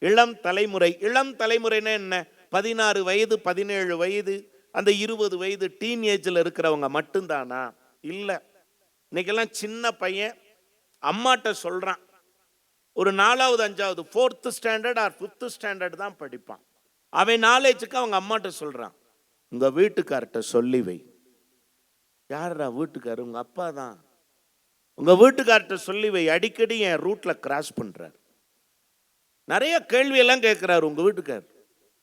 இளம் தலைமுறை. இளம் தலைமுறைன்னா என்ன? 16 வயது 17 வயது அந்த 20 வயது டீனேஜில் இருக்கிறவங்க மட்டும்தானா? இல்லை. இன்னைக்கெல்லாம் சின்ன பையன் அம்மாட்ட சொல்றான், ஒரு 4வது 5வது 4th standard R 5th standard தான் படிப்பான். அவன் நாலேஜுக்கு அவங்க அம்மாட்ட சொல்றான், உங்க வீட்டுக்கார்ட்ட சொல்லி வை. யாரா வீட்டுக்காரு? உங்க அப்பா தான். உங்க வீட்டுக்கார்ட்ட சொல்லி வை, அடிக்கடி என் ரூட்ல கிராஸ் பண்றார். நிறைய கேள்வி எல்லாம் கேட்கிறாரு உங்க வீட்டுக்கார்.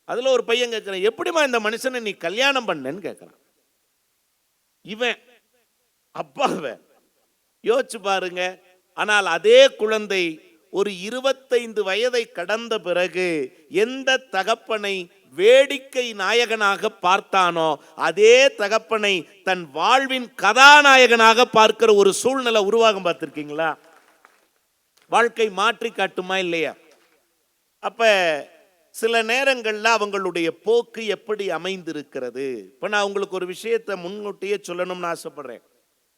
அதுல ஒரு பையன் கேட்கிறான், எப்படிமா இந்த மனுஷனை நீ கல்யாணம் பண்ணன்னு கேட்கிறான். இவன் அப்பாவை யோசிச்சு பாருங்க. ஆனால் அதே குழந்தை ஒரு 25 வயதை கடந்த பிறகு எந்த தகப்பனை வேடிக்கை நாயகனாக பார்த்தானோ அதே தகப்பனை தன் வாழ்வின் கதாநாயகனாக பார்க்கிற ஒரு சூழ்நிலை உருவாகும். பார்த்திருக்கீங்களா? வாழ்க்கை மாற்றி காட்டுமா இல்லையா? அப்ப சில நேரங்கள்ல அவங்களுடைய போக்கு எப்படி அமைந்திருக்கிறது. இப்ப நான் உங்களுக்கு ஒரு விஷயத்தை முன்கூட்டியே சொல்லணும்னு ஆசைப்படுறேன்.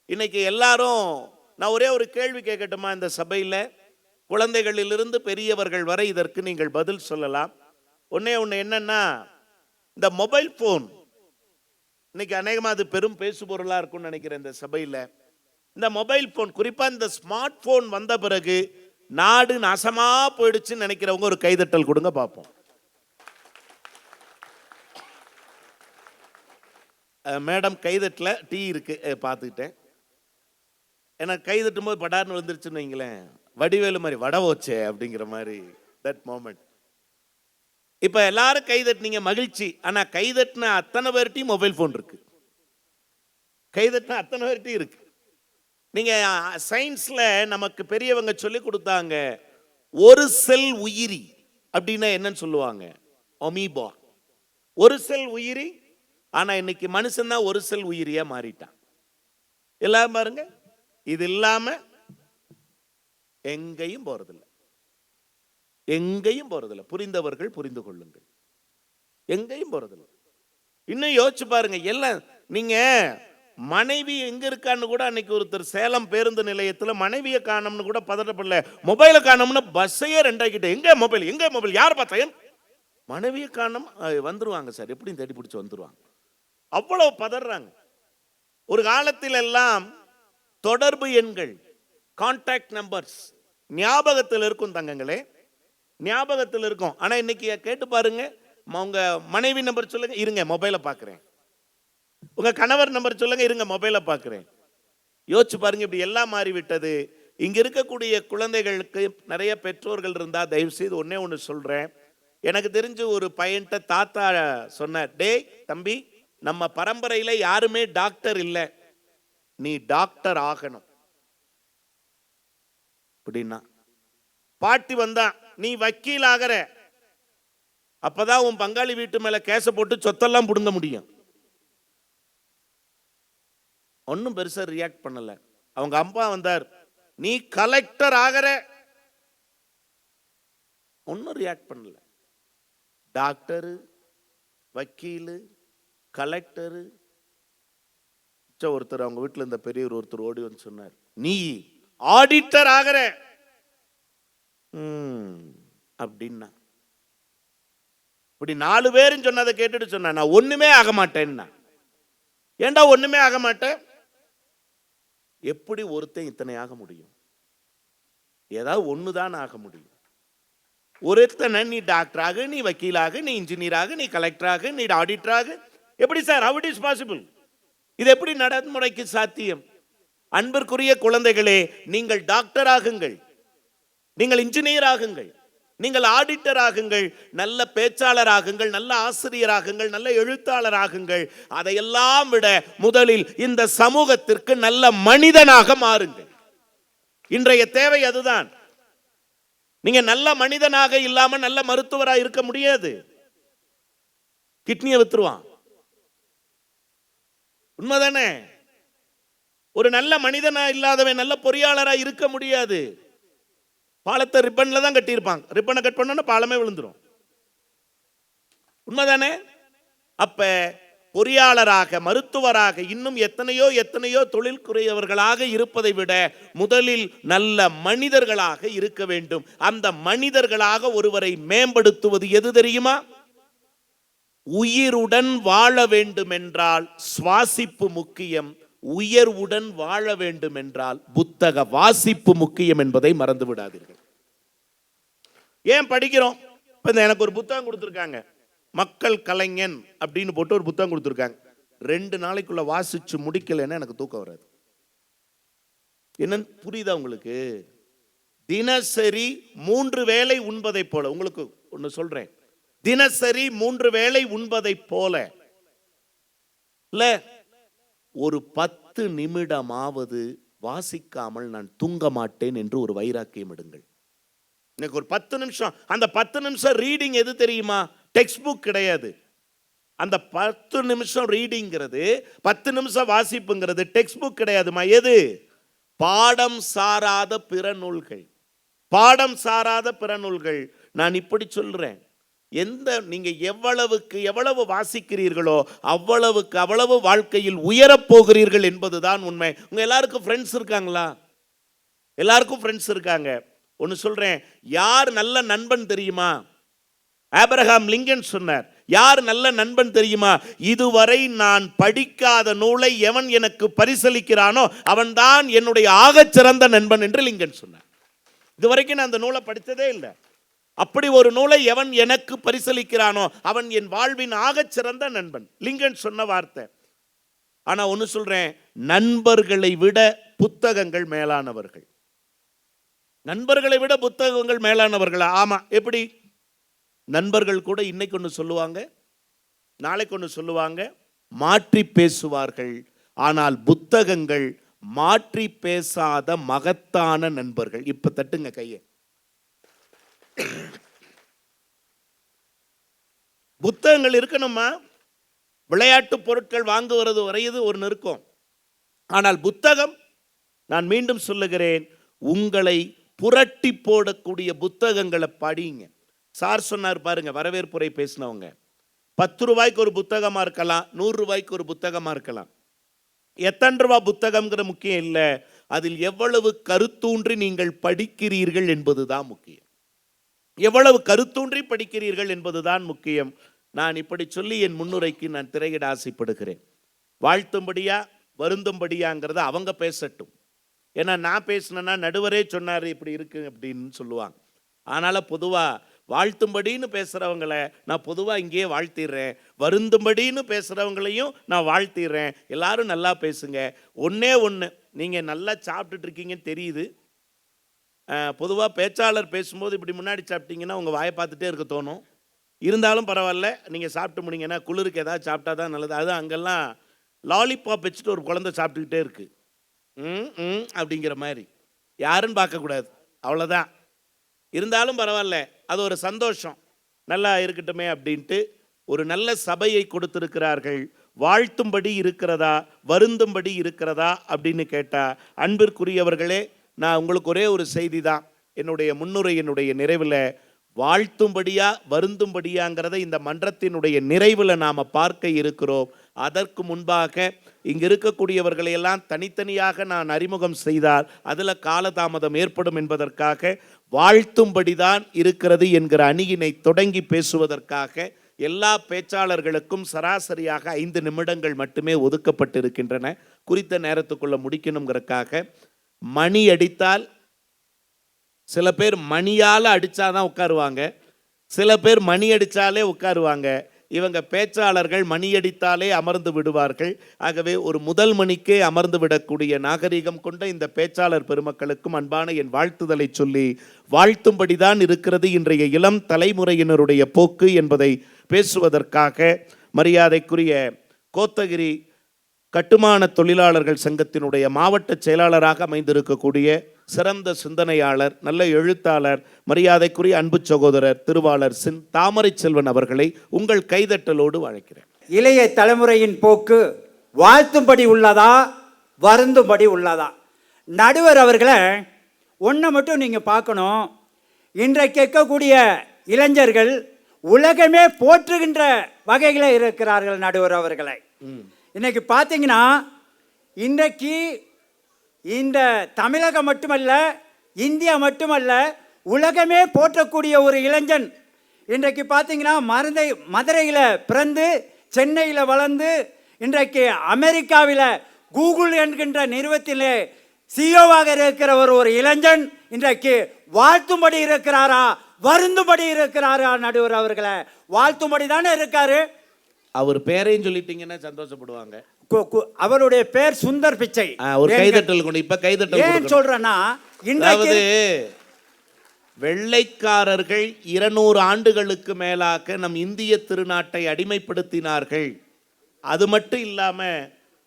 இன்னைக்கு எல்லாரும், நான் ஒரே ஒரு கேள்வி கேட்கட்டுமா இந்த சபையில? குழந்தைகளிலிருந்து பெரியவர்கள் வரை இதற்கு நீங்கள் பதில் சொல்லலாம். ஒன்னே ஒன்று என்னன்னா, இந்த மொபைல் போன் இன்னைக்கு அநேகமாக அது பெரும் பேசு பொருளா இருக்கும்னு நினைக்கிறேன் இந்த சபையில. இந்த மொபைல் போன், குறிப்பா இந்த ஸ்மார்ட் போன் வந்த பிறகு நாடு நாசமா போயிடுச்சுன்னு நினைக்கிறவங்க ஒரு கைதட்டல் கொடுங்க பார்ப்போம். மேடம் கைதட்டல, டீ இருக்கு பார்த்துக்கிட்டேன். எனக்கு கைதட்டும் போது படார்னு வந்துருச்சுன்னு வைங்களேன், வடிவேலு மாதிரி வட வச்சே அப்படிங்கிற மாதிரி தட் மோமெண்ட். இப்ப எல்லாரும் கைதட்டினீங்க, மகிழ்ச்சி. ஆனா கைதட்டின அத்தனை பேர்ட்டையும் மொபைல் போன் இருக்கு. கைதட்டின அத்தனை பேர்ட்டையும் இருக்கு. நீங்க சயின்ஸ்ல நமக்கு பெரியவங்க சொல்லி கொடுத்தாங்க, ஒரு செல் உயிரி அப்படின்னா என்னன்னு சொல்லுவாங்க, அமீபா. ஒரு செல் உயிரி. ஆனா இன்னைக்கு மனுஷன் தான் ஒரு செல் உயிரியா மாறிட்டான். எல்லாரும் பாருங்க, இது இல்லாம எங்கேயும் போறதில்லை, எங்கேயும் போறதில்லை. புரிந்தவர்கள் புரிந்து கொள்ளுங்கள், எங்கேயும் போறதில்லை. இன்னும் யோசிச்சு பாருங்க. எல்லாம் நீங்க மனைவி எங்க இருக்கான்னு கூட, அன்னைக்கு ஒருத்தர் சேலம் பேருந்து நிலையத்தில் மனைவியை காணோம்னு கூட பதட்டப்படல, மொபைலை காணோம்னு பஸ்ஸையே ரெண்டாக்கிட்டு, எங்க மொபைல் எங்க மொபைல், யார் பார்த்தா மனைவியை காணோம், வந்துருவாங்க சார், எப்படியும் தேடி பிடிச்சி வந்துருவாங்க. அவ்வளவு பதறாங்க. ஒரு காலத்தில் எல்லாம் தொடர்பு எண்கள், கான்டாக்ட் நம்பர்ஸ் ஞாபகத்தில் இருக்கும் தங்கங்களே, ஞாபகத்தில் இருக்கும். ஆனா இன்னைக்கு கேட்டு பாருங்க, உங்க மனைவி நம்பர் சொல்லுங்க, இருங்க மொபைலை பார்க்கிறேன். உங்க கணவர் நம்பர் சொல்லுங்க, இருங்க மொபைலை பார்க்கிறேன். யோசிச்சு பாருங்க, இப்படி எல்லாம் மாறிவிட்டது. இங்க இருக்கக்கூடிய குழந்தைகளுக்கு நிறைய பெற்றோர்கள் இருந்தா தயவு செய்து ஒன்னே ஒன்று சொல்றேன். எனக்கு தெரிஞ்சு ஒரு பையன்ட்ட தாத்தா சொன்னார், டேய் தம்பி, நம்ம பரம்பரையில யாருமே டாக்டர் இல்லை, நீ டாக்டர் ஆகணும் அப்படின்னா. பாட்டி வந்தா, நீ வக்கீல் ஆகிற, அப்பதான் உன் பங்காளி வீட்டு மேல கேச போட்டு சொத்தெல்லாம் புடுங்க முடியும். ஒன்னும் பெருசா ரியாக்ட் பண்ணல. அவங்க அப்பா வந்தார், நீ கலெக்டர் ஆகிற, ஒன்னும் ரியாக்ட் பண்ணல. டாக்டரு, வக்கீலு, கலெக்டரு. ஒருத்தர் அவங்க வீட்டில் இருந்த பெரியவர் ஒருத்தர் ஓடி வந்து சொன்னார், நீ ஆடிட்டர் ஆகிற அப்படின்னா. இப்படி 4 பேரும் சொன்னதை கேட்டுட்டு சொன்ன, நான் ஒண்ணுமே ஆக மாட்டேன்னா. ஏண்டா ஒண்ணுமே ஆக மாட்டேன்? எப்படி ஒருத்தன் இத்தனை ஆக முடியும்? ஏதாவது ஒண்ணுதான் ஆக முடியும். ஒருத்தனை நீ டாக்டர் ஆகு, நீ வக்கீலாக, நீ இன்ஜினியர் ஆகு, நீ கலெக்டர் ஆகு, நீ ஆடிட்டர் ஆகு. எப்படி sir? how it is possible? இது எப்படி நடைமுறைக்கு சாத்தியம்? அன்பிற்குரிய குழந்தைகளே, நீங்கள் டாக்டர் ஆகுங்கள், நீங்கள் இன்ஜினியர் ஆகுங்கள், நீங்கள் ஆடிட்டர் ஆகுங்கள், நல்ல பேச்சாளர் ஆகுங்கள், நல்ல ஆசிரியர் ஆகுங்கள், நல்ல எழுத்தாளர் ஆகுங்கள். அதையெல்லாம் விட முதலில் இந்த சமூகத்திற்கு நல்ல மனிதனாக மாறுங்கள். இன்றைய தேவை அதுதான். நீங்க நல்ல மனிதனாக இல்லாம நல்ல மருத்துவராக இருக்க முடியாது. கிட்னியை வித்துருவான். உண்மைதானே? ஒரு நல்ல மனிதனா இல்லாதவன் நல்ல பொறியாளரா இருக்க முடியாது. பாலத்தை ரிப்பன்ல தான் கட்டியிருப்பாங்க, ரிப்பனை கட் பண்ணா பாலமே விழுந்துரும். உண்மைதானே? அப்ப பொறியாளராக, மருத்துவராக, இன்னும் எத்தனையோ எத்தனையோ தொழில்குறையவர்களாக இருப்பதை விட முதலில் நல்ல மனிதர்களாக இருக்க வேண்டும். அந்த மனிதர்களாக ஒருவரை மேம்படுத்துவது எது தெரியுமா? உயிருடன் வாழ வேண்டும் என்றால் சுவாசிப்பு முக்கியம், உயர்வுடன் வாழ வேண்டும் என்றால் புத்தக வாசிப்பு முக்கியம் என்பதை மறந்து விடாதீர்கள். ஏன் படிக்கிறோம்? இப்ப எனக்கு ஒரு புத்தகம் கொடுத்துருக்காங்க, மக்கள் கலைஞன் அப்படின்னு போட்டு ஒரு புத்தகம் கொடுத்துருக்காங்க. 2 நாளைக்குள்ள வாசிச்சு முடிக்கலைன்னா எனக்கு தூக்கம் வராது. என்னன்னு புரியுதா உங்களுக்கு? தினசரி 3 வேளை உண்பதை போல, உங்களுக்கு ஒன்னு சொல்றேன், தினசரி 3 வேளை உண்பதை போல இல்ல, ஒரு 10 நிமிடமாவது வாசிக்காமல் நான் தூங்க மாட்டேன் என்று ஒரு வைராக்கியம் எடுங்கள். எனக்கு ஒரு 10 நிமிஷம், அந்த 10 நிமிஷம் ரீடிங் எது தெரியுமா? டெக்ஸ்ட் புக் கிடையாது. அந்த 10 நிமிஷம் ரீடிங்கிறது, 10 நிமிஷம் வாசிப்புங்கிறது டெக்ஸ்ட் புக் கிடையாதுமா. எது? பாடம் சாராத பிற நூல்கள். பாடம் சாராத பிற நூல்கள். நான் இப்படி சொல்றேன், நீங்க எவ்வளவுக்கு எவ்வளவு வாசிக்கிறீர்களோ அவ்வளவுக்கு அவ்வளவு வாழ்க்கையில் உயரப் போகிறீர்கள் என்பதுதான் உண்மை. உங்க எல்லாருக்கும் ஃப்ரெண்ட்ஸ் இருக்காங்களா? எல்லாருக்கும் ஃப்ரெண்ட்ஸ் இருக்காங்க. ஒன்னு சொல்றேன், யார் நல்ல நண்பன் தெரியுமா? ஆபிரகாம் லிங்கன் சொன்னார், யார் நல்ல நண்பன் தெரியுமா? இதுவரை நான் படிக்காத நூலை எவன் எனக்கு பரிசளிக்கிறானோ அவன்தான் என்னுடைய ஆகச்சிறந்த நண்பன் என்று லிங்கன் சொன்னார். இதுவரைக்கும் நான் அந்த நூலை படித்ததே இல்லை. அப்படி ஒரு நூலை எவன் எனக்கு பரிசளிக்கிறானோ அவன் என் வாழ்வின் ஆகச்சிறந்த நண்பன், லிங்கன் சொன்ன வார்த்தை. ஆனா ஒன்னு சொல்றேன், நண்பர்களை விட புத்தகங்கள் மேலானவர்கள். நண்பர்களை விட புத்தகங்கள் மேலானவர்கள். ஆமா, எப்படி? நண்பர்கள் கூட இன்னைக்கு ஒன்று சொல்லுவாங்க, நாளைக்கு ஒன்று சொல்லுவாங்க, மாற்றி பேசுவார்கள். ஆனால் புத்தகங்கள் மாற்றி பேசாத மகத்தான நண்பர்கள். இப்ப தட்டுங்க கையை. புத்தகங்கள் இருக்கணுமா? விளையாட்டு பொருட்கள் வாங்குவது வரையது ஒரு நெருக்கம். ஆனால் புத்தகம், நான் மீண்டும் சொல்லுகிறேன், உங்களை புரட்டி போடக்கூடிய புத்தகங்களை படிங்க. சார் சொன்னார் பாருங்க, வரவேற்புரை பேசினவங்க, 10 ரூபாய்க்கு ஒரு புத்தகமா இருக்கலாம், 100 ரூபாய்க்கு ஒரு புத்தகமா இருக்கலாம். எத்தனை ரூபாய் புத்தகம்ங்கிற முக்கியம் இல்லை, அதில் எவ்வளவு கருத்தூன்றி நீங்கள் படிக்கிறீர்கள் என்பதுதான் முக்கியம். எவ்வளவு கருத்தூன்றி படிக்கிறீர்கள் என்பதுதான் முக்கியம். நான் இப்படி சொல்லி என் முன்னுரைக்கு நான் திரையிட ஆசைப்படுகிறேன். வாழ்த்தும்படியா வருந்தும்படியாங்கிறத அவங்க பேசட்டும். ஏன்னா நான் பேசினேன்னா நடுவரே சொன்னார் இப்படி இருக்கு அப்படின்னு சொல்லுவாங்க. அதனால பொதுவா வாழ்த்தும்படின்னு பேசுறவங்களை நான் பொதுவா இங்கேயே வாழ்த்திடுறேன், வருந்தும்படின்னு பேசுறவங்களையும் நான் வாழ்த்திடுறேன். எல்லாரும் நல்லா பேசுங்க. ஒன்னே ஒன்று, நீங்க நல்லா சாப்பிட்டுட்டு இருக்கீங்கன்னு தெரியுது. பொதுவாக பேச்சாளர் பேசும்போது இப்படி முன்னாடி சாப்பிட்டீங்கன்னா உங்கள் வாயை பார்த்துட்டே இருக்க தோணும். இருந்தாலும் பரவாயில்ல, நீங்கள் சாப்பிட்டு முடிங்கன்னா குளிருக்கு ஏதாவது சாப்பிட்டா தான் நல்லது. அது அங்கெல்லாம் லாலிபாப் வச்சுட்டு ஒரு குழந்தை சாப்பிட்டுக்கிட்டே இருக்கு, அப்படிங்கிற மாதிரி. யாருன்னு பார்க்கக்கூடாது, அவ்வளோதான். இருந்தாலும் பரவாயில்ல, அது ஒரு சந்தோஷம், நல்லா இருக்கட்டுமே அப்படின்ட்டு ஒரு நல்ல சபையை கொடுத்திருக்கிறார்கள். வாழ்த்தும்படி இருக்கிறதா வருந்தும்படி இருக்கிறதா அப்படின்னு கேட்டா, அன்பிற்குரியவர்களே, நான் உங்களுக்கு ஒரே ஒரு செய்தி தான் என்னுடைய முன்னுரையினுடைய நிறைவில். வாழ்த்தும்படியா வருந்தும்படியாங்கிறத இந்த மன்றத்தினுடைய நிறைவில் நாம் பார்க்க இருக்கிறோம். அதற்கு முன்பாக இங்கு இருக்கக்கூடியவர்களை எல்லாம் தனித்தனியாக நான் அறிமுகம் செய்தால் அதில் காலதாமதம் ஏற்படும் என்பதற்காக வாழ்த்தும்படிதான் இருக்கிறது என்கிற அணியினை தொடங்கி பேசுவதற்காக எல்லா பேச்சாளர்களுக்கும் சராசரியாக 5 நிமிடங்கள் மட்டுமே ஒதுக்கப்பட்டிருக்கின்றன. குறித்த நேரத்துக்குள்ள முடிக்கணுங்கிறதுக்காக மணி அடித்தால், சில பேர் மணியால் அடித்தாதான் உட்காருவாங்க, சில பேர் மணி அடித்தாலே உட்காருவாங்க. இவங்க பேச்சாளர்கள் மணி அடித்தாலே அமர்ந்து விடுவார்கள். ஆகவே ஒரு முதல் மணிக்கே அமர்ந்து விடக்கூடிய நாகரிகம் கொண்ட இந்த பேச்சாளர் பெருமக்களுக்கும் அன்பான என் வாழ்த்துதலை சொல்லி, வாழ்த்தும்படிதான் இருக்கிறது இன்றைய இளம் தலைமுறையினருடைய போக்கு என்பதை பேசுவதற்காக மரியாதைக்குரிய கோத்தகிரி கட்டுமான தொழிலாளர்கள் சங்கத்தினுடைய மாவட்ட செயலாளராக அமைந்திருக்கக்கூடிய சிறந்த சிந்தனையாளர், நல்ல எழுத்தாளர், மரியாதைக்குரிய அன்பு சகோதரர் திருவாளர் தாமரை செல்வன் அவர்களை உங்கள் கைதட்டலோடு அழைக்கிறேன். இளைய தலைமுறையின் போக்கு வாழ்த்தும்படி உள்ளதா வருந்தும்படி உள்ளதா? நடுவர் அவர்களை ஒன்றை மட்டும் நீங்கள் பார்க்கணும். இன்றைக்கு கேட்கக்கூடிய இளைஞர்கள் உலகமே போற்றுகின்ற வகையில் இருக்கிறார்கள் நடுவர் அவர்களை. இன்னைக்கு பார்த்தீங்கன்னா இன்றைக்கு இந்த தமிழகம் மட்டுமல்ல, இந்தியா மட்டுமல்ல, உலகமே போற்றக்கூடிய ஒரு இளைஞன் இன்றைக்கு பார்த்தீங்கன்னா மதுரையில் பிறந்து சென்னையில் வளர்ந்து இன்றைக்கு அமெரிக்காவில் கூகுள் என்கின்ற நிறுவனத்திலே சிஓவாக இருக்கிற ஒரு இளைஞன் இன்றைக்கு வாழ்த்தும்படி இருக்கிறாரா, வருந்தும்படி இருக்கிறாரா? நடுவர் அவர்களை வாழ்த்தும்படி தானே இருக்காரு. அவர் பேரையும் சொல்லிட்டீங்கன்னா சந்தோஷப்படுவாங்க. அவருடைய பேர் சுந்தர் பிச்சை. ஒரு கைதட்டல் கொண்டு இப்ப கைதட்டல் ஏன் சொல்றேன்னா, அதாவது வெள்ளைக்காரர்கள் 200 ஆண்டுகளுக்கு மேலாக நம் இந்திய திருநாட்டை அடிமைப்படுத்தினார்கள். அது மட்டும் இல்லாம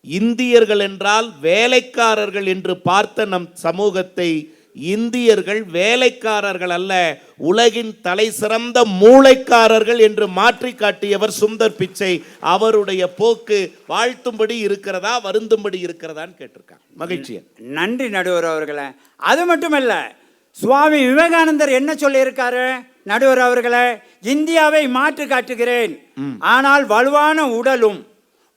இந்தியர்கள் என்றால் வேலைக்காரர்கள் என்று பார்த்த நம் சமூகத்தை இந்தியர்கள் வேலைக்காரர்கள் அல்ல, உலகின் தலை சிறந்த மூளைக்காரர்கள் என்று மாற்றி காட்டியவர் சுந்தர் பிச்சை. அவருடைய போக்கு வாழ்த்தும்படி இருக்கிறதா, வருந்தும்படி இருக்கிறதான்னு கேட்டிருக்காங்க. மகிழ்ச்சி. நன்றி நடுவர் அவர்களே. அது மட்டுமல்ல, சுவாமி விவேகானந்தர் என்ன சொல்லியிருக்காரு நடுவர் அவர்களே? இந்தியாவை மாற்றி காட்டுகிறேன், ஆனால் வலுவான உடலும்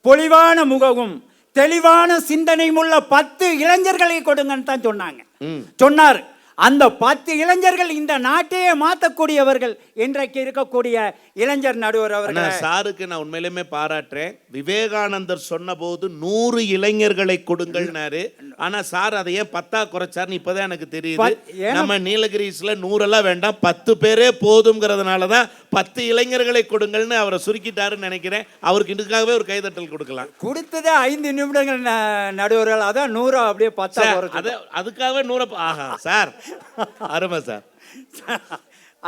பொலிவான முகமும் தெளிவான சிந்தனையும் உள்ள 10 இளைஞர்களை கொடுங்கன்னு தான் சொன்னார். அந்த 10 இளைஞர்கள் இந்த நாட்டையே மாற்றக்கூடியவர்கள் இன்றைக்கு இருக்கக்கூடிய இளைஞர் நடுவர் அவர்கள். சாருக்கு நான் உண்மையிலுமே பாராட்டுறேன். விவேகானந்தர் சொன்ன போது 100 இளைஞர்களை கொடுங்கள்னாரு. ஆனா சார் அதை ஏன் 10 குறைச்சார்னு இப்பதான் எனக்கு தெரியுது. நம்ம நீலகிரிஸ்ல 100 எல்லாம் வேண்டாம், 10 பேரே போதுங்கிறதுனாலதான் 10 இளைஞர்களை கொடுங்கள்னு அவரை சுருக்கிட்டாருன்னு நினைக்கிறேன். அவருக்கு இதுக்காகவே ஒரு கைதட்டல் கொடுக்கலாம். கொடுத்ததே 5 நிமிடங்கள் நடுவர்கள், அதான் 100 அப்படியே 10 அதுக்காகவே 100. ஆஹா சார், அருமை சார்.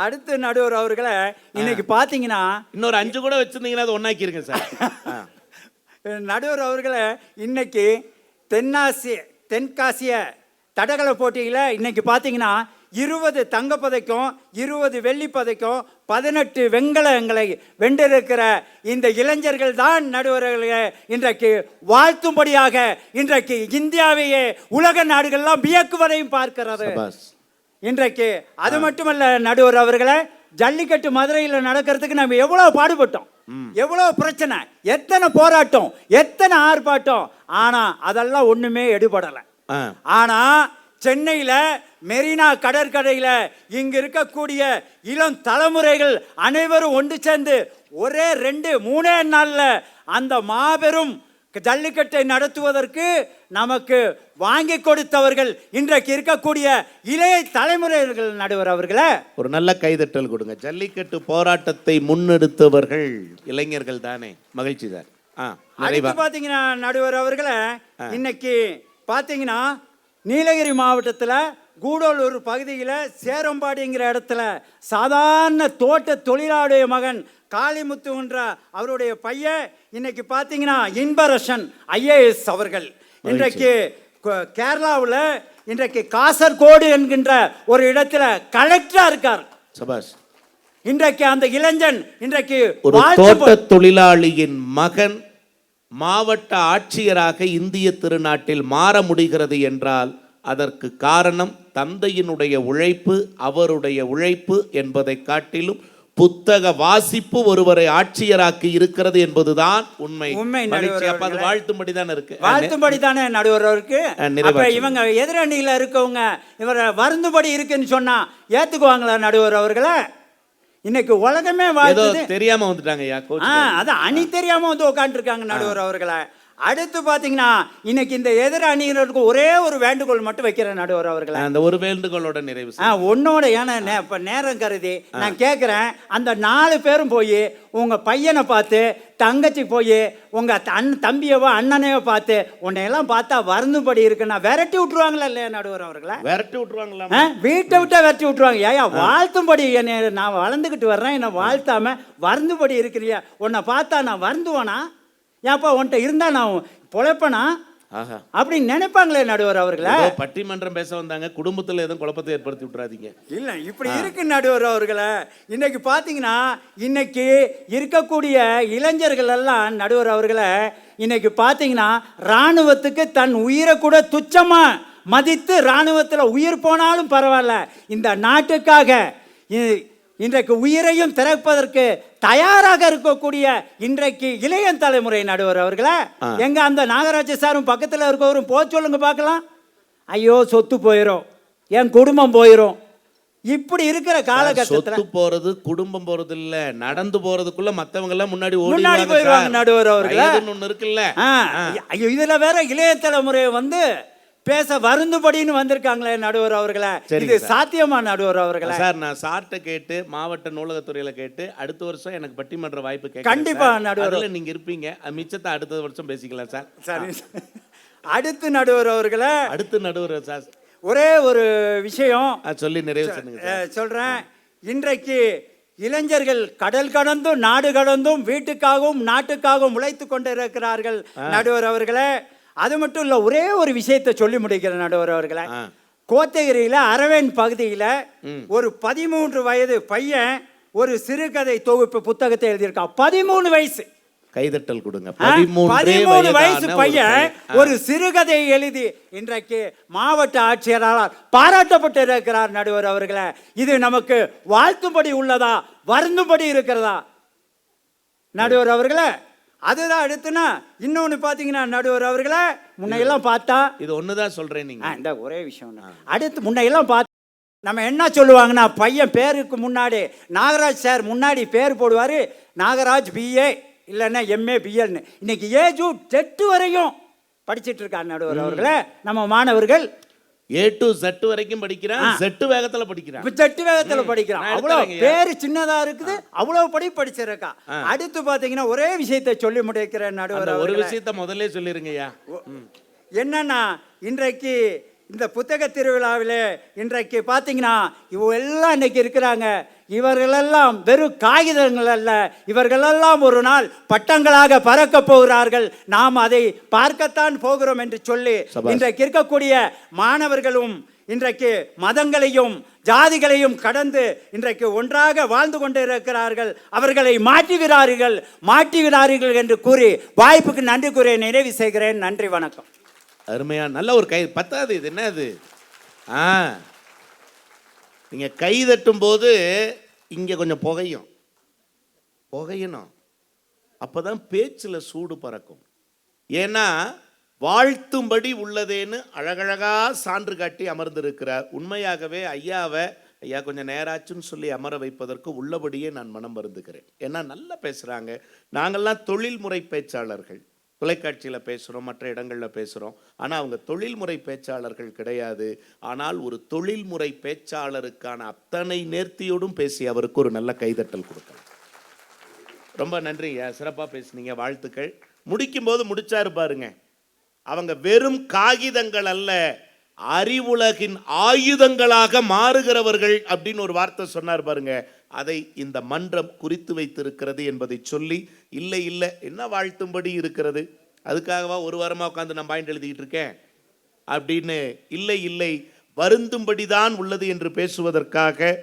அடுத்து நடுவர் அவர்களை இன்னைக்கு பாத்தீங்கன்னா இன்னொரு 5 கூட வச்சிருந்தீங்கன்னா அதை ஒன்னாக்கிருங்க சார். நடுவர் அவர்களை இன்னைக்கு தென்காசிய தடகள போட்டியில் இன்னைக்கு பார்த்தீங்கன்னா 20 தங்கப்பதக்கம், 20 வெள்ளிப்பதக்கம், 18 வெண்கலங்களை வென்றிருக்கிற இந்த இளைஞர்கள் தான் நடுவர்களே இன்றைக்கு வாழ்த்தும்படியாக இன்றைக்கு இந்தியாவையே உலக நாடுகள்லாம் வியக்குவதையும் பார்க்கிறது இன்றைக்கு. அது மட்டுமல்ல நடுவர் அவர்களை, ஜல்லிக்கட்டு மதுரையில் நடக்கிறதுக்கு நம்ம எவ்வளோ பாடுபட்டோம், எவ்வளோ பிரச்சனை, எத்தனை போராட்டம், எத்தனை ஆர்ப்பாட்டம், ஆனா அதெல்லாம் ஒண்ணுமே எடுபடலை. ஆனா சென்னையில் மெரினா கடற்கரையில் இங்க இருக்கக்கூடிய இளம் தலைமுறைகள் அனைவரும் ஒன்று சேர்ந்து ஒரே 2-3 நாள்ல அந்த மாபெரும் ஜல்லிக்கட்டை நடத்துவதற்கு நமக்கு வாங்கி கொடுத்தவர்கள் இன்றைக்கு இருக்கக்கூடிய இளைய தலைமுறைகள் நடுவர் அவர்களே. ஒரு நல்ல கைதட்டல் கொடுங்க. ஜல்லிக்கட்டு போராட்டத்தை முன்னெடுத்தவர்கள் இளைஞர்கள் தானே. மகிழ்ச்சி சார். அடுத்து பாத்தீங்கன்னா நடுவர் அவர்களே, இன்னைக்கு பாத்தீங்கன்னா நீலகிரி மாவட்டத்தில் கூடலூர் பகுதியில் சேரம்பாடிங்கிற இடத்துல சாதாரண தோட்ட தொழிலாளருடைய மகன் காளிமுத்துன்ற அவருடைய பையன் இன்னைக்கு பார்த்தீங்கன்னா இன்பரசன் IAS அவர்கள் இன்றைக்கு கேரளாவில் இன்றைக்கு காசர்கோடு என்கின்ற ஒரு இடத்துல கலெக்டரா இருக்கார். சபாஷ். இன்றைக்கு அந்த இளைஞன் இன்றைக்கு ஒரு தோட்ட தொழிலாளியின் மகன் மாவட்ட ஆட்சியராக இந்திய திருநாட்டில் மாற முடிகிறது என்றால் அதற்கு காரணம் தந்தையினுடைய உழைப்பு, அவருடைய உழைப்பு என்பதை காட்டிலும் புத்தக வாசிப்பு ஒருவரை ஆட்சியராக்கி இருக்கிறது என்பதுதான் உண்மை. வாழ்த்தும்படி தானே இருக்கு. வாழ்த்தும்படி தானே நடுவருக்கு. இவங்க எதிரணியில இருக்கவங்க இவரை வருந்தும்படி இருக்குன்னு சொன்னா ஏத்துக்குவாங்களா நடுவர் அவர்களை? இன்னைக்கு உலகமே தெரியாம வந்துட்டாங்க. அதான் அணி தெரியாம வந்து உட்காந்துருக்காங்க நடுவர் அவர்களை. அடுத்து பாத்தீங்கன்னா இன்னைக்கு இந்த எதிர் அணியினருக்கு ஒரே ஒரு வேண்டுகோள் மட்டும் வைக்கிற நடுவர் அவர்களை. அந்த ஒரு வேண்டுகோளோட நிறைவு உன்னோட ஏன்னா இப்ப நேரம் கருதி நான் கேட்கிறேன், அந்த 4 பேரும் போய் உங்க பையனை பார்த்து, தங்கச்சி போய் உங்க தம்பியவோ அண்ணனையோ பார்த்து உன்னையெல்லாம் பார்த்தா வருந்தும்படி இருக்குன்னா விரட்டி விட்டுருவாங்களா இல்லையா நடுவர் அவர்களை? விரட்டி விட்டுருவாங்களா? வீட்டை விட்டா விரட்டி விட்டுருவாங்க. ஏயா வாழ்த்தும்படி என்னை நான் வளர்ந்துக்கிட்டு வர்றேன், என்னை வாழ்த்தாம வருந்தும்படி இருக்கிறியா, உன்னை பார்த்தா நான் வருந்துவானா, ஏப்பா உன்கிட்ட இருந்தா நான் பொழைப்பனா அப்படி நினைப்பாங்களே நடுவர் அவர்களை. பட்டிமன்றம் பேச வந்தாங்க, குடும்பத்தில் எதுவும் குழப்பத்தை ஏற்படுத்தி விட்டுறாதீங்க. இல்ல இப்படி இருக்கு நடுவர் அவர்களை. இன்னைக்கு பாத்தீங்கன்னா இன்னைக்கு இருக்கக்கூடிய இளைஞர்கள் எல்லாம் நடுவர் அவர்களை இன்னைக்கு பாத்தீங்கன்னா ராணுவத்துக்கு தன் உயிரை கூட துச்சமா மதித்து ராணுவத்தில் உயிர் போனாலும் பரவாயில்ல, இந்த நாட்டுக்காக இன்றைக்கு உயிரையும் திறப்பதற்கு தயாராக இருக்கக்கூடிய இன்றைக்கு இளைய தலைமுறை நடுவர் அவர்களே, எங்க அந்த நாகராஜ சாரும் பக்கத்தில் இருக்கவரும் போக சொல்லுங்க பார்க்கலாம். ஐயோ சொத்து போயிடும், என் குடும்பம் போயிடும், இப்படி இருக்கிற காலகட்டத்தில் சொத்து போறது குடும்பம் போறது இல்ல, நடந்து போறதுக்குள்ள மத்தவங்க எல்லாம் முன்னாடி முன்னாடி போயிடுவாங்க நடுவர் அவர்களே. ஒண்ணு இருக்குல்ல. ஐயோ இதுல வேற இளைய தலைமுறை பேச வருந்துபடின்னு வந்திருக்காங்களே நடுவர் அவர்களே, இது சாத்தியமா நடுவர் அவர்களே? சார் நான் சார்ட்ட கேட்டு மாவட்ட நூலகத்துறையில கேட்டு அடுத்த வருஷம் எனக்கு பட்டிமன்ற வாய்ப்பு கேட்க கண்டிப்பா நடுவர் நீங்க இருப்பீங்க, மிச்சத்தை அடுத்த வருஷம் பேசிக்கலாம் சார். சரி அடுத்து நடுவர் அவர்களே, அடுத்து நடுவர் சார் ஒரே ஒரு விஷயம் சொல்லி நிறைவு பண்ணுங்க. சொல்றேன், இன்றைக்கு இளைஞர்கள் கடல் கடந்தும் நாடு கடந்தும் வீட்டுக்காகவும் நாட்டுக்காகவும் உழைத்து கொண்டிருக்கிறார்கள் நடுவர் அவர்களே. அது மட்டும் இல்ல, ஒரே ஒரு விஷயத்தை சொல்லி முடிக்கிறேன் நடுவர் அவர்களே. கோத்தகிரியில அரவேன் பகுதியில ஒரு 13 வயது பையன் ஒரு சிறுகதை தொகுப்பு புத்தகத்தை எழுதியிருக்கான். 13 வயசு. கைதட்டல் கொடுங்க. 13 வயசு பையன் ஒரு சிறுகதையை எழுதி இன்றைக்கு மாவட்ட ஆட்சியரால் பாராட்டப்பட்டு இருக்கிறார் நடுவர் அவர்களே. இது நமக்கு வாழ்த்தும்படி உள்ளதா வருந்தும்படி இருக்கிறதா நடுவர் அவர்களே? அதுதான் அடுத்துனா இன்னொன்னு பாத்தீங்கன்னா நடுவர் அவர்களே, முன்னையெல்லாம் பார்த்தா இது ஒண்ணுதான் சொல்றேன் நீங்க. இந்த ஒரே விஷயம் அடுத்து முன்னையெல்லாம் பார்த்தா நம்ம என்ன சொல்லுவாங்கன்னா, பையன் பேருக்கு முன்னாடி நாகராஜ் சார் முன்னாடி பேர் போடுவாரு, நாகராஜ் பிஏ இல்லைன்னா எம்ஏ பிஎல்னு. இன்னைக்கு ஏஜு 8 வரையும் படிச்சிட்டு இருக்காரு நடுவர் அவர்களே. நம்ம மாணவர்கள் A to Z வரைக்கும் படிக்கிறான், Z வேகத்துல படிக்கிறான், Z வேகத்துல படிக்கிறான். அவ்வளவு பேரு சின்னதா இருக்குது, அவ்வளவு படிச்சிருக்கா. அடுத்து பாத்தீங்கன்னா ஒரே விஷயத்தை சொல்லி முடிக்கிறேன் நடுவர். ஒரு விஷயத்தை முதல்ல சொல்லிருங்கய்யா. என்னன்னா, இன்றைக்கு இந்த புத்தக திருவிழாவிலே இன்றைக்கு பார்த்தீங்கன்னா இவெல்லாம் இன்னைக்கு இருக்கிறாங்க. இவர்களெல்லாம் வெறும் காகிதங்கள் அல்ல, இவர்களெல்லாம் ஒரு நாள் பட்டங்களாக பறக்க போகிறார்கள். நாம் அதை பார்க்கத்தான் போகிறோம் என்று சொல்லி இன்றைக்கு இருக்கக்கூடிய மாணவர்களும் இன்றைக்கு மதங்களையும் ஜாதிகளையும் கடந்து இன்றைக்கு ஒன்றாக வாழ்ந்து கொண்டு இருக்கிறார்கள். அவர்களை மாற்றுகிறார்கள் என்று கூறி வாய்ப்புக்கு நன்றி கூறி நிறைவு செய்கிறேன். நன்றி, வணக்கம். அருமையா நல்ல ஒரு கை பத்தாது. இது என்ன அது? நீங்க கை தட்டும் போது இங்க கொஞ்சம் புகையணும், அப்பதான் பேச்சுல சூடு பறக்கும். ஏன்னா வாழ்த்தும்படி உள்ளதேன்னு அழகழகா சான்று காட்டி அமர்ந்திருக்கிறார். உண்மையாகவே ஐயா கொஞ்சம் நேராச்சுன்னு சொல்லி அமர வைப்பதற்கு உள்ளபடியே நான் மனம் வருந்துகிறேன். ஏன்னா நல்லா பேசுறாங்க. நாங்கள்லாம் தொழில்முறை பேச்சாளர்கள், தொலைக்காட்சியில் பேசுகிறோம், மற்ற இடங்களில் பேசுகிறோம். ஆனால் அவங்க தொழில்முறை பேச்சாளர்கள் கிடையாது. ஆனால் ஒரு தொழில்முறை பேச்சாளருக்கான அத்தனை நேர்த்தியோடும் பேசி அவருக்கு ஒரு நல்ல கைதட்டல் கொடுக்கலாம். ரொம்ப நன்றிங்க, சிறப்பாக பேசுனீங்க, வாழ்த்துக்கள். முடிக்கும்போது முடிச்சாரு பாருங்க, அவங்க வெறும் காகிதங்கள் அல்ல, அறிவுலகின் ஆயுதங்களாக மாறுகிறவர்கள் அப்படின்னு ஒரு வார்த்தை சொன்னார் பாருங்க. அதை இந்த மன்றம் குறித்து வைத்திருக்கிறது என்பதை சொல்லி, இல்லை என்ன வாழ்த்தும்படி இருக்கிறது, அதுக்காகவா ஒரு வாரமா உட்காந்து நான் பாயிண்ட் எழுதிக்கிட்டு இருக்கேன் அப்படின்னு இல்லை வருந்தும்படிதான் உள்ளது என்று பேசுவதற்காக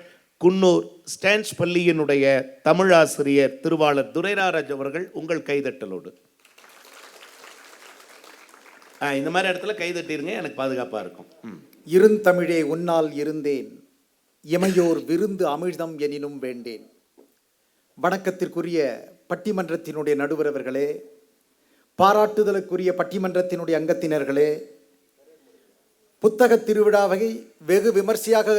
குன்னூர் ஸ்டான்ஸ் பள்ளியினுடைய தமிழாசிரியர் திருவாளர் துரைராஜ் அவர்கள் உங்கள் கைதட்டலோடு. இந்த மாதிரி இடத்துல கைதட்டிருங்க, எனக்கு பாதுகாப்பா இருக்கும். இருந்தமிழே உன்னால் இருந்தேன், இமையோர் விருந்து அமிழ்தம் எனினும் வேண்டேன். வணக்கத்திற்குரிய பட்டிமன்றத்தினுடைய நடுவரவர்களே, பாராட்டுதலுக்குரிய பட்டிமன்றத்தினுடைய அங்கத்தினர்களே, புத்தக திருவிழாவை வெகு விமர்சையாக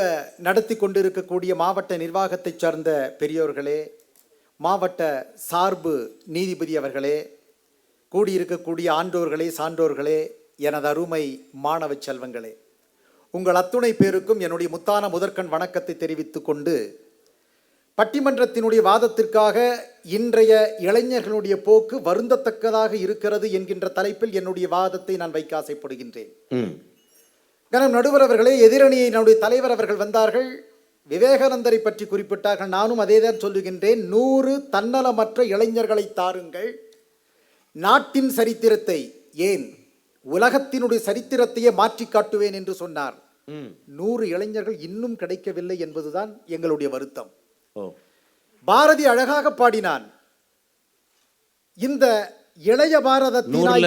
நடத்தி கொண்டிருக்கக்கூடிய மாவட்ட நிர்வாகத்தை சார்ந்த பெரியோர்களே, மாவட்ட சார்பு நீதிபதி அவர்களே, கூடியிருக்கக்கூடிய ஆன்றோர்களே, சான்றோர்களே, எனது அருமை மாணவ செல்வங்களே, உங்கள் அத்துணை பேருக்கும் என்னுடைய முத்தான முதற்கண் வணக்கத்தை தெரிவித்துக் கொண்டு, பட்டிமன்றத்தினுடைய வாதத்திற்காக இன்றைய இளைஞர்களுடைய போக்கு வருந்தத்தக்கதாக இருக்கிறது என்கின்ற தலைப்பில் என்னுடைய வாதத்தை நான் வைக்க ஆசைப்படுகின்றேன். கனம் நடுவர் அவர்களே, எதிரணியினுடைய தலைவர் அவர்கள் வந்தார்கள், விவேகானந்தரை பற்றி குறிப்பிட்டார்கள். நானும் அதே தான் சொல்லுகின்றேன். 100 தன்னலமற்ற இளைஞர்களை தாருங்கள், நாட்டின் சரித்திரத்தை, ஏன் உலகத்தினுடைய சரித்திரத்தையே மாற்றி காட்டுவேன் என்று சொன்னார். 100 இளைஞர்கள் இன்னும் கிடைக்கவில்லை என்பதுதான் எங்களுடைய வருத்தம். பாரதி அழகாக பாடினான், இந்த இளைய பாரதத்தினாய்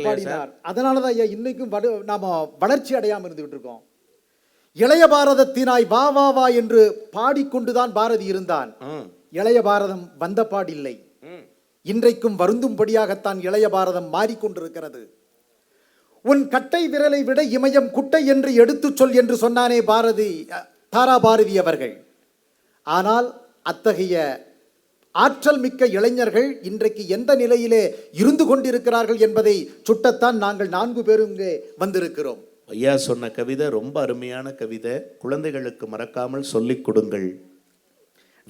பாடினார். அதனாலதான் ஐயா இன்னைக்கும் நாம வளர்ச்சி அடையாம இருந்துகிட்டு இருக்கோம். இளைய பாரதத்தினாய் வா வா வா என்று பாடிக்கொண்டுதான் பாரதி இருந்தான். இளைய பாரதம் வந்த பாடில்லை. இன்றைக்கும் வருந்தும்படியாகத்தான் இளைய பாரதம் மாறிக்கொண்டிருக்கிறது. உன் கட்டை விரலை விட இமயம் குட்டை என்று எடுத்துச் சொல் என்று சொன்னானே தாரா பாரதி அவர்கள். ஆனால் அத்தகைய ஆற்றல் மிக்க இளைஞர்கள் இன்றைக்கு எந்த நிலையிலே இருந்து கொண்டிருக்கிறார்கள் என்பதை சுட்டத்தான் நாங்கள் 4 பேரும் இங்கே வந்திருக்கிறோம். ஐயா சொன்ன கவிதை ரொம்ப அருமையான கவிதை. குழந்தைகளுக்கு மறக்காமல் சொல்லிக் கொடுங்கள்.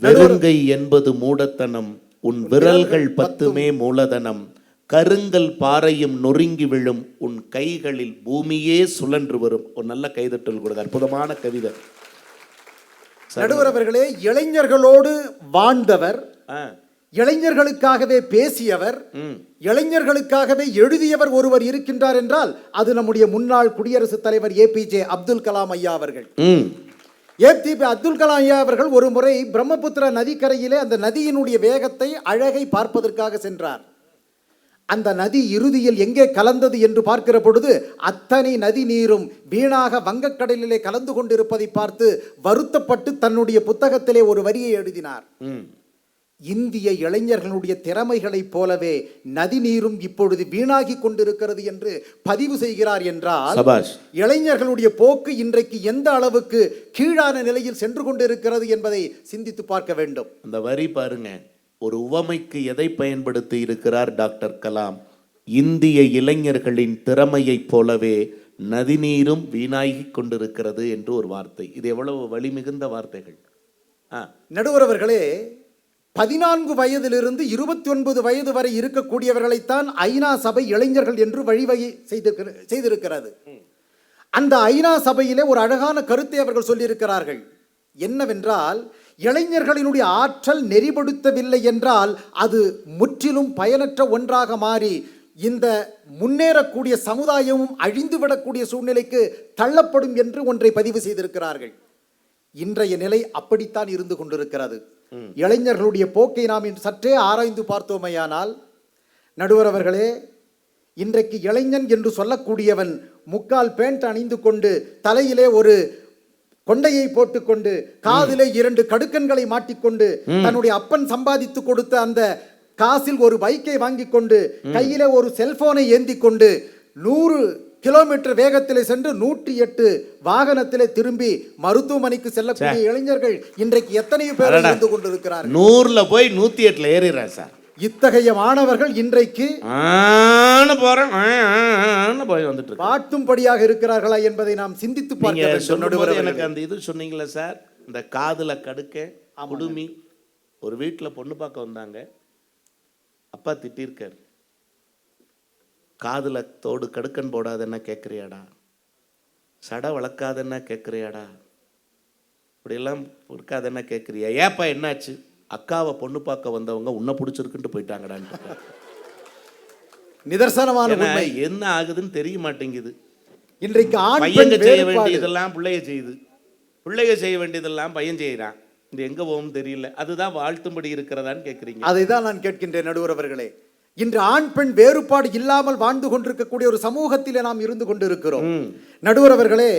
வெறுங்கை என்பது மூடத்தனம், உன் விரல்கள் 10மே மூலதனம், கருங்கல் பாறையும் நொறுங்கி விழும், உன் கைகளில் பூமியே சுழன்று வரும். ஒரு நல்ல கைதட்டல் கொடுங்க. அற்புதமான கவிதை. நடுவர் அவர்களே, இளைஞர்களோடு வாழ்ந்தவர், இளைஞர்களுக்காகவே பேசியவர், இளைஞர்களுக்காகவே எழுதியவர் ஒருவர் இருக்கின்றார் என்றால் அது நம்முடைய முன்னாள் குடியரசுத் தலைவர் ஏபிஜே அப்துல் கலாம் ஐயா அவர்கள். ஏபிஜே அப்துல் கலாம் ஐயா அவர்கள் ஒரு முறை பிரம்மபுத்திரா நதிக்கரையிலே அந்த நதியினுடைய வேகத்தை அழகை பார்ப்பதற்காக சென்றார். அந்த நதி இறுதியில் எங்கே கலந்தது என்று பார்க்கிற பொழுது அத்தனை நதி நீரும் வீணாக வங்கக்கடலிலே கலந்து கொண்டிருப்பதை பார்த்து வருத்தப்பட்டு தன்னுடைய புத்தகத்திலே ஒரு வரியை எழுதினார். இந்திய இளைஞர்களுடைய திறமைகளைப் போலவே நதி நீரும் இப்பொழுது வீணாகி கொண்டிருக்கிறது என்று பதிவு செய்கிறார் என்றால் இளைஞர்களுடைய போக்கு இன்றைக்கு எந்த அளவுக்கு கீழான நிலையில் சென்று கொண்டிருக்கிறது என்பதை சிந்தித்து பார்க்க வேண்டும். அந்த வரி பாருங்க, ஒரு உவமைக்கு எதை பயன்படுத்தி இருக்கிறார் டாக்டர் கலாம்? இந்திய இளைஞர்களின் திறமையைப் போலவே நதிநீரும் வீணாகி கொண்டிருக்கிறது என்று ஒரு வார்த்தை. இது எவ்வளவு வலிமிகுந்த வார்த்தைகள். நடுவர் அவர்களே, 14 வயதிலிருந்து 29 வயது வரை இருக்கக்கூடியவர்களைத்தான் ஐநா சபை இளைஞர்கள் என்று வழிவகை செய்திருக்கிறது. அந்த ஐநா சபையிலே ஒரு அழகான கருத்தை அவர்கள் சொல்லியிருக்கிறார்கள். என்னவென்றால், இளைஞர்களினுடைய ஆற்றல் நெறிப்படுத்தவில்லை என்றால் அது முற்றிலும் பயனற்ற ஒன்றாக மாறி இந்த முன்னேறக்கூடிய சமுதாயமும் அழிந்துவிடக்கூடிய சூழ்நிலைக்கு தள்ளப்படும் என்று ஒன்றை பதிவு செய்திருக்கிறார்கள். இன்றைய நிலை அப்படித்தான் இருந்து கொண்டிருக்கிறது. இளைஞர்களுடைய போக்கை நாம் சற்றே ஆராய்ந்து பார்த்தோமையானால், நடுவர் அவர்களே, இன்றைக்கு இளைஞன் என்று சொல்லக்கூடியவன் முக்கால் பேண்ட் அணிந்து கொண்டு தலையிலே ஒரு கொண்டையை போட்டுக்கொண்டு காதிலே 2 கடுக்கன்களை மாட்டிக்கொண்டு தன்னுடைய அப்பன் சம்பாதித்து கொடுத்த அந்த காசில் ஒரு பைக்கை வாங்கி கொண்டு கையிலே ஒரு செல்போனை ஏந்தி கொண்டு 100 கிலோமீட்டர் வேகத்திலே சென்று 108 வாகனத்திலே திரும்பி மருத்துவமனைக்கு செல்லக்கூடிய இளைஞர்கள் இன்றைக்கு எத்தனை பேர் இருந்து கொண்டிருக்கிறார்கள்? 100ல போய் 108ல ஏறிறார் சார். இத்தகைய மாணவர்கள் இன்றைக்கு பாட்டும்படியாக இருக்கிறார்களா என்பதை நாம் சிந்தித்து பார்க்க வேண்டும். எனக்கு அந்த இது சொன்னீங்களா சார், இந்த காதுல கடுக்க குடுமி. ஒரு வீட்டில் பொண்ணு பார்க்க வந்தாங்க. அப்பா திட்டிருக்கார், காதுல தோடு கடுக்கன் போடாதன்னா கேட்குறியாடா, சடை வளர்க்காதன்னா கேட்குறியாடா, இப்படியெல்லாம் இருக்காதன்னா கேட்குறியா, ஏப்பா என்னாச்சு? அக்காவை பொண்ணு பார்க்க வந்தவங்க உன்னை பிடிச்சிருக்குன்ட்டு போயிட்டாங்கடான்னு. நிதர்சனமான உண்மை. என்ன ஆகுதுன்னு தெரிய மாட்டேங்குது. இன்றைக்கு பையங்க செய்ய வேண்டியதெல்லாம் பிள்ளைய செய்யுது, பிள்ளைய செய்ய வேண்டியதெல்லாம் பையன் செய்யறான். இது எங்க போகும் தெரியல. அதுதான் வாழ்த்தும்படி இருக்கிறதான்னு கேட்குறீங்க. அதை தான் நான் கேட்கின்றேன் நடுவர் அவர்களே. இன்று ஆண் பெண் வேறுபாடு இல்லாமல் வாழ்ந்து கொண்டிருக்கக்கூடிய ஒரு சமூகத்திலே நாம் இருந்து கொண்டிருக்கிறோம். நடுவர் அவர்களே,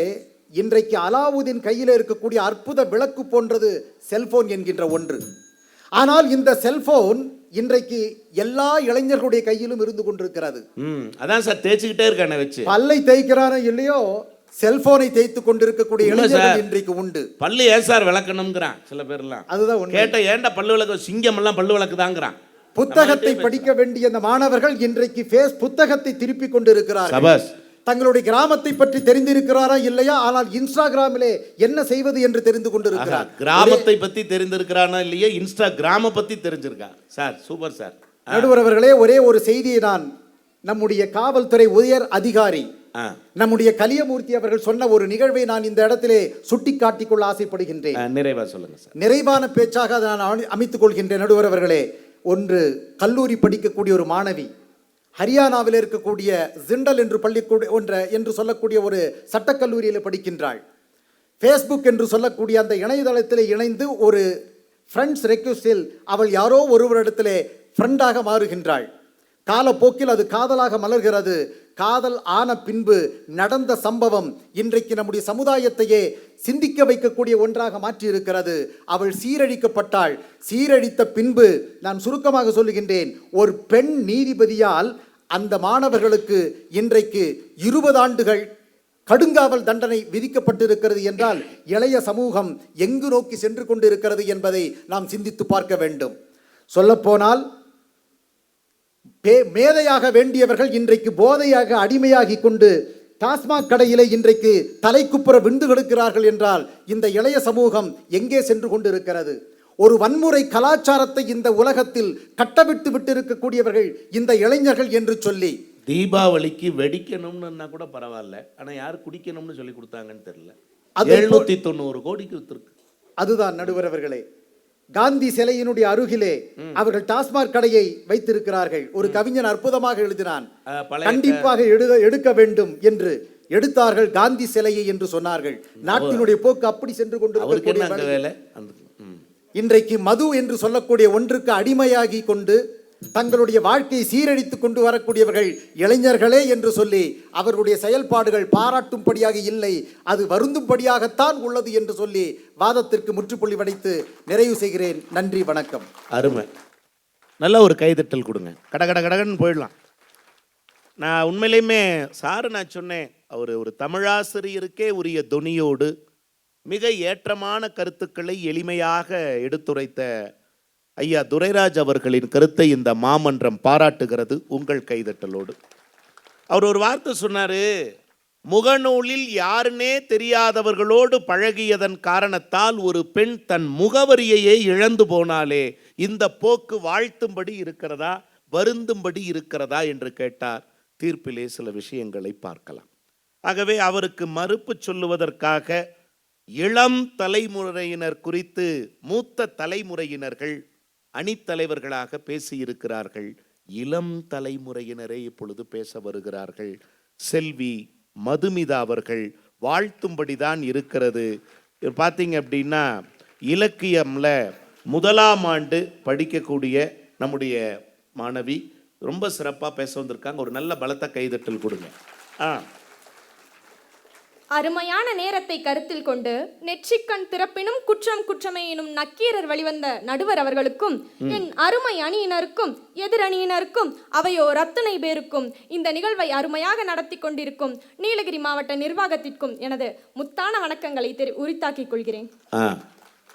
இன்றைக்கு அலாவுதீன் கையில் இருக்கக்கூடிய அற்புத விளக்கு போன்றது செல்போன் என்கின்ற ஒன்று. ஆனால் இந்த செல்போன் இன்றைக்கு எல்லா இளைஞர்களுடைய கையிலும் இருந்து கொண்டிருக்கிறது. அதான் சார் தேய்ச்சிக்கிட்டே இருக்கானே வச்சு. பல்லை தேய்க்கிறானோ இல்லையோ செல்போனை தேய்த்து கொண்டிருக்கக்கூடிய இளைஞர்கள் இன்றைக்கு உண்டு. பல்லு ஏன் சார் விளக்கணும்ங்கிறான் சில பேர்லாம். அதுதான் கேட்ட ஏன்டா பல்லு விளக்கு, சிங்கம் எல்லாம் பல்லு விளக்கு தாங்கிறான். புத்தகத்தை படிக்க வேண்டிய அந்த மாணவர்கள் இன்றைக்கு புத்தகத்தை திருப்பி கொண்டிருக்கிறார்கள். தங்களுடைய கிராமத்தை பற்றி தெரிந்திருக்கிறாரா இல்லையா, ஆனால் இன்ஸ்டாகிராமிலே என்ன செய்வது என்று தெரிந்து கொண்டிருக்கிறார். கிராமத்தை பத்தி தெரிந்திருக்கிறானா இல்லையா, இன்ஸ்டாகிராம பத்தி தெரிஞ்சிருக்கா சார். Super sir. நடுவர் அவர்களே, ஒரே ஒரு செய்தியை நான் நம்முடைய காவல்துறை உயர் அதிகாரி நம்முடைய கலியமூர்த்தி அவர்கள் சொன்ன ஒரு நிகழ்வை நான் இந்த இடத்திலே சுட்டி காட்டிக்கொள்ள ஆசைப்படுகின்றேன். நிறைவா சொல்லுங்க சார். நிறைவான பேச்சாக அதை நான் அமைத்துக் கொள்கின்றேன். நடுவர் அவர்களே, ஒன்று கல்லூரி படிக்கக்கூடிய ஒரு மாணவி ஹரியானாவில் இருக்கக்கூடிய ஜிண்டல் என்று என்று சொல்லக்கூடிய ஒரு சட்டக்கல்லூரியில் படிக்கின்றாள். ஃபேஸ்புக் என்று சொல்லக்கூடிய அந்த இணையதளத்தில் இணைந்து ஒரு ஃப்ரெண்ட்ஸ் ரெக்வெஸ்டில் அவள் யாரோ ஒருவரிடத்திலே ஃப்ரெண்டாக மாறுகின்றாள். காலப்போக்கில் அது காதலாக மலர்கிறது. காதல் ஆன பின்பு நடந்த சம்பவம் இன்றைக்கு நம்முடைய சமுதாயத்தையே சிந்திக்க வைக்கக்கூடிய ஒன்றாக மாற்றி இருக்கிறது. அவள் சீரழிக்கப்பட்டாள். சீரழித்த பின்பு நான் சுருக்கமாக சொல்லுகின்றேன், ஒரு பெண் நீதிபதியால் அந்த மாணவர்களுக்கு இன்றைக்கு 20 ஆண்டுகள் கடுங்காவல் தண்டனை விதிக்கப்பட்டிருக்கிறது என்றால் இளைய சமூகம் எங்கு நோக்கி சென்று கொண்டிருக்கிறது என்பதை நாம் சிந்தித்து பார்க்க வேண்டும். சொல்லப்போனால் மேதையாக வேண்டியவர்கள் இன்றைக்கு போதையாக அடிமையாகி கொண்டு டாஸ்மாக் கடையிலே இன்றைக்கு தலைக்குப்புற விந்து கெடுக்கிறார்கள் என்றால் இந்த இளைய சமூகம் எங்கே சென்று கொண்டிருக்கிறது? ஒரு வன்முறை கலாச்சாரத்தை இந்த உலகத்தில் கட்டவிட்டு விட்டிருக்கக்கூடியவர்கள் இந்த இளைஞர்கள் என்று சொல்லி, தீபாவளிக்கு வெடிக்கணும்னு கூட பரவாயில்ல, ஆனா யார் குடிக்கணும்னு சொல்லி கொடுத்தாங்கன்னு தெரியல. அது 790 கோடிக்கு வித்திருக்கு. அதுதான் நடுவர் அவர்களே, காந்தி சிலையினுடைய அருகிலே அவர்கள் டாஸ்மாக் கடையை வைத்திருக்கிறார்கள். ஒரு கவிஞன் அற்புதமாக எழுதினான், கண்டிப்பாக எடுக்க வேண்டும் என்று. எடுத்தார்கள் காந்தி சிலையை என்று சொன்னார்கள். நாட்டினுடைய போக்கு அப்படி சென்று கொண்டு இன்றைக்கு மது என்று சொல்லக்கூடிய ஒன்றுக்கு அடிமையாகி கொண்டு தங்களுடைய வாழ்க்கையை சீரழித்துக் கொண்டு வரக்கூடியவர்கள் இளைஞர்களே என்று சொல்லி அவர்களுடைய செயல்பாடுகள் பாராட்டும்படியாக இல்லை, அது வருந்தும்படியாகத்தான் உள்ளது என்று சொல்லி வாதத்திற்கு முற்றுப்புள்ளி வைத்து நிறைவு செய்கிறேன். நன்றி, வணக்கம். அருமை. நல்ல ஒரு கைதட்டல் கொடுங்க. கடகடன்னு போயிடலாம். நான் உண்மையிலேயுமே சாரு நான் சொன்னேன், அவர் ஒரு தமிழாசிரியருக்கே உரிய தொனியோடு மிக ஏற்றமான கருத்துக்களை எளிமையாக எடுத்துரைத்த ஐயா துரைராஜ் அவர்களின் கருத்தை இந்த மாமன்றம் பாராட்டுகிறது உங்கள் கைதட்டலோடு. அவர் ஒரு வார்த்தை சொன்னாரு, முகநூலில் யாருன்னே தெரியாதவர்களோடு பழகியதன் காரணத்தால் ஒரு பெண் தன் முகவரியையே இழந்து போனாலே இந்த போக்கு வாழ்த்தும்படி இருக்கிறதா வருந்தும்படி இருக்கிறதா என்று கேட்டார். தீர்ப்பிலே சில விஷயங்களை பார்க்கலாம். ஆகவே அவருக்கு மறுப்பு சொல்லுவதற்காக இளம் தலைமுறையினர் குறித்து மூத்த தலைமுறையினர்கள் அணித்தலைவர்களாக பேசியிருக்கிறார்கள். இளம் தலைமுறையினரை இப்பொழுது பேச வருகிறார்கள். செல்வி மதுமிதா அவர்கள் வாழ்த்தும்படிதான் இருக்கிறது. பார்த்தீங்க அப்படின்னா இலக்கியம்ல 1ஆம் ஆண்டு படிக்கக்கூடிய நம்முடைய மாணவி ரொம்ப சிறப்பாக பேச வந்திருக்காங்க. ஒரு நல்ல பலத்த கைதட்டல் கொடுங்க. அருமையான நேரத்தை கருத்தில் கொண்டு நெற்றிக்கண் திறப்பினும் குற்றம் குற்றமே எனும் நக்கீரர் வழிவந்த நடுவர் அவர்களுக்கும் என் அருமை அணியினருக்கும் எதிரணியினருக்கும் அவையோர் அத்தனை பேருக்கும் இந்த நிகழ்வை அருமையாக நடத்தி கொண்டிருக்கும் நீலகிரி மாவட்ட நிர்வாகத்திற்கும் எனது முத்தான வணக்கங்களை உரித்தாக்கிக் கொள்கிறேன்.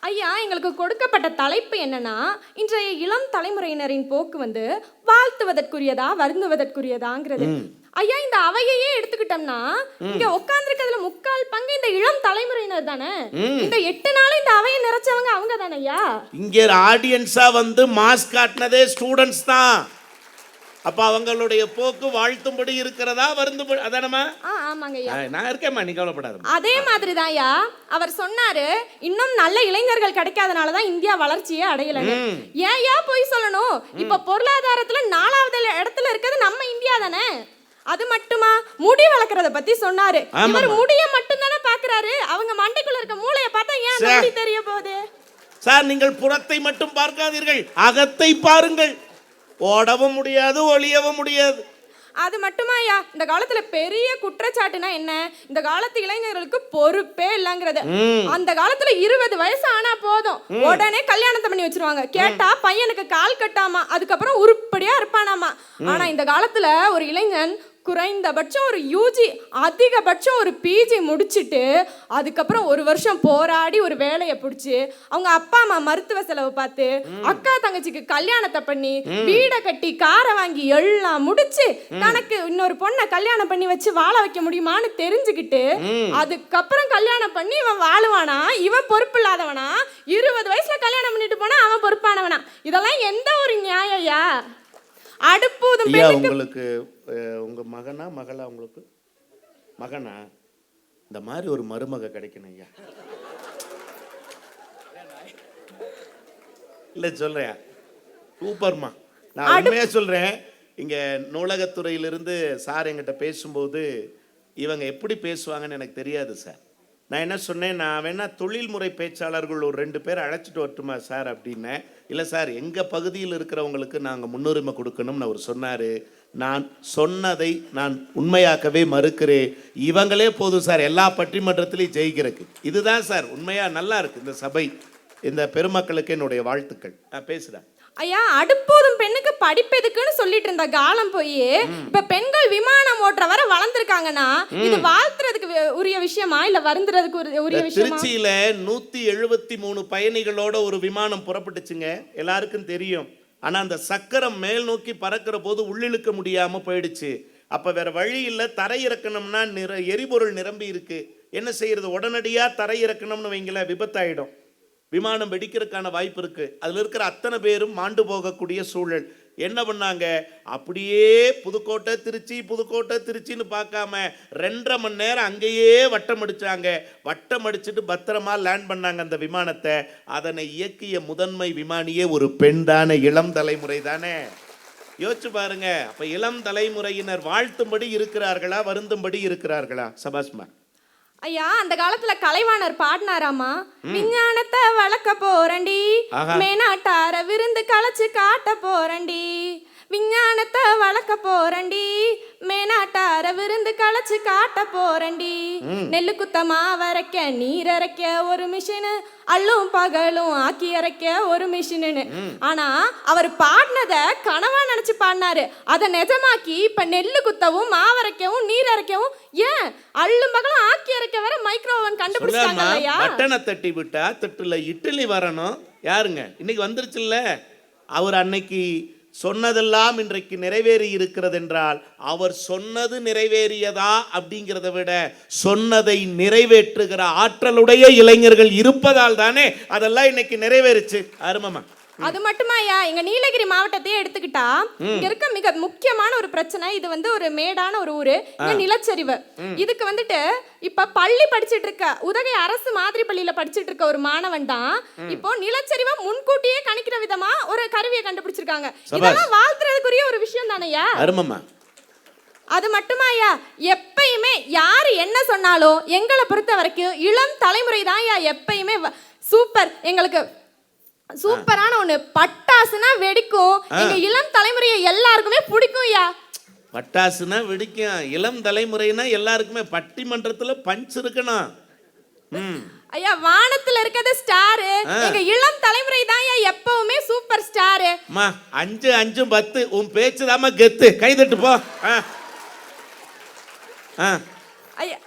ஐயா, எங்களுக்கு கொடுக்கப்பட்ட தலைப்பு என்னன்னா, இன்றைய இளம் தலைமுறையினரின் போக்கு வாழ்த்துவதற்குரியதா வருந்துவதற்குரியதாங்கிறது. ஐயா, இந்த அவையையே எடுத்துக்கிட்டோம்னா இங்க உட்கார்ந்துருக்கிறதுல 3/4 பங்கு இந்த இளம் தலைமுறையினர் தானே. இந்த 8 நாள் இந்த அவையை நிறைச்சவங்க அவங்க தானே ஐயா. இங்க ஆடியன்ஸா மாஸ்க் காட்டினதே ஸ்டூடெண்ட்ஸ் தான். அப்ப அவங்களுடைய போக்கு வாழ்த்தும்படி இருக்கிறதா வருந்தும்படி அதானமா? ஆமாங்க ஐயா, நான் இருக்கேம்மா, நீ கவலைப்படாத. அதே மாதிரி தான் ஐயா அவர் சொன்னாரு, இன்னும் நல்ல இளைஞர்கள் கிடைக்காதனாலதான் இந்தியா வளர்ச்சியே அடையலன்னு. ஏயா போய் சொல்லணும்? இப்ப பொருளாதாரத்துல 4வது இடத்துல இருக்கிறது நம்ம இந்தியா தானே. அது மட்டுமா, முடி வளர்க்கறத பத்தி சொன்னாரு. இவர் முடிய மட்டும் தானே பாக்குறாரு, அவங்க மண்டைக்குள்ள இருக்க மூளைய பார்த்தா ஏன் முடி தெரிய போகுது? சார், நீங்கள் புறத்தை மட்டும் பார்க்காதீர்கள், அகத்தை பாருங்கள். ஓடவும் முடியாது, ஒளியவும் முடியாது. அது மட்டுமா ஐயா, இந்த காலத்துல பெரிய குற்றச்சாட்டுனா என்ன, இந்த காலத்து இளைஞர்களுக்கு பொறுப்பே இல்லங்கிறது. அந்த காலத்துல 20 வயசு ஆனா போதும் உடனே கல்யாணத்தை பண்ணி வச்சிருவாங்க. கேட்டா பையனுக்கு கால் கட்டாமா, அதுக்கப்புறம் உருப்படியா இருப்பானாமா. ஆனா இந்த காலத்துல ஒரு இளைஞன் குறைந்தபட்சம் ஒரு யூஜி, அதிகபட்சம் ஒரு பிஜி முடிச்சுட்டு அதுக்கப்புறம் 1 வருஷம் போராடி ஒரு வேலையை பிடிச்சி அவங்க அப்பா அம்மா மருத்துவ செலவு பார்த்து அக்கா தங்கச்சிக்கு கல்யாணத்தை பண்ணி வீடை கட்டி காரை வாங்கி எல்லாம் முடிச்சு தனக்கு இன்னொரு பொண்ணை கல்யாணம் பண்ணி வச்சு வாழ வைக்க முடியுமான்னு தெரிஞ்சுக்கிட்டு அதுக்கப்புறம் கல்யாணம் பண்ணி இவன் வாழுவானா? இவன் பொறுப்பு இல்லாதவனா? 20 வயசுல கல்யாணம் பண்ணிட்டு போனா அவன் பொறுப்பானவனா? இதெல்லாம் எந்த ஒரு நியாயம்யா? அடுப்பூதும் உங்களுக்கு உங்க மகனா மகளா? உங்களுக்கு மகனா? இந்த மாதிரி ஒரு மருமக கிடைக்கணும் ஐயா. இல்ல சொல்றேன், சூப்பர்மா. நான் உண்மையா சொல்றேன், இங்க நூலகத்துறையிலிருந்து சார் என்கிட்ட பேசும்போது இவங்க எப்படி பேசுவாங்கன்னு எனக்கு தெரியாது சார். நான் என்ன சொன்னேன், நான் வேணா தொழில்முறை பேச்சாளர்கள் ஒரு 2 பேர் அழைச்சிட்டு வரட்டுமா சார் அப்படின்னேன். இல்லை சார் எங்கள் பகுதியில் இருக்கிறவங்களுக்கு நாங்கள் முன்னுரிமை கொடுக்கணும்னு அவர் சொன்னார். நான் சொன்னதை நான் உண்மையாக்கவே மறுக்கிறேன். இவங்களே போதும் சார் எல்லா பட்டிமன்றத்திலையும் ஜெயிக்கிறதுக்கு. இதுதான் சார் உண்மையாக நல்லா இருக்கு இந்த சபை. இந்த பெருமக்களுக்கு என்னுடைய வாழ்த்துக்கள். பேசுகிறேன் ஐயா. அடுப்போதும் பெண்ணுக்கு படிப்பு எதுக்குன்னு சொல்லிட்டு இருந்த காலம் போய் இப்ப பெண்கள் விமானம் ஓட்டுற வரை வளர்ந்துருக்காங்கன்னா இது வாழ்த்துறதுக்கு உரிய விஷயமா இல்ல வருந்துறதுக்கு உரிய விஷயமா? திருச்சியில 173 பயணிகளோட ஒரு விமானம் புறப்பட்டுச்சுங்க, எல்லாருக்கும் தெரியும். ஆனா அந்த சக்கரம் மேல் நோக்கி பறக்கிற போது உள்ளிழுக்க முடியாம போயிடுச்சு. அப்ப வேற வழி இல்லை, தரையிறக்கணும்னா எரிபொருள் நிரம்பி இருக்கு. என்ன செய்யறது? உடனடியா தரையிறக்கணும்னு வைங்கள, விபத்தாயிடும், விமானம் வெடிக்கிறதுக்கான வாய்ப்பு இருக்கு. அதுல இருக்கிற அத்தனை பேரும் மாண்டு போகக்கூடிய சூழல். என்ன பண்ணாங்க? அப்படியே புதுக்கோட்டை திருச்சின்னு பார்க்காம 2.5 மணி நேரம் அங்கேயே வட்டம் அடிச்சாங்க. வட்டம் அடிச்சுட்டு பத்திரமா லேண்ட் பண்ணாங்க அந்த விமானத்தை. அதனை இயக்கிய முதன்மை விமானியே ஒரு பெண் தானே, இளம் தலைமுறை தானே. யோசிச்சு பாருங்க. அப்ப இளம் தலைமுறையினர் வாழ்த்தும்படி இருக்கிறார்களா, வருந்தும்படி இருக்கிறார்களா? சபாஸ்மா ஐயா, அந்த காலத்துல கலைவாணர் பாடினாராமா, விஞ்ஞானத்தை வளர்க்க போறண்டி, மேனாட்டார விருந்து கலைச்சு காட்ட போறண்டி, விஞ்ஞானத்தை வளர்க்க போறண்டி, மேனாட்டார விருந்து கலைச்சு காட்ட போறண்டி, நெல்லு குத்தமா வரைக்க நீர் அரைக்க ஒரு மிஷினு, அள்ளும் பகலும் ஆக்கி அரைக்க ஒரு மிஷினு. ஆனா அவர் பாடினத கனவா நினைச்சு பாடினாரு. அதை நிஜமாக்கி இப்ப நெல்லு குத்தவும் மாவரைக்கவும் நீர் அரைக்கவும், ஏன் அள்ளும் பகலும் ஆக்கி அரைக்க வர மைக்ரோவன் கண்டுபிடிச்சாங்க இல்லையா? பட்டனை தட்டி விட்டா தட்டுல இட்லி வரணும். யாருங்க இன்னைக்கு வந்துருச்சுல்ல. அவர் அன்னைக்கு சொன்னதெல்லாம் இன்றைக்கு நிறைவேறி இருக்கிறது என்றால் அவர் சொன்னது நிறைவேறியதா அப்படிங்கிறத விட சொன்னதை நிறைவேற்றுகிற ஆற்றலுடைய இளைஞர்கள் இருப்பதால் தானே அதெல்லாம் இன்னைக்கு நிறைவேறுச்சு. அருமமா. அது மட்டுமா ஐயா, எங்க நீலகிரி மாவட்டத்தையே எடுத்துக்கிட்டா இங்க இருக்க மிக முக்கியமான ஒரு பிரச்சனை. இது ஒரு மேடான ஒரு ஊரு, நிலச்சரிவு. இதுக்கு இப்ப பள்ளி படிச்சிட்டு இருக்க உதகை அரசு மாதிரி பள்ளியில படிச்சிட்டு இருக்க ஒரு மாணவன் தான் இப்போ நிலச்சரிவை முன்கூட்டியே கணிக்கிற விதமா ஒரு கருவியை கண்டுபிடிச்சிருக்காங்க. இதெல்லாம் வாழ்த்துறதுக்குரிய ஒரு விஷயம் தானையா? அருமமா. அது மட்டுமா ஐயா, எப்பயுமே யாரு என்ன சொன்னாலும் எங்களை பொறுத்த வரைக்கும் இளம் தலைமுறை தான் ஐயா எப்பயுமே சூப்பர். எங்களுக்கு சூப்பரான ஒண்ணு பட்டாசுனா வெடிக்கும். எங்க இளம் தலைமுறையை எல்லாருக்குமே பிடிக்கும் ஐயா. பட்டாசுனா வெடிக்கும், இளம் தலைமுறைனா எல்லாருக்குமே. பட்டிமன்றத்துல பஞ்ச் இருக்கணும். ஐயா, வானத்துல இருக்கிறது ஸ்டார், எங்க இளம் தலைமுறை தான் ஐயா எப்பவுமே சூப்பர் ஸ்டார். அம்மா 5 5 10 உன் பேச்சு தாமா கெத்து. கைதட்டு போ. ஐயா,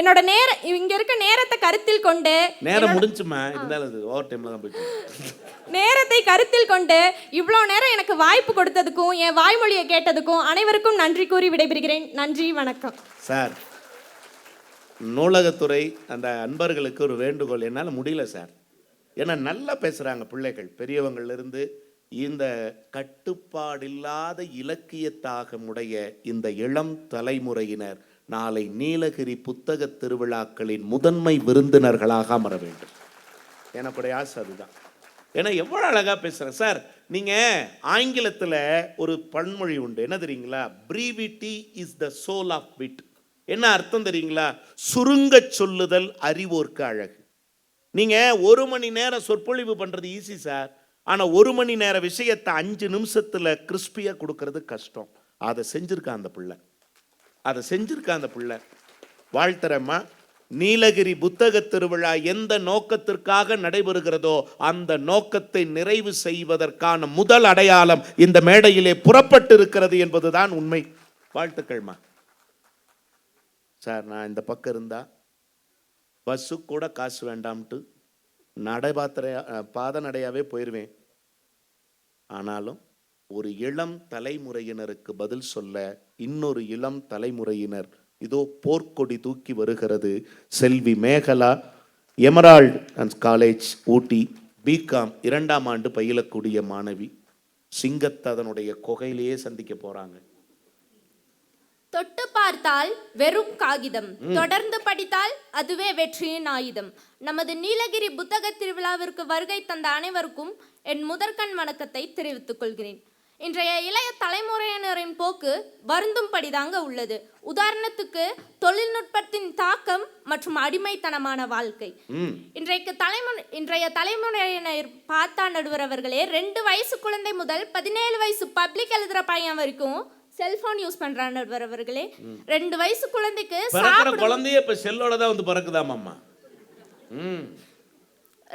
என்னோட நேரம் இங்க இருக்க நேரத்தை கருத்தில் கொண்டு, நேரம் முடிஞ்சுமா, இருந்தாலும் அது ஓவர் டைம்ல தான் போயிட்டு. நேரத்தை கருத்தில் கொண்டு இவ்வளவு நேரம் எனக்கு வாய்ப்பு கொடுத்ததுக்கும் என் வாய்மொழியை கேட்டதுக்கும் அனைவருக்கும் நன்றி கூறி விடைபெறுகிறேன். நன்றி, வணக்கம். சார், நூலகத்துறை அந்த அன்பர்களுக்கு ஒரு வேண்டுகோள். என்னால் முடியல சார், ஏன்னா நல்லா பேசுகிறாங்க பிள்ளைகள், பெரியவங்கள்ல இருந்து. இந்த கட்டுப்பாடில்லாத இலக்கியத்தாகமுடைய இந்த இளம் தலைமுறையினர் நாளை நீலகிரி புத்தக திருவிழாக்களின் முதன்மை விருந்தினர்களாக அமர வேண்டும். எனக்குடைய ஆசை அதுதான். ஏன்னா எவ்வளோ அழகாக பேசுகிறேன் சார். நீங்கள் ஆங்கிலத்தில் ஒரு பன்மொழி உண்டு, என்ன தெரியுங்களா? Brevity is the soul of wit. என்ன அர்த்தம் தெரியுங்களா? சுருங்க சொல்லுதல் அறிவோர்க்கு அழகு. நீங்கள் 1 மணி நேரம் சொற்பொழிவு பண்ணுறது ஈஸி சார். ஆனால் 1 மணி நேர விஷயத்தை 5 நிமிஷத்தில் கிறிஸ்பியாக கொடுக்கறது கஷ்டம். அதை செஞ்சுருக்கான் அந்த பிள்ளை. வாழ்த்துறேம்மா. நீலகிரி புத்தக திருவிழா எந்த நோக்கத்திற்காக நடைபெறுகிறதோ அந்த நோக்கத்தை நிறைவு செய்வதற்கான முதல் அடையாளம் இந்த மேடையிலே புறப்பட்டு இருக்கிறது என்பதுதான் உண்மை. வாழ்த்துக்கள்மா. சார், நான் இந்த பக்கம் இருந்தா பஸ்ஸு கூட காசு வேண்டாம்ட்டு பாத நடையாவே போயிடுவேன். ஆனாலும் ஒரு இளம் தலைமுறையினருக்கு பதில் சொல்ல இன்னொரு இளம் தலைமுறையினர் இதோ போர்க்கொடி தூக்கி வருகிறது. செல்வி மேகலா, எமரால்ட் காலேஜ் ஊட்டி, பிகாம் 2ஆம் ஆண்டு பயிலக்கூடிய மாணவி. சிங்கத்தை அதனுடைய கொகையிலேயே சந்திக்க போறாங்க. தொட்டு பார்த்தால் வெறும் காகிதம், தொடர்ந்து படித்தால் அதுவே வெற்றியின் ஆயுதம். நமது நீலகிரி புத்தக திருவிழாவிற்கு வருகை தந்த அனைவருக்கும் என் முதற்கண் வணக்கத்தை தெரிவித்துக் கொள்கிறேன். இன்றைய இளைய தலைமுறையினரின் போக்கு வருந்தும்படிதாங்க உள்ளது. உதாரணத்துக்கு தொழில்நுட்பத்தின் தாக்கம் மற்றும் அடிமைத்தனமான வாழ்க்கை. இன்றைய தலைமுறையினர் பார்த்தா நடுவர் அவர்களே, 2 வயசு குழந்தை முதல் 17 வயசு பப்ளிக் எழுதுற பையன் வரைக்கும் செல்போன் யூஸ் பண்றான் நடுவர் அவர்களே. 2 வயசு குழந்தைக்கு குழந்தைய இப்ப செல்லோட தான் வந்து பறக்குதாமாம்மா.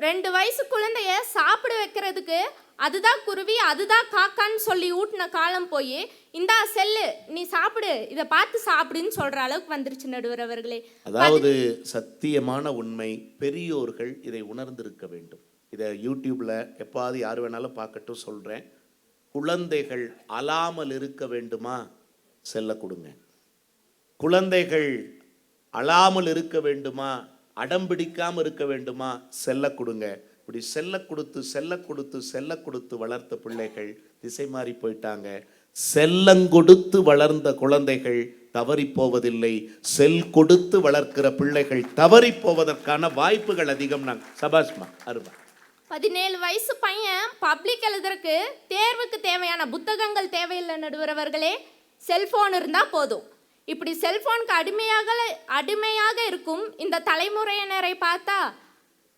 2 வயசு குழந்தைய சாப்பிட வைக்கிறதுக்கு அதுதான் குருவி அதுதான் காக்கான்னு சொல்லி ஊட்டின காலம் போய் இந்தா செல்லு நீ சாப்பிடு இதை பார்த்து சாப்பிடுன்னு சொல்ற அளவுக்கு வந்துருச்சு நடுவர் அவர்களே. அதாவது சத்தியமான உண்மை, பெரியோர்கள் இதை உணர்ந்திருக்க வேண்டும். இதை யூடியூப்ல எப்பாவது யார் வேணாலும் பார்க்கட்டும் சொல்றேன். குழந்தைகள் அழாமல் இருக்க வேண்டுமா, செல்ல கொடுங்க. குழந்தைகள் அழாமல் இருக்க வேண்டுமா, அடம்பிடிக்காம இருக்க வேண்டுமா, செல்ல கொடுங்க. இப்படி செல்ல கொடுத்து வளர்த்த பிள்ளைகள் திசை மாறி போயிட்டாங்க. செல்லங்கொடுத்து வளர்ந்த குழந்தைகள் தவறி போவதில்லை. செல் கொடுத்து வளர்க்கிற பிள்ளைகள் தவறி போவதற்கான வாய்ப்புகள் அதிகம். நாங்க சபாஷ்மா அருமா 17 வயசு பையன் பப்ளிக் எழுதுறதுக்கு தேர்வுக்கு தேவையான புத்தகங்கள் தேவையில்லை நடுவர் அவர்களே, செல்போன் இருந்தா போதும். இப்படி செல்போனுக்கு அடிமையாக இருக்கும் இந்த தலைமுறையினரை பார்த்தா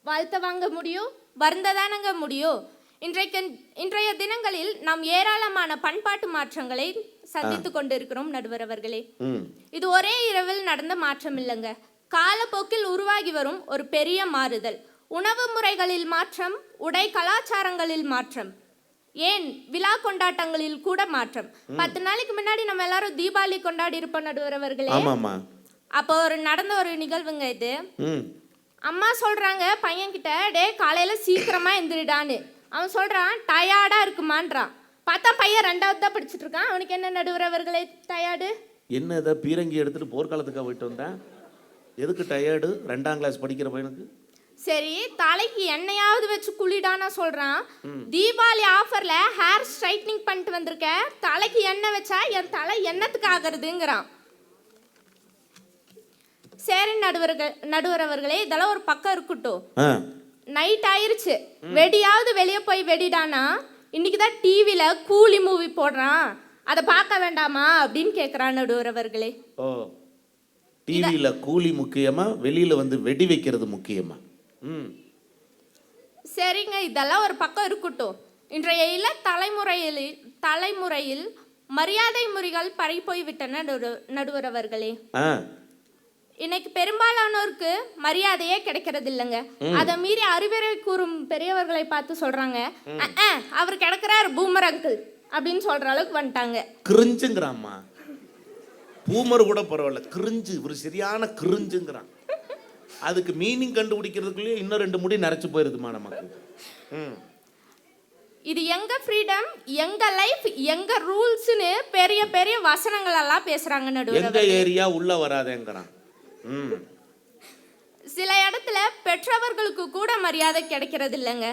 வாழ்த்த வாங்க முடியும், வருந்ததானங்க முடியும். இன்றைய தினங்களில் நாம் ஏராளமான பண்பாட்டு மாற்றங்களை சந்தித்து கொண்டிருக்கிறோம் நடுவர் அவர்களே. இது ஒரே இரவில் நடந்த மாற்றம் இல்லைங்க, காலப்போக்கில் உருவாகி வரும் ஒரு பெரிய மாறுதல். உணவு முறைகளில் மாற்றம், உடை கலாச்சாரங்களில் மாற்றம், ஏன் விழா கொண்டாட்டங்களில் கூட மாற்றம். 10 நாளைக்கு முன்னாடி நம்ம எல்லாரும் தீபாவளி கொண்டாடி இருப்போம் நடுவர் அவர்களே. அப்போ நடந்த ஒரு நிகழ்வுங்க இது. அம்மா சொல்றாங்க பையன் கிட்ட, டே காலையில சீக்கிரமா எந்திரிடான்னு. அவன் சொல்றான் டயர்டா இருக்குமான்றான். பார்த்தா பையன் 2வது தான் படிச்சுட்டு இருக்கான். அவனுக்கு என்ன நடுவர் அவர்களே டயர்டு? என்ன இதை பீரங்கி எடுத்துட்டு போர்க்காலத்துக்காக போயிட்டு வந்தேன், எதுக்கு டயர்டு? 2ஆம் கிளாஸ் படிக்கிற பையனுக்கு. சரி தலைக்கு எண்ணெயாவது வச்சு குளிடானா சொல்றான். தீபாவளி ஆஃபர்ல ஹேர் ஸ்ட்ரைட்னிங் பண்ணிட்டு வந்திருக்க, தலைக்கு எண்ணெய் வச்சா என் தலை என்னத்துக்கு ஆகுறதுங்கிறான். சரி நடுவர் அவர்களே, இதெல்லாம் ஒரு பக்கம் இருக்கட்டும். நைட் ஆயிருச்சு, வெடியாவது வெளியே போய் வெடிடானா. இன்னைக்குதான் டிவில கூலி மூவி போடுறான், அதை பார்க்க வேண்டாமா அப்படின்னு கேட்கிறான் நடுவர் அவர்களே. ஓ, டிவில கூலி முக்கியமா, வெளியில வந்து வெடி வைக்கிறது முக்கியமா? சரிங்க, இதெல்லாம் ஒரு பக்கம் இருக்கட்டும். இன்றைய இள தலைமுறையில் மரியாதை முறைகள் பறி போய்விட்டன நடுவர் அவர்களே. இன்னைக்கு பெரும்பாலானோருக்கு மரியாதையே கிடைக்கிறது இல்லைங்க. அதை மீறி அறிவுரை கூறும் பெரியவர்களை பார்த்து சொல்றாங்க, அவர் கிடைக்கிறார் பூமர் அங்கிள் அப்படின்னு சொல்ற அளவுக்கு வந்துட்டாங்க. கிரிஞ்சுங்கிறாம்மா, பூமர் கூட பரவாயில்ல, கிரிஞ்சு, ஒரு சரியான கிரிஞ்சுங்கிறான். அதுக்கு மீனிங் கண்டுபிடிக்கிறதுக்குள்ளேயே இன்னும் 2 முடி நரைச்சு போயிருதுமா நமக்கு. இது எங்க ஃப்ரீடம், எங்க லைஃப், எங்க ரூல்ஸ்னு பெரிய பெரிய வசனங்கள் எல்லாம் பேசுறாங்க நடுவர். எங்க ஏரியா உள்ள வராதேங்கறான். சில இடத்துல பெற்றவர்களுக்கு கூட மரியாதை கிடைக்கிறது இல்லைங்க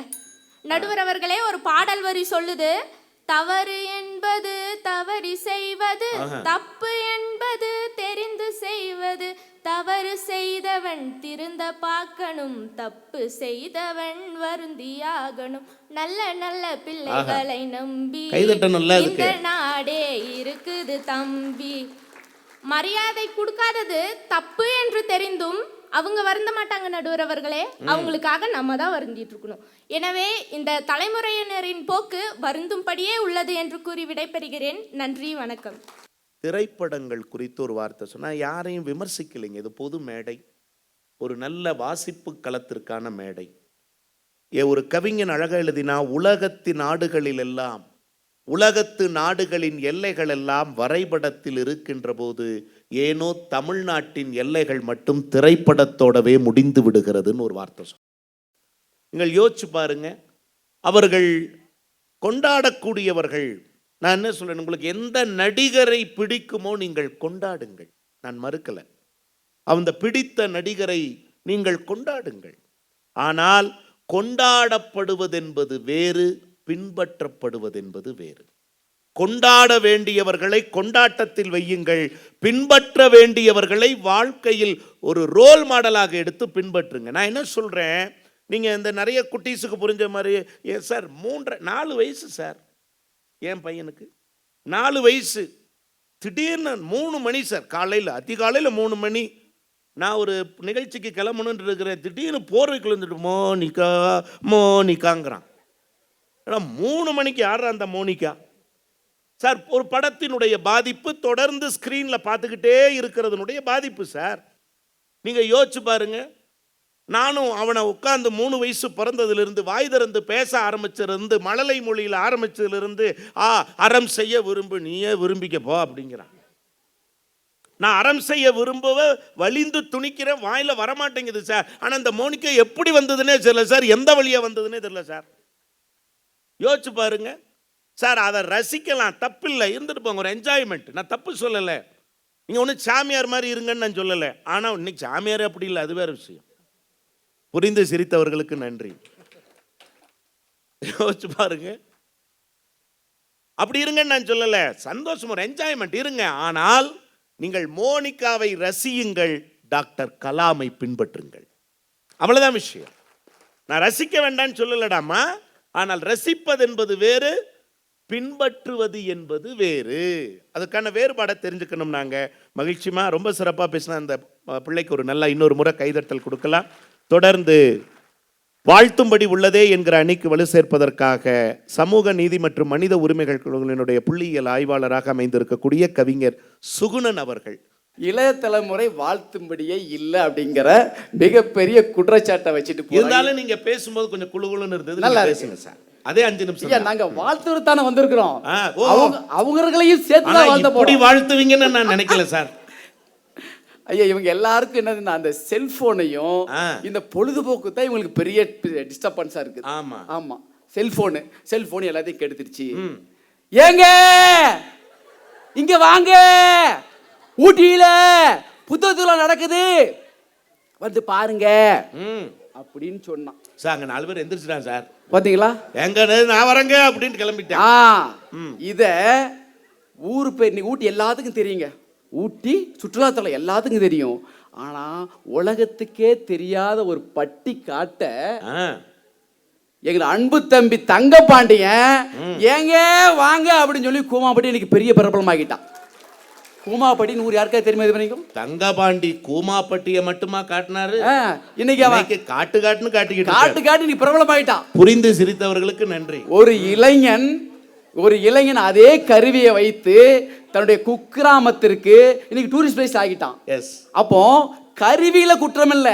நடுவர் அவர்களே. ஒரு பாடல் வரி சொல்லுது, தவறு என்பது தவறி செய்வது, தப்பு என்பது தெரிந்து செய்வது, தவறு செய்தவன் திருந்த பார்க்கணும், தப்பு செய்தவன் வருந்தியாகணும், நல்ல நல்ல பிள்ளைகளை நம்பி இந்த நாடே இருக்குது தம்பி. மரியாதை கொடுக்காதது தப்பு என்று தெரிந்தும் அவங்க வருந்த மாட்டாங்க நடுவர் அவர்களே, அவங்களுக்காக நம்ம தான் வருந்திட்டு இருக்கணும். எனவே இந்த தலைமுறையினரின் போக்கு வருந்தும்படியே உள்ளது என்று கூறி விடைபெறுகிறேன். நன்றி, வணக்கம். திரைப்படங்கள் குறித்து ஒரு வார்த்தை சொன்னா, யாரையும் விமர்சிக்கலைங்க, இது பொது மேடை, ஒரு நல்ல வாசிப்பு களத்திற்கான மேடை. ஒரு கவிஞன் அழகா எழுதினா, உலகத்தின் நாடுகளில் எல்லாம், உலகத்து நாடுகளின் எல்லைகள் எல்லாம் வரைபடத்தில் இருக்கின்ற போது ஏனோ தமிழ்நாட்டின் எல்லைகள் மட்டும் திரைப்படத்தோடவே முடிந்து விடுகிறதுன்னு ஒரு வார்த்தை சொல். நீங்கள் யோசிச்சு பாருங்க, அவர்கள் கொண்டாடக்கூடியவர்கள். நான் என்ன சொல்றேன், உங்களுக்கு எந்த நடிகரை பிடிக்குமோ நீங்கள் கொண்டாடுங்கள், நான் மறுக்கல. அந்த பிடித்த நடிகரை நீங்கள் கொண்டாடுங்கள். ஆனால் கொண்டாடப்படுவதென்பது வேறு, பின்பற்றப்படுவதென்பது வேறு. கொண்டாட வேண்டியவர்களை கொண்டாட்டத்தில் வையுங்கள், பின்பற்ற வேண்டியவர்களை வாழ்க்கையில் ஒரு ரோல் மாடலாக எடுத்து பின்பற்றுங்க. நான் என்ன சொல்றேன், நீங்க இந்த நிறைய குட்டீஸுக்கு புரிஞ்ச மாதிரி, சார் 3-4 வயசு சார், என் பையனுக்கு 4 வயசு. திடீர்னு 3 மணி சார், காலையில் அதிகாலையில் 3 மணி, நான் ஒரு நிகழ்ச்சிக்கு கிளம்பணுன்னு இருக்கிறேன். திடீர்னு போர்வைக்குள்ள இருந்துட்டு மோனிகா மோனிகாங்கிறான். 3 மணிக்கு யாரா அந்த மோனிகா சார்? ஒரு படத்தினுடைய பாதிப்பு தொடர்ந்து ஸ்க்ரீனில் பார்த்துக்கிட்டே இருக்கிறதுனுடைய பாதிப்பு சார். நீங்கள் யோசிச்சு பாருங்க. நானும் அவனை உட்காந்து 3 வயசு பிறந்ததுலேருந்து வாய் திறந்து பேச ஆரம்பிச்சிருந்து, மழலை மொழியில் ஆரம்பிச்சதுலேருந்து அறம் செய்ய விரும்பு, நீயே விரும்பிக்க போ அப்படிங்கிறான். நான் அறம் செய்ய விரும்புவ வலிந்து துணிக்கிறேன், வாயில் வரமாட்டேங்குது சார். ஆனால் இந்த மோனிகா எப்படி வந்ததுன்னே தெரியல சார், எந்த வழியாக வந்ததுன்னே தெரியல சார். யோசிச்சு பாருங்க சார். அதை ரசிக்கலாம், தப்பில்லை, இருந்துட்டு போங்க, ஒரு என்ஜாய்மெண்ட். நான் தப்பு சொல்லலை, நீங்கள் ஒன்றும் சாமியார் மாதிரி இருங்கன்னு நான் சொல்லலை. ஆனால் இன்னைக்கு சாமியார் அப்படி இல்லை, அது வேறு விஷயம். புரிந்து சிரித்தவர்களுக்கு நன்றி. யோசிச்சு பாருங்க. அப்படி இருங்கன்னு நான் சொல்லலை, சந்தோஷம், ஒரு என்ஜாய்மெண்ட் இருங்க. ஆனால் நீங்கள் மோனிகாவை ரசியுங்கள், டாக்டர் கலாமை பின்பற்றுங்கள், அவ்வளவுதான் விஷயம். நான் ரசிக்க வேண்டாம்னு சொல்லலடாமா. ஆனால் ரசிப்பது என்பது வேறு, பின்பற்றுவது என்பது வேறு. அதுக்கான வேறுபாடை தெரிஞ்சுக்கணும். நாங்கள் மகிழ்ச்சிமா ரொம்ப சிறப்பாக பேசினா அந்த பிள்ளைக்கு ஒரு நல்ல இன்னொரு முறை கைதட்டல் கொடுக்கலாம். தொடர்ந்து வாழ்த்தும்படி உள்ளதே என்கிற அணிக்கு வலு சேர்ப்பதற்காக சமூக நீதி மற்றும் மனித உரிமைகள் குழுவினுடைய புள்ளியியல் ஆய்வாளராக அமைந்திருக்கக்கூடிய கவிஞர் சுகுணன் அவர்கள். இளைய தலைமுறை வாழ்த்தும்படியே இல்லை அப்படிங்கிற மிகப்பெரிய குற்றச்சாட்டை வச்சுட்டு இருந்தாலும் நீங்க பேசும்போது கொஞ்சம் குழுகுலுன்னு இருந்தது. நல்லா பேசுங்க சார். அதே 5 நிமிஷம். நாங்க வாழ்த்துறதானே வந்திருக்கிறோம். அவங்களையும் சேர்த்து வாழ்த்துவீங்கன்னு நான் நினைக்கல சார். ஐயா, இவங்க எல்லாருக்கும் என்னதுன்னா அந்த செல்போனையும் இந்த பொழுதுபோக்கு தான் இவங்களுக்கு பெரிய டிஸ்டர்பன்ஸா இருக்கு. ஆமா ஆமா, செல்போன் எல்லாத்தையும் கெடுத்துருச்சு. ஏங்க இங்க வாங்க, ஊட்டியில புத்தகத்துல நடக்குது, வந்து பாருங்க அப்படின்னு சொன்னான் சார். அங்க 4 பேர் எந்திரிச்சிட்டான் சார், பாத்தீங்களா? எங்க நான் வரங்க அப்படின்னு கிளம்பிட்டேன். இத ஊரு பேர் ஊட்டி எல்லாத்துக்கும் தெரியுங்க. ஊட்டி சுற்றுலாத்தலம் எல்லாத்துக்கும் தெரியும். ஆனா உலகத்துக்கே தெரியாத ஒரு பட்டி காட்ட எங்க அன்பு தம்பி தங்கபாண்டியன் ஏங்க வாங்க அப்படின்னு சொல்லி கூமாப்பட்டி இன்னைக்கு பெரிய பிரபலமாகிட்டான். கூமாப்பட்டின்னு ஊர் யாருக்கா தெரியுமா? இது வரைக்கும் தங்கபாண்டி கூமாப்பட்டியை மட்டுமா காட்டினாரு? இன்னைக்கு அவன் காட்டுன்னு காட்டி நீ பிரபலமாயிட்டான். புரிந்து சிரித்தவர்களுக்கு நன்றி. ஒரு இளைஞன் அதே கருவியை வைத்து தன்னுடைய குக்கிராமத்திற்கு இன்னைக்கு டூரிஸ்ட் பிளேஸ் ஆகிட்டான். அப்போ கருவியில குற்றம் இல்ல,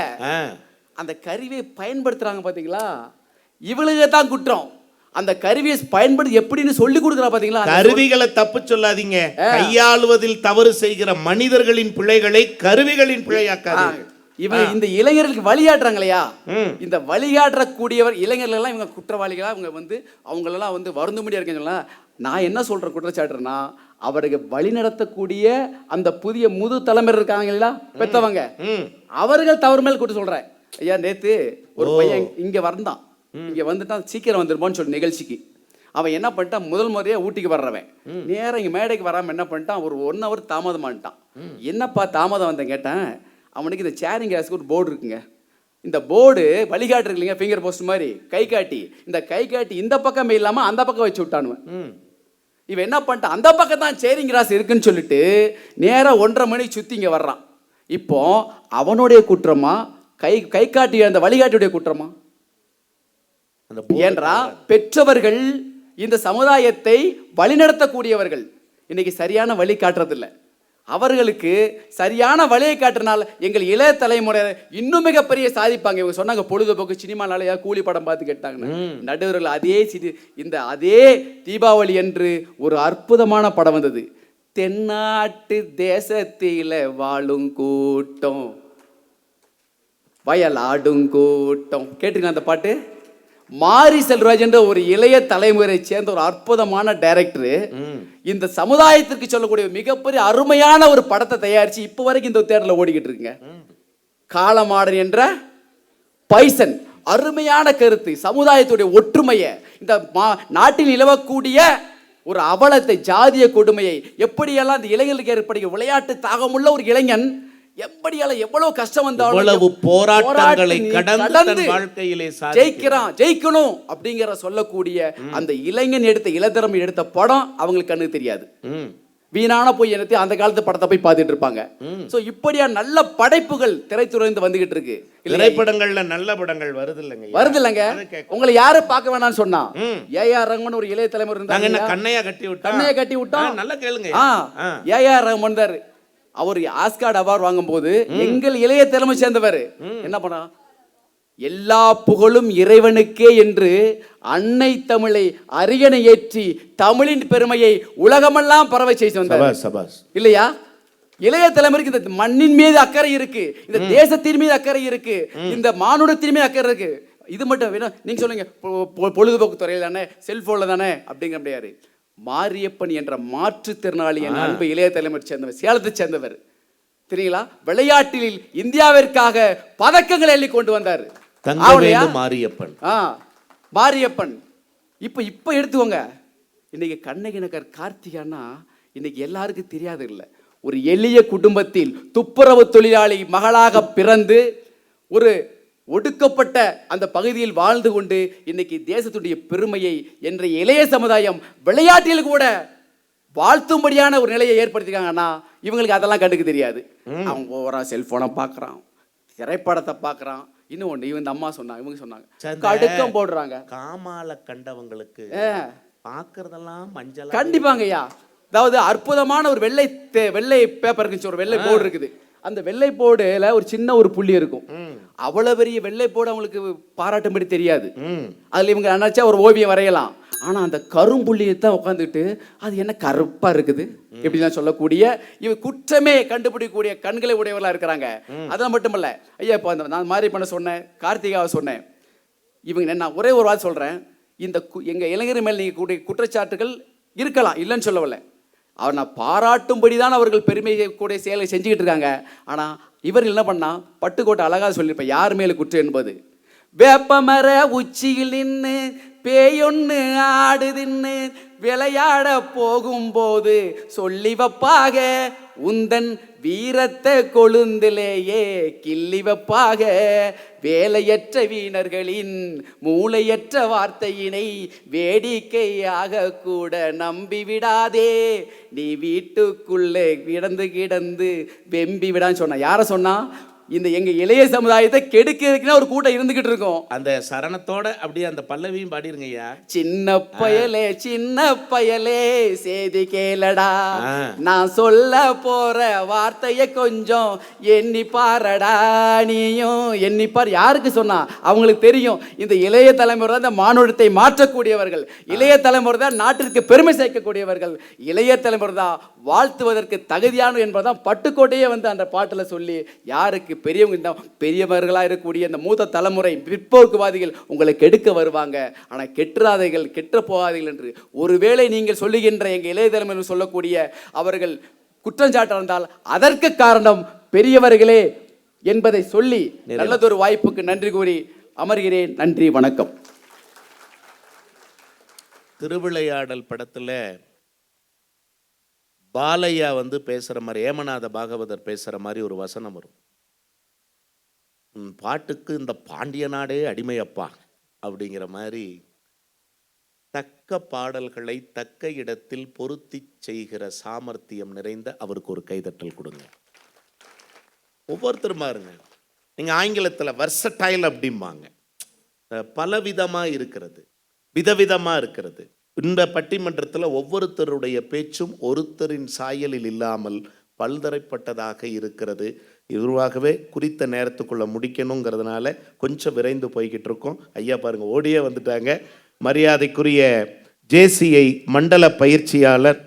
அந்த கருவியை பயன்படுத்துறாங்க பாத்தீங்களா, இவளுக்கு தான் குற்றம். அந்த கருவியை பயன்படுத்தி எப்படின்னு சொல்லி கொடுக்குறா பாத்தீங்களா? கருவிகளை தப்பு சொல்லாதீங்க, கையாளுவதில் தவறு செய்கிற மனிதர்களின் பிழைகளை கருவிகளின் பிழையாக்காது. இவங்க இந்த இளைஞர்களுக்கு வழிகாட்டுறாங்களையா, இந்த வழிகாட்டக்கூடியவர் இளைஞர்கள் எல்லாம் இவங்க குற்றவாளிகளா இவங்க வந்து அவங்களெல்லாம் வந்து வருந்தும்படியா இருக்கீங்களா? நான் என்ன சொல்றேன் குற்றச்சாட்டுன்னா, அவருக்கு வழி நடத்தக்கூடிய அந்த புதிய முது தலைமுறை இருக்காங்களா பெத்தவங்க, அவர்கள் தவறு மேல் கூட்டு சொல்றேன். ஐயா, நேத்து ஒரு பையன் இங்க வந்தான், இங்க வந்துட்டான், சீக்கிரம் வந்துருப்போன்னு சொல்லி நிகழ்ச்சிக்கு. அவன் என்ன பண்ணிட்டான், முதல் முறையா ஊட்டிக்கு வர்றவன் நேரம் இங்க மேடைக்கு வராம என்ன பண்ணிட்டான், ஒரு 1 hour தாமதமாட்டான். என்னப்பா தாமதம் வந்தேன் கேட்டேன். அவனுக்கு இந்த சேரிங் கிளாஸுக்கு ஒரு போர்டு இருக்குங்க. இந்த போர்டு வழிகாட்டு இருக்கு இல்லைங்க, ஃபிங்கர் போஸ்ட் மாதிரி கை காட்டி, இந்த கை காட்டி இந்த பக்கம் இல்லாமல் அந்த பக்கம் வச்சு விட்டானுவன். இவன் என்ன பண்ணிட்டான், அந்த பக்கம் தான் சேரிங் கிளாஸ் இருக்குன்னு சொல்லிட்டு நேராக 1:30 மணிக்கு சுற்றி இங்கே வர்றான். இப்போ அவனுடைய குற்றமா கை காட்டி அந்த வழிகாட்டியுடைய குற்றமா? ஏன்றா பெற்றவர்கள் இந்த சமுதாயத்தை வழிநடத்தக்கூடியவர்கள் இன்னைக்கு சரியான வழி காட்டுறதில்லை. அவர்களுக்கு சரியான வழியை காட்டுறதுனால எங்கள் இளைய தலைமுறை இன்னும் மிகப்பெரிய சாதிப்பாங்க. இவங்க சொன்னாங்க பொழுதுபோக்கு சினிமானாலயா கூலி படம் பார்த்து கேட்டாங்க. நடுவர்கள் அதே தீபாவளி என்று ஒரு அற்புதமான படம் வந்தது. தென்னாட்டு தேசத்தில வாழும் கூட்டம் வயலாடும் கூட்டம், கேட்டுங்க அந்த பாட்டு. மாரி செல்வராஜ் என்ற ஒரு இளைய தலைமுறையை சேர்ந்த ஒரு அற்புதமான டைரக்டர் இந்த சமுதாயத்திற்கு சொல்லக்கூடிய மிகப்பெரிய அருமையான ஒரு படத்தை தயாரிச்சு இப்போ வரைக்கும் இந்த தியேட்டர்ல ஓடிக்கிட்டு இருக்குங்க. காலமாடன் என்ற பைசன், அருமையான கருத்து, சமுதாயத்துடைய ஒற்றுமையை, இந்த நாட்டில் நிலவக்கூடிய ஒரு அவலத்தை, ஜாதிய கொடுமையை எப்படியெல்லாம் இந்த இளைஞர்களுக்கு ஏற்படுகிற விளையாட்டு தாகமுள்ள ஒரு இளைஞன் எப்படியால எவ்வளவு கஷ்டம் வந்தாலும் இவ்வளவு போராட்டங்களை போராட்டத்தை கடந்து தன் வாழ்க்கையிலே ஜெயிக்கிறான், ஜெயிக்கணும் அப்படிங்கிற சொல்லக்கூடிய அந்த இளைஞன் எடுத்த இளதரம் எடுத்த படம் அவங்களுக்கு கண்ணுக்கு தெரியாது. ம். வீணான போய் என்னத்தை அந்த காலத்து படத்தை போய் பார்த்துட்டு இருப்பாங்க. சோ இப்படியா நல்ல படைப்புகள் திரைத்துறையிலிருந்து வந்துகிட்டு இருக்கு. திரைப்படங்கள்ல நல்ல படங்கள் வருது இல்லைங்க? வருது இல்லைங்க. உங்களை யாரு பார்க்க வேணாம்னு சொன்னா? ஏஆர் ரஹ்மான் ஒரு இளைய தலைமுறை நாங்க என்ன இருந்தாங்க. கண்ணையா கட்டி விட்டோம்? கண்ணையை கட்டி விட்டோம். நல்லா கேளுங்க. ஏஆர் ரஹ்மான் தான் அவர் ஆஸ்கார்டு அவார்டு வாங்கும் போது எங்கள் இளைய தலைமை சேர்ந்தவர் என்ன பண்ணா, எல்லா புகழும் இறைவனுக்கே என்று அன்னை தமிழை அரியணை ஏற்றி தமிழின் பெருமையை உலகமெல்லாம் பரவ செய்து வந்தார் இல்லையா? இளைய தலைமுறைக்கு இந்த மண்ணின் மீது அக்கறை இருக்கு, இந்த தேசத்தின் மீது அக்கறை இருக்கு, இந்த மானுடத்தின் மீது அக்கறை இருக்கு. இது மட்டும் வேணும். நீங்க சொல்லுங்க, பொழுதுபோக்கு துறையில் தானே, செல்போன்ல தானே அப்படிங்கிற முடியாது. மாரியப்பன் என்ற மாற்றுத்திறனாளி என் அன்பு இளைய தலைமுறை சேர்ந்தவர், சேலத்தை சேர்ந்தவர் தெரியுங்களா? விளையாட்டில் இந்தியாவிற்காக பதக்கங்களை எள்ளி கொண்டு வந்தார் மாரியப்பன். மாரியப்பன் இப்ப எடுத்துக்கோங்க. இன்னைக்கு கண்ணகி நகர் கார்த்திகானா இன்னைக்கு எல்லாருக்கும் தெரியாது இல்லை. ஒரு எளிய குடும்பத்தில் துப்புரவு தொழிலாளி மகளாக பிறந்து ஒரு ஒடுக்கப்பட்ட அந்த பகுதியில் வாழ்ந்து கொண்டு இன்னைக்கு தேசத்துடைய பெருமையை என்ற இளைய சமுதாயம் விளையாட்டில் கூட வாழ்த்தும்படியான ஒரு நிலையை ஏற்படுத்திருக்காங்கன்னா இவங்களுக்கு அதெல்லாம் கண்டுக்கு தெரியாது. அவன் ஓவரா செல்போனை பார்க்கறான், திரைப்படத்தை பார்க்கறான். இன்னொன்று இவங்க அம்மா சொன்னாங்க, இவங்க சொன்னாங்க கடுக்கம் போடுறாங்க. காமால கண்டவங்களுக்கு பார்க்கறதெல்லாம் மஞ்சள் கண்டிப்பாங்கய்யா. அதாவது அற்புதமான ஒரு வெள்ளை பேப்பர் இருந்துச்சு, ஒரு வெள்ளை போர்டு இருக்குது. அந்த வெள்ளை போர்டுல ஒரு சின்ன ஒரு புள்ளி இருக்கும். அவ்வளவு பெரிய வெள்ளை போர்டு அவங்களுக்கு பாராட்டும்படி தெரியாது. அதுல இவங்க நினைச்சா ஒரு ஓவியம் வரையலாம். ஆனா அந்த கரும்புள்ளியை தான் உட்காந்துட்டு அது என்ன கருப்பா இருக்குது எப்படிலாம் சொல்லக்கூடிய இவ குற்றமே கண்டுபிடிக்கக்கூடிய கண்களை உடையவர்களா இருக்கிறாங்க. அதெல்லாம் மட்டுமல்ல ஐயா, இப்போ நான் மாதிரி பண்ண சொன்னேன், கார்த்திகாவை சொன்னேன். இவங்க நான் ஒரே ஒரு வார்த்தை சொல்றேன், இந்த எங்க இளைஞர் மேல் நீங்க கூடிய குற்றச்சாட்டுகள் இருக்கலாம், இல்லைன்னு சொல்லவில்லை. அவர் நான் பாராட்டும்படி தான் அவர்கள் பெருமையை கூட செயலை செஞ்சுக்கிட்டு இருக்காங்க. ஆனா இவர் என்ன பண்ணா, பட்டுக்கோட்டை அழகா சொல்லியிருப்பேன், யார் மேல குற்றம் என்பது. வேப்பமர உச்சியில் நின்று பேயொன்னு ஆடுதின்னு விளையாட போகும்போது சொல்லி வைப்பாக உந்தன் வீரத்தை கொழுந்திலேயே கிள்ளி வைப்பாக. வேலையற்ற வீணர்களின் மூளையற்ற வார்த்தையினை வேடிக்கையாக கூட நம்பி விடாதே, நீ வீட்டுக்குள்ளே கிடந்து கிடந்து வெம்பி விடான்னு சொன்ன. யார சொன்னா? இந்த எங்க இளைய சமுதாயத்தை கெடுக்கிறதுக்குன்னா ஒரு கூட்டம் இருந்துகிட்டு இருக்கும். அந்த சரணத்தோட அப்படியே அந்த பல்லவியும் பாடிருங்க ஐயா. சின்ன பயலே செய்தி கேளடா, நான் சொல்ல போற வார்த்தைய கொஞ்சம் எண்ணி பாரடா, நீயும் எண்ணி பார். யாருக்கு சொன்னா? அவங்களுக்கு தெரியும் இந்த இளைய தலைமுறை தான் இந்த மானுடத்தை மாற்றக்கூடியவர்கள், இளைய தலைமுறை தான் நாட்டிற்கு பெருமை சேர்க்கக்கூடியவர்கள், இளைய தலைமுறை தான் வாழ்த்துவதற்கு தகுதியான என்பதுதான் பட்டுக்கோட்டையே வந்து அந்த பாட்டுல சொல்லி யாருக்கு பெரியவங்க பெரியவர்களா இருக்கக்கூடிய இந்த மூத்த தலைமுறை பிற்போக்குவாதிகள் உங்களை கெடுக்க வருவாங்க. ஆனா கெட்டுறாதைகள் கெட்ட போகாதீர்கள் என்று ஒருவேளை நீங்கள் சொல்லுகின்ற எங்க இளைய தலைமுறை சொல்லக்கூடிய அவர்கள் குற்றஞ்சாட்ட இருந்தால் அதற்கு காரணம் பெரியவர்களே என்பதை சொல்லி நல்லதொரு வாய்ப்புக்கு நன்றி கூறி அமர்கிறேன். நன்றி, வணக்கம். திருவிளையாடல் படத்துல பாலையா வந்து பேசுற மாதிரி, ஏமநாத பாகவதர் பேசுற மாதிரி ஒரு வசனம் வரும். பாட்டுக்கு இந்த பாண்டிய நாடே அடிமையப்பா அப்படிங்கிற மாதிரி தக்க பாடல்களை தக்க இடத்தில் பொருத்தி செய்கிற சாமர்த்தியம் நிறைந்த அவருக்கு ஒரு கைதட்டல் கொடுங்க. ஒவ்வொருத்தருமா இருங்க. நீங்க ஆங்கிலத்தில் வெர்சடைல் அப்படிம்பாங்க, பலவிதமா இருக்கிறது, விதவிதமா இருக்கிறது. இந்த பட்டிமன்றத்தில் ஒவ்வொருத்தருடைய பேச்சும் ஒருத்தரின் சாயலில் இல்லாமல் பல்தரைப்பட்டதாக இருக்கிறது. இதுவாகவே குறித்த நேரத்துக்குள்ள முடிக்கணுங்கிறதுனால கொஞ்சம் விரைந்து போய்கிட்டு இருக்கோம். ஐயா பாருங்க ஓடியே வந்துட்டாங்க. மரியாதைக்குரிய ஜேசிஐ மண்டல பயிற்சியாளர்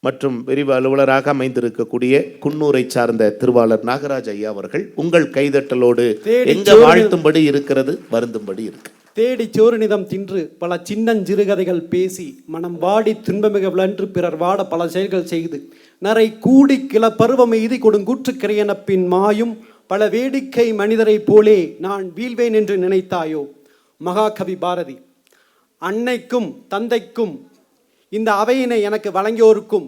மற்றும் விரிவு அலுவலராக அமைந்திருக்கக்கூடிய குன்னூரை சார்ந்த திருவாளர் நாகராஜ் ஐயா அவர்கள் உங்கள் கைதட்டலோடு எங்க வாழ்த்தும்படி இருக்கிறது, வருந்தும்படி இருக்கு. தேடி சோறுநிதம் தின்று பல சின்னஞ்சிறுகதைகள் பேசி மனம் வாடி துன்பமிக விழன்று பிறர் வாட பல செயல்கள் செய்து நரை கூடி கிள பருவம் எய்தி கொடுங்கூற்றுக்கிறையன பின் மாயும் பல வேடிக்கை மனிதரை போலே நான் வீழ்வேன் என்று நினைத்தாயோ. மகாகவி பாரதி. அன்னைக்கும் தந்தைக்கும் இந்த அவையினை எனக்கு வழங்கியோருக்கும்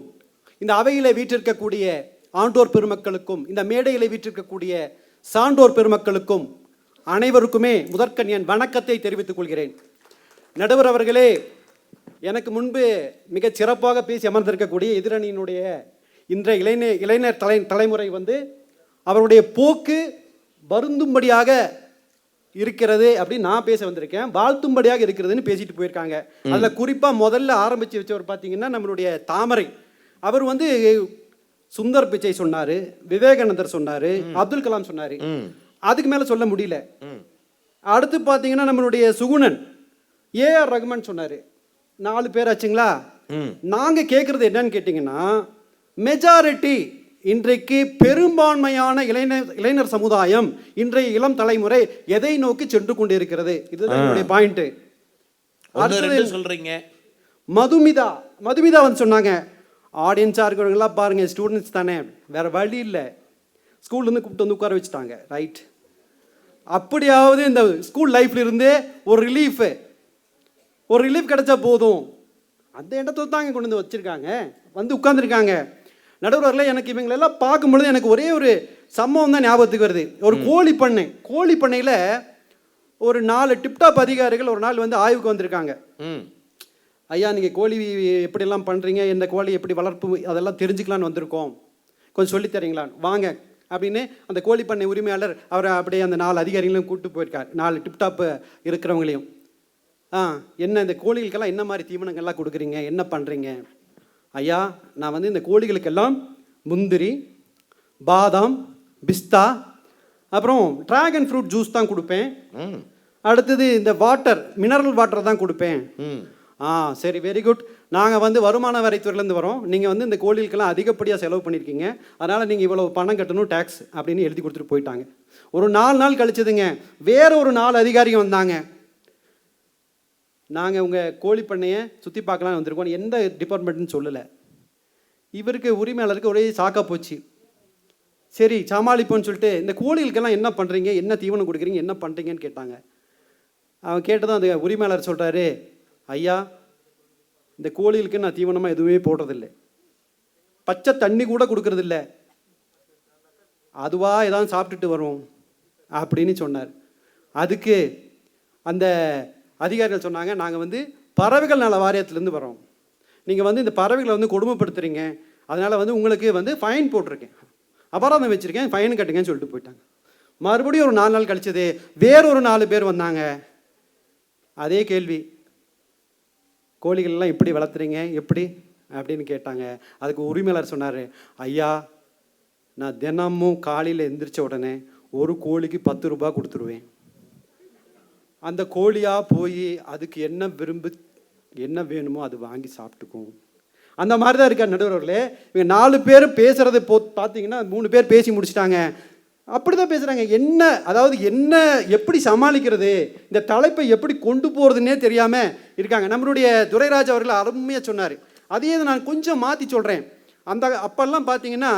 இந்த அவையில வீற்றிருக்கக்கூடிய ஆண்டோர் பெருமக்களுக்கும் இந்த மேடையில் வீற்றிருக்கக்கூடிய சான்றோர் பெருமக்களுக்கும் அனைவருக்குமே முதற்கண் என் வணக்கத்தை தெரிவித்துக் கொள்கிறேன். நடுவர் அவர்களே, எனக்கு முன்பு மிகச் சிறப்பாக பேசி அமர்ந்திருக்கக்கூடிய எதிரணியினுடைய இன்றைய இளைஞர் தலைமுறை வந்து அவருடைய போக்கு வருந்தும்படியாக இருக்கிறது அப்படின்னு நான் பேச வந்திருக்கேன். வாழ்த்தும்படியாக இருக்கிறதுன்னு பேசிட்டு போயிருக்காங்க. அதில் குறிப்பாக முதல்ல ஆரம்பித்து வச்சவர் பார்த்தீங்கன்னா நம்மளுடைய தாமரை. அவர் வந்து சுந்தர் பிச்சை சொன்னார், விவேகானந்தர் சொன்னார், அப்துல் கலாம் சொன்னார். அதுக்கு மேலே சொல்ல முடியல. அடுத்து பார்த்தீங்கன்னா நம்மளுடைய சுகுணன், ஏஆர் ரகுமான் சொன்னார். 4 பேர் ஆச்சுங்களா? நாங்கள் கேட்குறது என்னன்னு கேட்டிங்கன்னா, மெஜாரிட்டி இன்றைக்கு பெரும்பான்மையான இளைஞர் சமுதாயம், இன்றைய இளம் தலைமுறை எதை நோக்கி சென்று கொண்டிருக்கிறது? இதுதான் என்னுடைய பாயிண்ட். சொல்றீங்க. மதுமிதா வந்து சொன்னாங்க, ஆடியன்ஸாக இருக்கிறவங்களாம் பாருங்க, ஸ்டூடெண்ட்ஸ் தானே, வேற வழி இல்லை, ஸ்கூல்லேருந்து கூப்பிட்டு வந்து உட்கார வச்சுட்டாங்க. ரைட், அப்படியாவது இந்த ஸ்கூல் லைஃப்ல இருந்தே ஒரு ரிலீஃப் கிடைச்சா போதும், அந்த இடத்துல தாங்க கொண்டு வந்து வச்சிருக்காங்க, வந்து உட்கார்ந்துருக்காங்க. நடுவரில் எனக்கு இவங்களெல்லாம் பார்க்கும்பொழுது எனக்கு ஒரே ஒரு சம்பவம் தான் ஞாபகத்துக்கு வருது. ஒரு கோழி பண்ணையில் ஒரு 4 டிப்டாப் அதிகாரிகள் ஒரு நாள் வந்து ஆய்வுக்கு வந்திருக்காங்க. ஐயா, நீங்கள் கோழி எப்படியெல்லாம் பண்ணுறீங்க, இந்த கோழி எப்படி வளர்ப்பு, அதெல்லாம் தெரிஞ்சுக்கலான்னு வந்திருக்கோம், கொஞ்சம் சொல்லித்தரீங்களான்னு வாங்க அப்படின்னு அந்த கோழி பண்ணை உரிமையாளர் அவரை அப்படியே அந்த 4 அதிகாரிகளையும் கூப்பிட்டு போயிருக்கார், 4 டிப்டாப்பு இருக்கிறவங்களையும். என்ன இந்த கோழிகளுக்கெல்லாம் என்ன மாதிரி தீவனங்கள்லாம் கொடுக்குறீங்க, என்ன பண்ணுறீங்க? ஐயா, நான் வந்து இந்த கோழிகளுக்கெல்லாம் முந்திரி, பாதாம், பிஸ்தா, அப்புறம் டிராகன் ஃப்ரூட் ஜூஸ் தான் கொடுப்பேன். அடுத்தது இந்த மினரல் வாட்டர் தான் கொடுப்பேன். சரி, வெரி குட். நாங்கள் வந்து வருமான வரித்துறையிலேருந்து வரோம், நீங்கள் வந்து இந்த கோழிகளுக்கெல்லாம் அதிகப்படியாக செலவு பண்ணியிருக்கீங்க, அதனால் நீங்கள் இவ்வளோ பணம் கட்டணும் டேக்ஸ் அப்படின்னு எழுதி கொடுத்துட்டு போயிட்டாங்க. ஒரு 4 நாள் கழிச்சதுங்க, வேற ஒரு 4 அதிகாரிகள் வந்தாங்க. நாங்கள் உங்கள் கோழி பண்ணையை சுற்றி பார்க்கலான்னு வந்திருக்கோம், எந்த டிபார்ட்மெண்ட்னு சொல்லலை. இவருக்கு உரிமையாளருக்கு ஒரே சாக்கா போச்சு. சரி, சமாளிப்போன்னு சொல்லிட்டு இந்த கோழிகளுக்கெல்லாம் என்ன பண்ணுறீங்க, என்ன தீவனம் கொடுக்குறீங்க, என்ன பண்ணுறீங்கன்னு கேட்டாங்க. அவன் கேட்டதும் அந்த உரிமையாளர் சொல்கிறாரு, ஐயா, இந்த கோழிகளுக்கு நான் தீவனமாக எதுவுமே போடுறதில்லை, பச்சை தண்ணி கூட கொடுக்கறதில்ல, அதுவாக ஏதாவது சாப்பிட்டுட்டு வரும் அப்படின்னு சொன்னார். அதுக்கு அந்த அதிகாரிகள் சொன்னாங்க, நாங்கள் வந்து பறவைகள் நல வாரியத்திலேருந்து வரோம், நீங்கள் வந்து இந்த பறவைகளை வந்து கொடுமைப்படுத்துறீங்க, அதனால் வந்து உங்களுக்கு வந்து ஃபைன் போட்டிருக்கேன், அபராதம் வச்சுருக்கேன், ஃபைன் கட்டுங்கன்னு சொல்லிட்டு போயிட்டாங்க. மறுபடியும் ஒரு 4 நாள் கழிச்சது வேறொரு 4 பேர் வந்தாங்க. அதே கேள்வி, கோழிகள்லாம் எப்படி வளர்த்துறீங்க, எப்படி அப்படின்னு கேட்டாங்க. அதுக்கு உரிமையாளர் சொன்னார், ஐயா, நான் தினமும் காலையில் எந்திரிச்ச உடனே ஒரு கோழிக்கு 10 ரூபாய் கொடுத்துருவேன், அந்த கோழியாக போய் அதுக்கு என்ன வேணுமோ அது வாங்கி சாப்பிட்டுக்கும். அந்த மாதிரி தான் இருக்கா நடுவர்களே. இவங்க 4 பேர் பேசுகிறத பார்த்தீங்கன்னா 3 பேர் பேசி முடிச்சிட்டாங்க. அப்படி தான் பேசுகிறாங்க. என்ன எப்படி சமாளிக்கிறது, இந்த தலைப்பை எப்படி கொண்டு போகிறதுனே தெரியாமல் இருக்காங்க. நம்மளுடைய துரைராஜ் அவர்கள் அருமையாக சொன்னார். அதையே நான் கொஞ்சம் மாற்றி சொல்கிறேன். அப்பெல்லாம் பார்த்தீங்கன்னா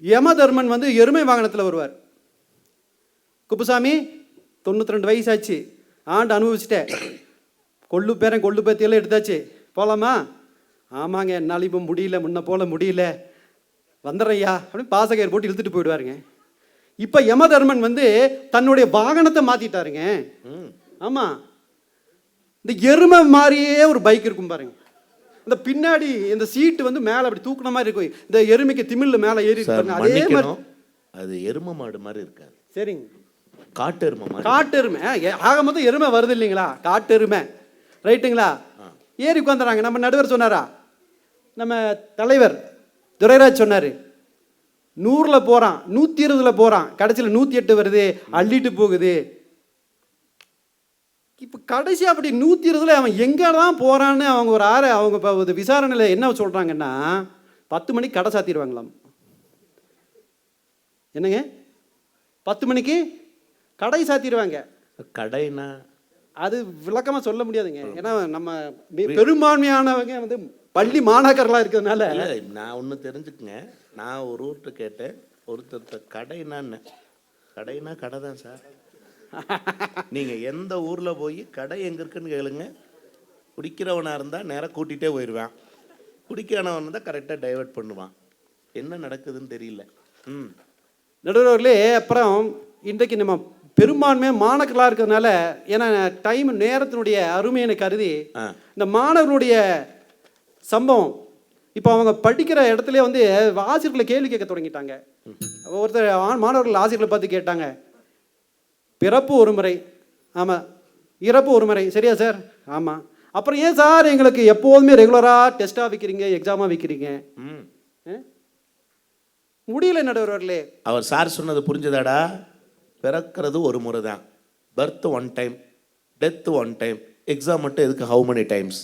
யமதர்மன் வந்து எருமை வாகனத்தில் வருவார். குப்புசாமி 92 வயசாச்சு, ஆண்டு அனுபவிச்சிட்டேன், கொள்ளு பேத்தியெல்லாம் எடுத்தாச்சு, போகலாமா? ஆமாங்க, என்னால் இப்போ முடியல, முன்ன போல முடியல, வந்துடுறையா அப்படின்னு பாசகர் போட்டு இழுத்துட்டு போயிடுவாருங்க. இப்போ யமதர்மன் வந்து தன்னுடைய வாகனத்தை மாற்றிட்டாருங்க. ஆமாம், இந்த எருமை மாதிரியே ஒரு பைக் இருக்கும் பாருங்க, இந்த பின்னாடி இந்த சீட்டு வந்து மேலே அப்படி தூக்குன மாதிரி இருக்கும், இந்த எருமைக்கு திமிழ்ல மேலே ஏறி இருப்பாங்க. அதே மாதிரி அது எருமை மாடு மாதிரி இருக்காது. சரிங்க, காட்டெருமை. ஆக மொத்தம் எருமை வருது இல்லைங்களா, காட்டெருமை. ரைட்டுங்களா? ஏறி உட்காந்துறாங்க. நம்ம நடுவர் சொன்னாரா, நம்ம தலைவர் துரைராஜ் சொன்னார், 100ல் போகிறான், 120ல் போகிறான், கடைசியில் 108 வருது, அள்ளிட்டு போகுது. இப்போ கடைசி அப்படி 120ல் அவன் எங்கே தான் போகிறான்னு அவங்க இப்போ விசாரணையில் என்ன சொல்கிறாங்கன்னா 10 மணிக்கு கடை சாத்திடுவாங்களாம். என்னங்க, 10 மணிக்கு கடை சாத்திடுவாங்க. கடைனா அது விளக்கமாக சொல்ல முடியாதுங்க, ஏன்னா நம்ம பெரும்பான்மையானவங்க வந்து பள்ளி மாணாக்கர்களாக இருக்கிறதுனால. நான் ஒன்று தெரிஞ்சுக்குங்க, நான் ஒரு ஊர்கிட்ட கேட்டேன், ஒருத்தர் கடைனான்னு, கடைனா கடை தான் சார், நீங்கள் எந்த ஊரில் போய் கடை எங்கே இருக்குன்னு கேளுங்க, குடிக்கிறவனாக இருந்தால் நேராக கூட்டிகிட்டே போயிடுவான், குடிக்கிறவனாக இருந்தால் கரெக்டாக டைவர்ட் பண்ணுவான். என்ன நடக்குதுன்னு தெரியல. நடுவர்களே, அப்புறம் இன்றைக்கு நம்ம பெரும்பான்மை மாணவர்களாக இருக்கிறதுனால, ஏன்னா டைம் நேரத்தினுடைய அருமையை கருதி இந்த மாணவர்களுடைய சம்பவம் இப்போ அவங்க படிக்கிற இடத்துல வந்து ஆசிரியர்களை கேள்வி கேட்க தொடங்கிட்டாங்க. ஒருத்தர் மாணவர்கள் ஆசிரியர்களை பார்த்து கேட்டாங்க, பிறப்பு ஒரு முறை, ஆமாம். இறப்பு ஒரு முறை, சரியா சார்? ஆமாம். அப்புறம் ஏன் சார் எங்களுக்கு எப்போதுமே ரெகுலராக டெஸ்ட்டாக வைக்கிறீங்க, எக்ஸாமாக வைக்கிறீங்க? முடியல நடுவர்களே. அவர் சார் சொன்னது புரிஞ்சதாடா? பிறக்கிறது ஒரு முறை தான், birth one time, death one time, exam மட்டும் எதுக்கு ஹவு மெனி டைம்ஸ்?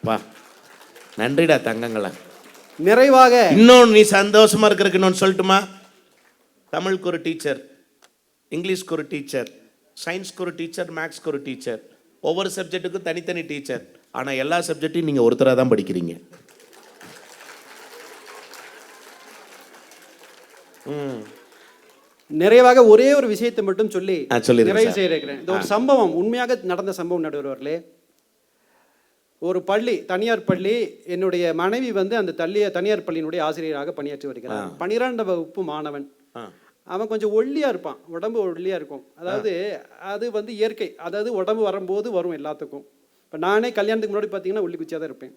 வா, நன்றிடா தங்கங்களா. நிறைவாக இன்னொன்று நீ சந்தோஷமா இருக்கிறதுக்கு இன்னொன்று சொல்லட்டுமா? தமிழுக்கு ஒரு டீச்சர், இங்கிலீஷ்க்கு ஒரு டீச்சர், சயின்ஸ்க்கு ஒரு டீச்சர், மேக்ஸ்க்கு ஒரு டீச்சர், ஒவ்வொரு சப்ஜெக்ட்டுக்கும் தனித்தனி டீச்சர். ஆனால் எல்லா சப்ஜெக்டையும் நீங்கள் ஒருத்தராக தான் படிக்கிறீங்க. நிறைவாக ஒரே ஒரு விஷயத்தை மட்டும் சொல்லி நிறைவு சொல்லிடுறேன். செய்கிறேன். இந்த ஒரு சம்பவம், உண்மையாக நடந்த சம்பவம் நடுவர்களே. ஒரு பள்ளி, தனியார் பள்ளி, என்னுடைய மனைவி வந்து அந்த தனியார் பள்ளியினுடைய ஆசிரியராக பணியாற்றி வருகிறார். 12ஆம் வகுப்பு மாணவன். அவன் கொஞ்சம் ஒல்லியாக இருப்பான், உடம்பு ஒல்லியாக இருக்கும். அதாவது அது வந்து இயற்கை, அதாவது உடம்பு வரும்போது வரும் எல்லாத்துக்கும். இப்போ நானே கல்யாணத்துக்கு முன்னாடி பார்த்தீங்கன்னா ஒல்லி குச்சியாக தான் இருப்பேன்.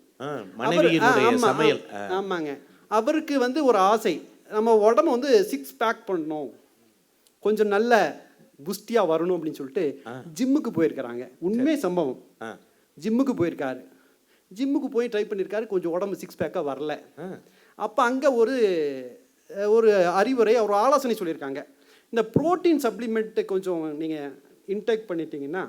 ஆமாங்க. அவருக்கு வந்து ஒரு ஆசை, நம்ம உடம்பு வந்து 6 பேக் பண்ணணும், கொஞ்சம் நல்ல புஷ்டியாக வரணும் அப்படின்னு சொல்லிட்டு ஜிம்முக்கு போயிருக்கிறாங்க. உண்மை சம்பவம். ஜிம்முக்கு போயிருக்காரு. ஜிம்முக்கு போய் ட்ரை பண்ணியிருக்காரு, கொஞ்சம் உடம்பு 6 பேக்காக வரல. அப்போ அங்கே ஒரு அறிவுரை, ஒரு ஆலோசனை சொல்லியிருக்காங்க. இந்த புரோட்டீன் சப்ளிமெண்ட்டு கொஞ்சம் நீங்கள் இன்டேக் பண்ணிட்டீங்கன்னா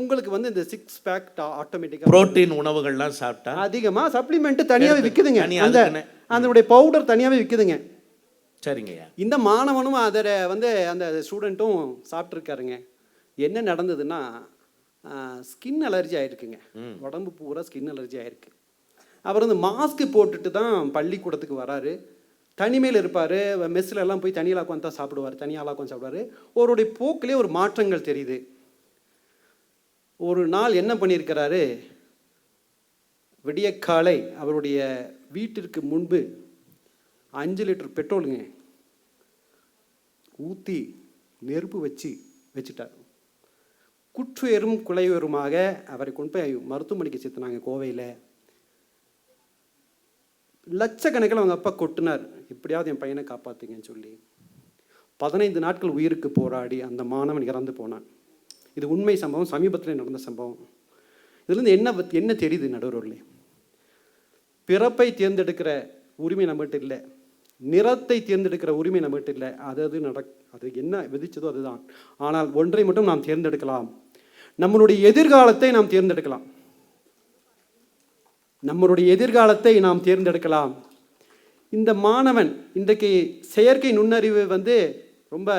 உங்களுக்கு வந்து இந்த 6 பேக் ஆட்டோமேட்டிக்காக. புரோட்டீன் உணவுகள்லாம் சாப்பிட்டா அதிகமாக சப்ளிமெண்ட்டு தனியாகவே விற்குதுங்க, அதனுடைய பவுடர் தனியாகவே விற்குதுங்க. சரிங்கய்யா. இந்த மாணவனும் அதை வந்து அந்த ஸ்டூடெண்ட்டும் சாப்பிட்ருக்காருங்க. என்ன நடந்ததுன்னா, ஸ்கின் அலர்ஜி ஆகிருக்குங்க, உடம்பு பூரா ஸ்கின் அலர்ஜி ஆகிருக்கு. அவர் வந்து மாஸ்க்கு போட்டுட்டு தான் பள்ளிக்கூடத்துக்கு வராரு. தனிமையில் இருப்பார், மெஸ்ஸில் எல்லாம் போய் தனியாக உட்காந்து தான் சாப்பிடுவார், தனியாக உட்காந்து சாப்பிடுவார். அவருடைய போக்கிலே ஒரு மாற்றங்கள் தெரியுது. ஒரு நாள் என்ன பண்ணியிருக்கிறாரு, விடியற்காலை அவருடைய வீட்டிற்கு முன்பு 5 லிட்டர் பெட்ரோலுங்க ஊற்றி நெருப்பு வச்சுட்டார். குற்றுயரும் குலையுயருமாக அவரை கொண்டு போய் மருத்துவமனைக்கு சேர்த்துனாங்க கோவையில். லட்சக்கணக்கில் அவங்க அப்பா கொட்டினார், எப்படியாவது என் பையனை காப்பாற்றுங்கன்னு சொல்லி. 15 நாட்கள் உயிருக்கு போராடி அந்த மாணவன் இறந்து போனான். இது உண்மை சம்பவம், சமீபத்தில் நடந்த சம்பவம். இதுலேருந்து என்ன தெரியுது நடுவர்களே? பிறப்பை தேர்ந்தெடுக்கிற உரிமை நம்மகிட்ட இல்லை, நிறத்தை தேர்ந்தெடுக்கிற உரிமை நம்மகிட்ட இல்லை. அது என்ன விதிச்சதோ அதுதான். ஆனால் ஒன்றை மட்டும் நாம் தேர்ந்தெடுக்கலாம், நம்மளுடைய எதிர்காலத்தை நாம் தேர்ந்தெடுக்கலாம். நம்மளுடைய எதிர்காலத்தை நாம் தேர்ந்தெடுக்கலாம். இந்த மாணவன் இன்றைக்கு செயற்கை நுண்ணறிவு வந்து ரொம்ப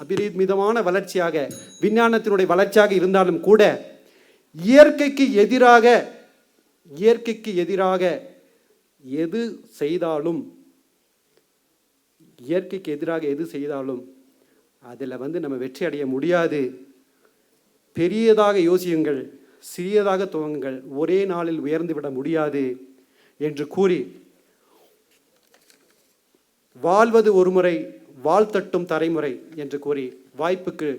அபரிமிதமான வளர்ச்சியாக, விஞ்ஞானத்தினுடைய வளர்ச்சியாக இருந்தாலும் கூட இயற்கைக்கு எதிராக எது செய்தாலும் அதில் வந்து நம்ம வெற்றி அடைய முடியாது. பெரியதாக யோசியுங்கள், சிறியதாக துவங்குங்கள், ஒரே நாளில் உயர்ந்து விட முடியாது என்று கூறி, வாழ்வது ஒரு முறை, வாழ்த்தட்டும் தலைமுறை என்று கூறி வாய்ப்புக்கு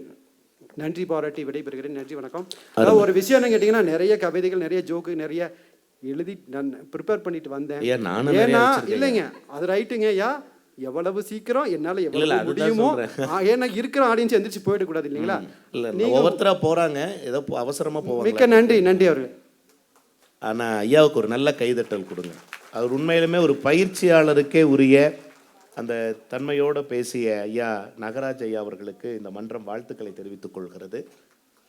நன்றி பாராட்டி விடைபெறுகிறேன். நன்றி, வணக்கம். அதாவது ஒரு விஷயம் என்ன கேட்டிங்கன்னா, நிறைய கவிதைகள், நிறைய ஜோக்கு நிறைய எழுதி நான் ப்ரிப்பேர் பண்ணிட்டு வந்தேன். ஏன்னா இல்லைங்க, அது ரைட்டுங்க ஐயா, எவ்வளவு சீக்கிரம் என்னால எவ்வளவு முடியுமோ, ஏன்னா இருக்கிற ஆடியன்ஸ் எந்திரிச்சு போயிடக்கூடாது இல்லைங்களா? ஒவ்வொருத்தரா போறாங்க, ஏதோ அவசரமா போவாங்க. மிக்க நன்றி அவர்கள். ஆனா ஐயாவுக்கு ஒரு நல்ல கைதட்டல் கொடுங்க. அவர் உண்மையிலுமே ஒரு பயிற்சியாளருக்கே உரிய அந்த தன்மையோடு பேசிய ஐயா நகராஜ் ஐயா அவர்களுக்கு இந்த மன்றம் வாழ்த்துக்களை தெரிவித்துக் கொள்கிறது.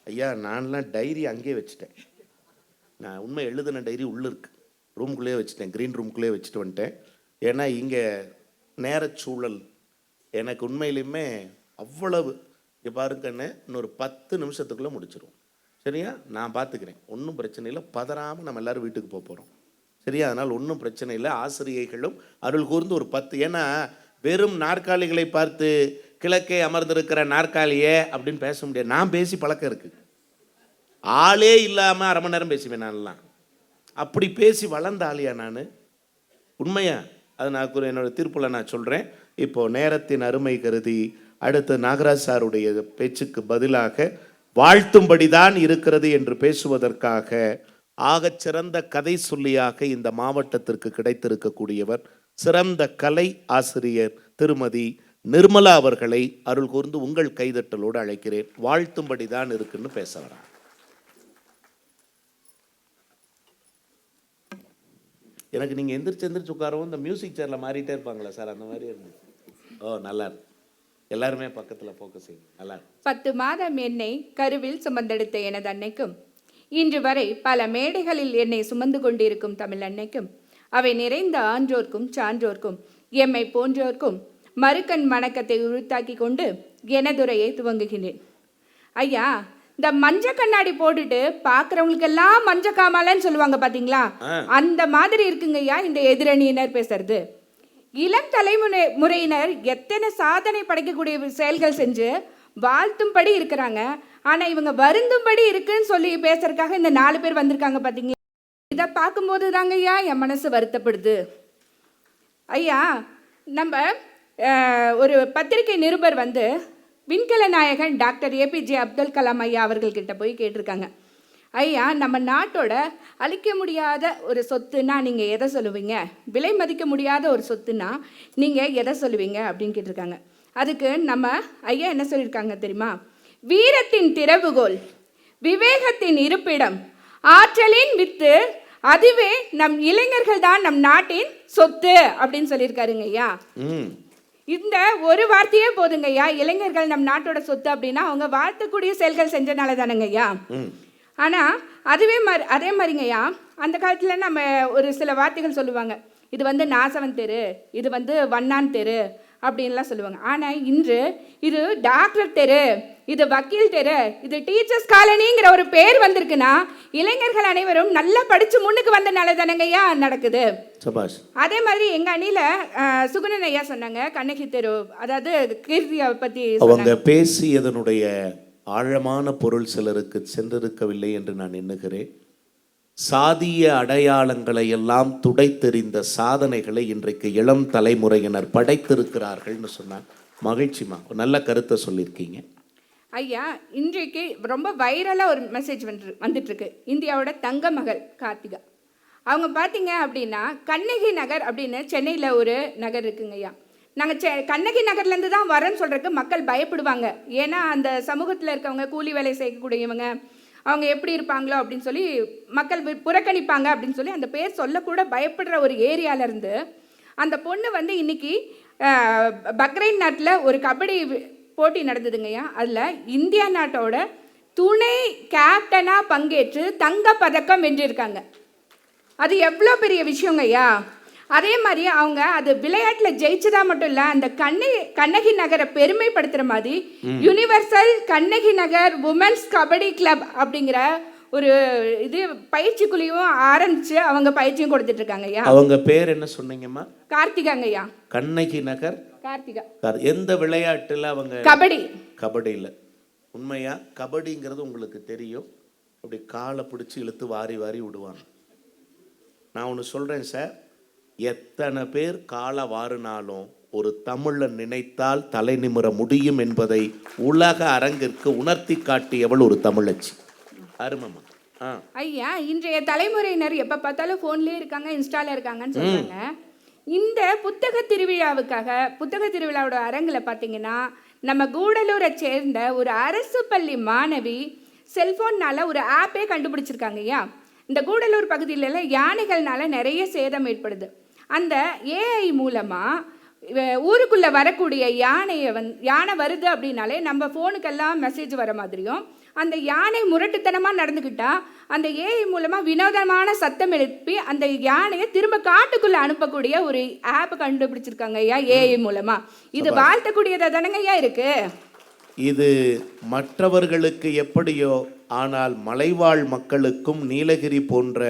ஐயா, நான்லாம் டைரி அங்கேயே வச்சுட்டேன். நான் உண்மை எழுதின டைரி உள்ளே இருக்கு, ரூம்குள்ளேயே வச்சுட்டேன், க்ரீன் ரூம்குள்ளேயே வச்சுட்டு வந்துட்டேன். ஏன்னா இங்கே நேரச்சூழல் எனக்கு உண்மையிலுமே அவ்வளவு. இங்கே பாருங்கன்னு, இன்னொரு 10 நிமிஷத்துக்குள்ளே முடிச்சிருவோம். சரியா? நான் பார்த்துக்கிறேன், ஒன்றும் பிரச்சனை இல்லை. பதறாமல் நம்ம எல்லோரும் வீட்டுக்கு போகிறோம். சரியா? அதனால் ஒன்றும் பிரச்சனை இல்லை. ஆசிரியைகளும் அருள் கூர்ந்து ஒரு 10, ஏன்னா வெறும் நாற்காலிகளை பார்த்து கிழக்கே அமர்ந்திருக்கிற நாற்காலியே அப்படின்னு பேச முடியாது. நான் பேசி பழக்கம் இருக்குது, ஆளே இல்லாமல் அரை மணி நேரம் பேசுவேன் நான்லாம். அப்படி பேசி வளர்ந்த ஆளியா நான்? உண்மையா அது நான் என்னோட தீர்ப்புல நான் சொல்கிறேன். இப்போ நேரத்தின் அருமை கருதி அடுத்து நாகராஜ் சாருடைய பேச்சுக்கு பதிலாக வாழ்த்தும்படி தான் இருக்கிறது என்று பேசுவதற்காக ஆகச்சிறந்த கதை சொல்லியாக இந்த மாவட்டத்திற்கு கிடைத்திருக்கக்கூடியவர் சிறந்த கலை ஆசிரியர் திருமதி நிர்மலா அவர்களை அருள் கூர்ந்து உங்கள் கைதட்டலோடு அழைக்கிறேன். வாழ்த்தும்படி தான் இருக்குன்னு பேச வரேன். எனக்கு நீங்கள் எந்திரிச்சு உட்காரவும் இந்த மியூசிக் சேரில் மாறிட்டே இருப்பாங்களா சார், அந்த மாதிரி இருந்துச்சு. ஓ நல்லா இருக்கு. எல்லாருமே பக்கத்தில் ஃபோக்கஸ் செய்யுங்க. நல்லா இருக்கு. 10 மாதம் என்னை கருவில் சுமந்தெடுத்த எனது அன்னைக்கும், இன்று வரை பல மேடைகளில் என்னை சுமந்து கொண்டிருக்கும் தமிழ் அன்னைக்கும், அவை நிறைந்த ஆன்றோர்க்கும் சான்றோர்க்கும் எம்மை போன்றோர்க்கும் மறுக்கண் வணக்கத்தை உறுத்தாக்கி கொண்டு எனதுரையை துவங்குகின்றேன். ஐயா, இந்த மஞ்ச கண்ணாடி போட்டுட்டு பார்க்குறவங்களுக்கெல்லாம் மஞ்ச காமாலன்னு சொல்லுவாங்க பார்த்தீங்களா, அந்த மாதிரி இருக்குங்க ஐயா இந்த எதிரணியினர் பேசுறது. இளம் தலைமுறையினர் எத்தனை சாதனை படைக்கக்கூடிய செயல்கள் செஞ்சு வாழ்த்தும்படி இருக்கிறாங்க. ஆனால் இவங்க வருந்தும்படி இருக்குன்னு சொல்லி பேசுறதுக்காக இந்த 4 பேர் வந்திருக்காங்க பார்த்தீங்களா. இதை பார்க்கும்போது தாங்க ஐயா என் மனசு வருத்தப்படுது. ஐயா, நம்ம ஒரு பத்திரிகை நிருபர் வந்து விண்கல நாயகன் டாக்டர் ஏபிஜே அப்துல் கலாம் ஐயா அவர்கள்கிட்ட போய் கேட்டிருக்காங்க, ஐயா நம்ம நாட்டோட அழிக்க முடியாத ஒரு சொத்துன்னா நீங்கள் எதை சொல்லுவீங்க, விலை மதிக்க முடியாத ஒரு சொத்துன்னா நீங்கள் எதை சொல்லுவீங்க அப்படின்னு கேட்டிருக்காங்க. அதுக்கு நம்ம ஐயா என்ன சொல்லியிருக்காங்க தெரியுமா, வீரத்தின் திறவுகோல், விவேகத்தின் இருப்பிடம், ஆற்றலின் வித்து, அதுவே நம் இளைஞர்கள் தான் நம் நாட்டின் சொத்து அப்படின்னு சொல்லியிருக்காருங்க ஐயா. இந்த ஒரு வார்த்தையே போதுங்க ஐயா, இளைஞர்கள் நம் நாட்டோட சொத்து அப்படின்னா அவங்க வாழ்த்தக்கூடிய செயல்கள் செஞ்சனால தானங்க ஐயா. ஆனால் அதே மாதிரிங்கய்யா அந்த காலத்தில் நம்ம ஒரு சில வார்த்தைகள் சொல்லுவாங்க, இது வந்து நாசவன் தெரு, இது வந்து வண்ணான் தெரு அப்படின்லாம் சொல்லுவாங்க. ஆனால் இன்று இது டாக்டர் தெரு, இது வக்கீல் தெரு, இது டீச்சர்ஸ் காலனிங்கிற ஒரு பேர் வந்திருக்குன்னா இளைஞர்கள் அனைவரும் நல்லா படித்து முன்னுக்கு வந்தனால தானங்கய்யா நடக்குது. அதே மாதிரி எங்கள் அணியில் சுகுணன் ஐயா சொன்னாங்க கண்ணகி தெரு, அதாவது கீர்த்தியை பற்றி அவங்க பேசியதனுடைய ஆழமான பொருள் சிலருக்கு சென்றிருக்கவில்லை என்று நான் எண்ணுகிறேன். சாதிய அடையாளங்களை எல்லாம் துடைத்தெறிந்த சாதனைகளை இன்றைக்கு இளம் தலைமுறையினர் படைத்திருக்கிறார்கள்னு சொன்னாங்க. மகிழ்ச்சிமா, நல்ல கருத்தை சொல்லியிருக்கீங்க ஐயா. இன்றைக்கு ரொம்ப வைரலாக ஒரு மெசேஜ் வந்துட்டு இருக்கு. இந்தியாவோட தங்க மகள் கார்த்திகா அவங்க பார்த்தீங்க அப்படின்னா கண்ணகி நகர் அப்படின்னு சென்னையில் ஒரு நகர் இருக்குங்க ஐயா. நாங்கள் கண்ணகி நகர்லேருந்து தான் வரேன்னு சொல்கிறதுக்கு மக்கள் பயப்படுவாங்க. ஏன்னா அந்த சமூகத்தில் இருக்கவங்க கூலி வேலை செய்யக்கூடியவங்க, அவங்க எப்படி இருப்பாங்களோ அப்படின்னு சொல்லி மக்கள் புறக்கணிப்பாங்க அப்படின்னு சொல்லி அந்த பேர் சொல்லக்கூட பயப்படுற ஒரு ஏரியாவிலேருந்து அந்த பொண்ணு வந்து இன்னைக்கு பக்ரைன் நாட்டில் ஒரு கபடி போட்டி நடந்ததுங்கய்யா. அதில் இந்தியா நாட்டோட துணை கேப்டனாக பங்கேற்று தங்க பதக்கம் வென்றிருக்காங்க. அது எவ்வளோ பெரிய விஷயங்க ஐயா. அதே மாதிரி அவங்க அது விளையாட்டில் ஜெயிச்சதா மட்டும் இல்லை, அந்த கண்ணகி நகரை பெருமைப்படுத்துகிற மாதிரி universal Kannagi Nagar women's kabaddi club அப்படிங்கிற ஒரு இது பயிற்சி குழுவும் ஆரம்பிச்சு அவங்க பயிற்சியும் கொடுத்துட்டு இருக்காங்க ஐயா. அவங்க பேர் என்ன சொன்னீங்கம்மா? கார்த்திகாங்க ஐயா. கண்ணகி நகர் கார்த்திகா. எந்த விளையாட்டுல அவங்க? கபடி. கபடியில். உண்மையா கபடிங்கிறது உங்களுக்கு தெரியும், அப்படி காலை பிடிச்சி இழுத்து வாரி வாரி விடுவாங்க. நான் ஒன்று சொல்கிறேன் சார், எத்தனை பேர் காலை வாரினாலும் ஒரு தமிழன் நினைத்தால் தலை நிமிர முடியும் என்பதை உலக அரங்கிற்கு உணர்த்தி காட்டியவள் ஒரு தமிழச்சி. அருமம்மா. ஐயா, இன்றைய தலைமுறையினர் எப்போ பார்த்தாலும் ஃபோன்லேயே இருக்காங்க, இன்ஸ்டால இருக்காங்கன்னு சொல்கிறாங்க. இந்த புத்தக திருவிழாவோட அரங்கில் பார்த்தீங்கன்னா நம்ம கூடலூரை சேர்ந்த ஒரு அரசு பள்ளி மாணவி செல்ஃபோன்னால் ஒரு ஆப்பே கண்டுபிடிச்சிருக்காங்க ஐயா. இந்த கூடலூர் பகுதியிலலாம் யானைகள்னால நிறைய சேதம் ஏற்படுது. அந்த ஏஐ மூலமாக ஊருக்குள்ளே வரக்கூடிய யானை வருது அப்படின்னாலே நம்ம ஃபோனுக்கெல்லாம் மெசேஜ் வர மாதிரியும், அந்த யானை முரட்டுத்தனமாக நடந்துக்கிட்டா அந்த ஏஐ மூலமாக வினோதமான சத்தம் எழுப்பி அந்த யானையை திரும்ப காட்டுக்குள்ளே அனுப்பக்கூடிய ஒரு ஆப் கண்டுபிடிச்சிருக்காங்க ஐயா ஏஐ மூலமாக. இது வாழ்த்தக்கூடியதாக தானங்க ஐயா இருக்கு. இது மற்றவர்களுக்கு எப்படியோ, ஆனால் மலைவாழ் மக்களுக்கும் நீலகிரி போன்ற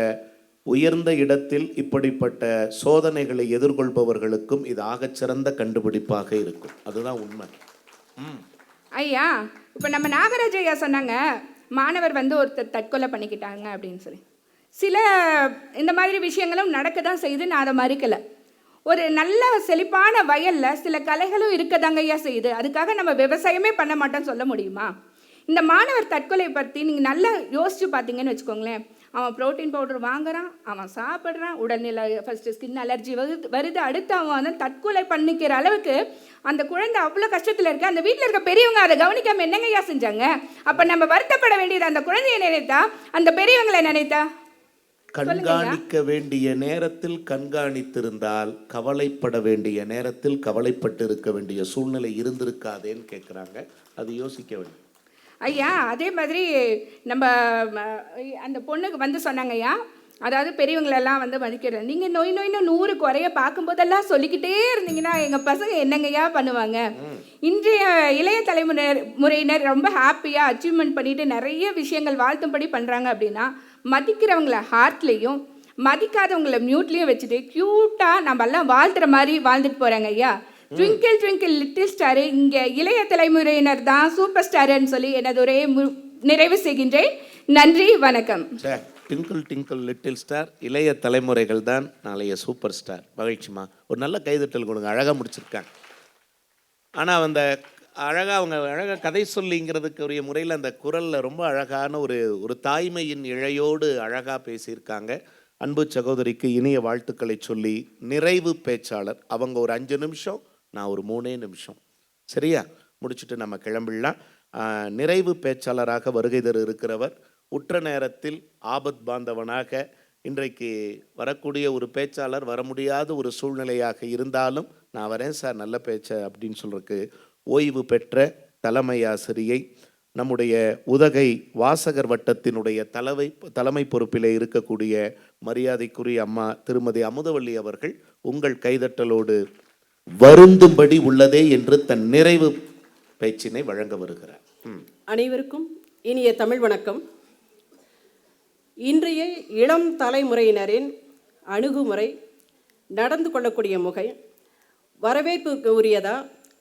உயர்ந்த இடத்தில் இப்படிப்பட்ட சோதனைகளை எதிர்கொள்பவர்களுக்கும் இது ஆகச்சிறந்த கண்டுபிடிப்பாக இருக்கும். அதுதான் உண்மை. ஐயா, இப்போ நம்ம நாகராஜ் ஐயா சொன்னாங்க மாணவர் வந்து ஒருத்தர் தற்கொலை பண்ணிக்கிட்டாங்க அப்படின்னு சொல்லி. சில இந்த மாதிரி விஷயங்களும் நடக்க தான் செய்யுது, நான் அதை மறுக்கலை. ஒரு நல்ல செழிப்பான வயல்ல சில கலைகளும் இருக்கதாங்க ஐயா செய்யுது. அதுக்காக நம்ம விவசாயமே பண்ண மாட்டோம்னு சொல்ல முடியுமா? இந்த மாணவர் தற்கொலை பற்றி நீங்கள் நல்லா யோசிச்சு பார்த்தீங்கன்னு வச்சுக்கோங்களேன். அவன் ப்ரோட்டீன் பவுடர் வாங்குறான், அவன் சாப்பிட்றான், உடல்நிலை ஃபஸ்ட்டு ஸ்கின் அலர்ஜி வருது, அடுத்து அவன் வந்து தற்கொலை பண்ணிக்கிற அளவுக்கு அந்த குழந்தை அவ்வளோ கஷ்டத்தில் இருக்கு. அந்த வீட்டில் இருக்க பெரியவங்க அதை கவனிக்காமல் என்னங்கய்யா செஞ்சாங்க? அப்போ நம்ம வருத்தப்பட வேண்டியது அந்த குழந்தைய நினைத்தா, அந்த பெரியவங்களை நினைத்தா? கண்காணிக்க வேண்டிய நேரத்தில் கண்காணித்திருந்தால் கவலைப்பட வேண்டிய நேரத்தில் கவலைப்பட்டு இருக்க வேண்டிய சூழ்நிலை இருந்திருக்காதேன்னு கேட்குறாங்க. அது யோசிக்க வேண்டும் ஐயா. அதே மாதிரி நம்ம அந்த பொண்ணுக்கு வந்து சொன்னாங்க ஐயா, அதாவது பெரியவங்களெல்லாம் வந்து மதிக்கிறது. நீங்கள் நோயின்னு 100 குறைய பார்க்கும்போதெல்லாம் சொல்லிக்கிட்டே இருந்தீங்கன்னா எங்கள் பசங்க என்னங்கய்யா பண்ணுவாங்க? இன்றைய இளைய முறையினர் ரொம்ப ஹாப்பியாக அச்சீவ்மெண்ட் பண்ணிட்டு நிறைய விஷயங்கள் வாழ்த்தும்படி பண்ணுறாங்க. அப்படின்னா மதிக்கிறவங்கள ஹார்ட்லேயும் மதிக்காதவங்கள மியூட்லேயும் வச்சுட்டு க்யூட்டாக நம்ம எல்லாம் வாழ்த்துற மாதிரி வாழ்ந்துட்டு போகிறாங்க ஐயா. ட்விங்கிள் ட்விங்கிள் லிட்டில் ஸ்டாரு, இங்கே இளைய தலைமுறையினர் தான் சூப்பர் ஸ்டாருன்னு சொல்லி எனது ஒரே நிறைவு செய்கின்றேன். நன்றி, வணக்கம். ட்விங்கிள் ட்விங்கிள் லிட்டில் ஸ்டார், இளைய தலைமுறைகள் தான் நாளைய சூப்பர் ஸ்டார். மகிழ்ச்சிமா, ஒரு நல்ல கைதட்டல் கொடுங்க. அழகாக முடிச்சிருக்காங்க. ஆனால் அந்த அவங்க அழகாக கதை சொல்லிங்கிறதுக்கு உரிய முறையில் அந்த குரலில் ரொம்ப அழகான ஒரு தாய்மையின் இழையோடு அழகாக பேசியிருக்காங்க. அன்பு சகோதரிக்கு இனிய வாழ்த்துக்களை சொல்லி நிறைவு பேச்சாளர் அவங்க ஒரு 5 நிமிஷம், நான் ஒரு 3 நிமிஷம், சரியா முடிச்சுட்டு நம்ம கிளம்பிடலாம். நிறைவு பேச்சாளராக வருகை தர இருக்கிறவர் உற்ற நேரத்தில் ஆபத் பாந்தவனாக, இன்றைக்கு வரக்கூடிய ஒரு பேச்சாளர் வர முடியாத ஒரு சூழ்நிலையாக இருந்தாலும் நான் வரேன் சார் நல்ல பேச்ச அப்படின்னு சொல்றதுக்கு ஓய்வு பெற்ற தலைமை ஆசிரியை, நம்முடைய உதகை வாசகர் வட்டத்தினுடைய தலைமை பொறுப்பிலே இருக்கக்கூடிய மரியாதைக்குரிய அம்மா திருமதி அமுதவள்ளி அவர்கள் உங்கள் கைதட்டலோடு வருந்தும்படி உள்ளதே என்று தன் நிறைவு பேச்சினை வழங்க வருகிறார். அனைவருக்கும் இனிய தமிழ் வணக்கம். இன்றைய இளம் தலைமுறையினரின் அணுகுமுறை, நடந்து கொள்ளக்கூடிய முறை வரவேற்புக்கு உரியதா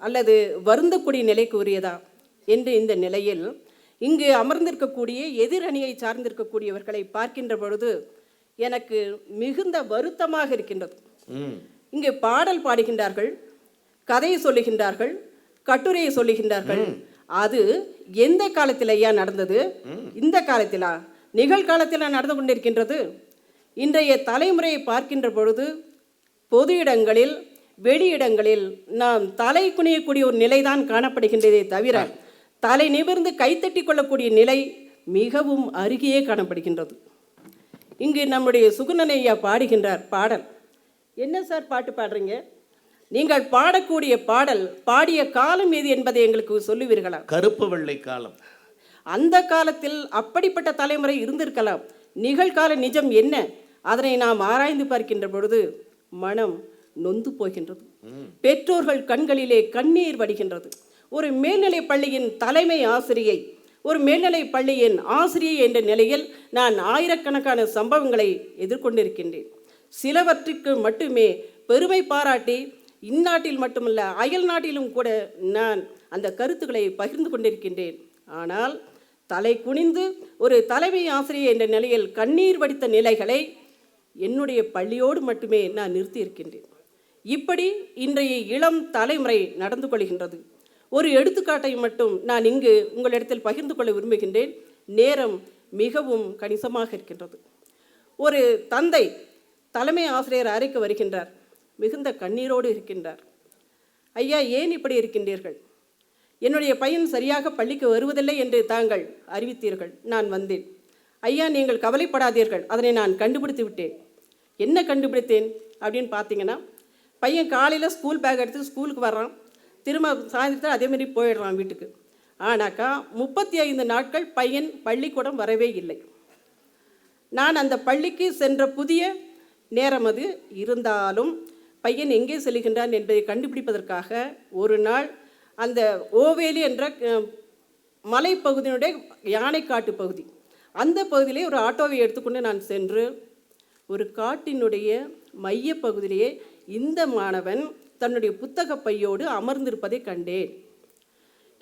அல்லது வருந்தக்கூடிய நிலைக்கு உரியதா என்று இந்த நிலையில் இங்கு அமர்ந்திருக்கக்கூடிய எதிரணியை சார்ந்திருக்கக்கூடியவர்களை பார்க்கின்ற பொழுது எனக்கு மிகுந்த வருத்தமாக இருக்கின்றது. இங்கு பாடல் பாடுகின்றார்கள், கதையை சொல்லுகின்றார்கள், கட்டுரையை சொல்லுகின்றார்கள். அது எந்த காலத்தில் ஐயா நடந்தது? இந்த காலத்திலா, நிகழ்காலத்தில் நடந்து கொண்டிருக்கின்றது. இன்றைய தலைமுறையை பார்க்கின்ற பொழுது பொது இடங்களில் வெளியிடங்களில் நாம் தலை குனியக்கூடிய ஒரு நிலைதான் காணப்படுகின்றதே தவிர தலை நிமிர்ந்து கைத்தட்டி கொள்ளக்கூடிய நிலை மிகவும் அருகே காணப்படுகின்றது. இங்கு நம்முடைய சுகுணன் ஐயா பாடுகின்றார் பாடல். என்ன சார் பாட்டு பாடுறீங்க? நீங்கள் பாடக்கூடிய பாடல் பாடிய காலம் எது என்பதை எங்களுக்கு சொல்லுவீர்களா? கருப்பு வெள்ளை காலம். அந்த காலத்தில் அப்படிப்பட்ட தலைமுறை இருந்திருக்கலாம். நிகழ்கால நிஜம் என்ன, அதனை நாம் ஆராய்ந்து பார்க்கின்ற பொழுது மனம் நொந்து போகின்றது. பெற்றோர்கள் கண்களிலே கண்ணீர் வடிகின்றது. ஒரு மேல்நிலை பள்ளியின் தலைமை ஆசிரியை, ஒரு மேல்நிலை பள்ளியின் ஆசிரியை என்ற நிலையில் நான் ஆயிரக்கணக்கான சம்பவங்களை எதிர்கொண்டிருக்கின்றேன். சிலவற்றுக்கு மட்டுமே பெருமை பாராட்டி இந்நாட்டில் மட்டுமல்ல அயல் நாட்டிலும் கூட நான் அந்த கருத்துக்களை பகிர்ந்து கொண்டிருக்கின்றேன். ஆனால் தலை குனிந்து ஒரு தலைமை ஆசிரியை என்ற நிலையில் கண்ணீர் வடித்த நிலைகளை என்னுடைய பள்ளியோடு மட்டுமே நான் நிறுத்தி இருக்கின்றேன். இப்படி இன்றைய இளம் தலைமுறை நடந்து கொள்கின்றது. ஒரு எடுத்துக்காட்டை மட்டும் நான் இங்கு உங்களிடத்தில் பகிர்ந்து கொள்ள விரும்புகின்றேன். நேரம் மிகவும் கணிசமாக இருக்கின்றது. ஒரு தந்தை தலைமை ஆசிரியர் அறைக்கு வருகின்றார். மிகுந்த கண்ணீரோடு இருக்கின்றார். ஐயா, ஏன் இப்படி இருக்கின்றீர்கள்? என்னுடைய பையன் சரியாக பள்ளிக்கு வருவதில்லை என்று தாங்கள் அறிவித்தீர்கள். நான் வந்தேன். ஐயா, நீங்கள் கவலைப்படாதீர்கள், அதனை நான் கண்டுபிடித்து விட்டேன். என்ன கண்டுபிடித்தேன் அப்படின்னு பார்த்தீங்கன்னா, பையன் காலையில் ஸ்கூல் பேக் எடுத்து ஸ்கூலுக்கு வர்றான், திரும்ப சாயந்தரத்தில் அதேமாரி போயிடுறான் வீட்டுக்கு. ஆனாக்கா 35 நாட்கள் பையன் பள்ளிக்கூடம் வரவே இல்லை. நான் அந்த பள்ளிக்கு சென்ற புதிய நேரம் அது இருந்தாலும் பையன் எங்கே செல்கின்றான் என்பதை கண்டுபிடிப்பதற்காக ஒரு நாள் அந்த ஓவேலி என்ற மலைப்பகுதியினுடைய யானைக்காட்டு பகுதி, அந்த பகுதியிலே ஒரு ஆட்டோவை எடுத்துக்கொண்டு நான் சென்று ஒரு காட்டினுடைய மைய பகுதியிலேயே இந்த மாணவன் தன்னுடைய புத்தக பையோடு அமர்ந்திருப்பதை கண்டேன்.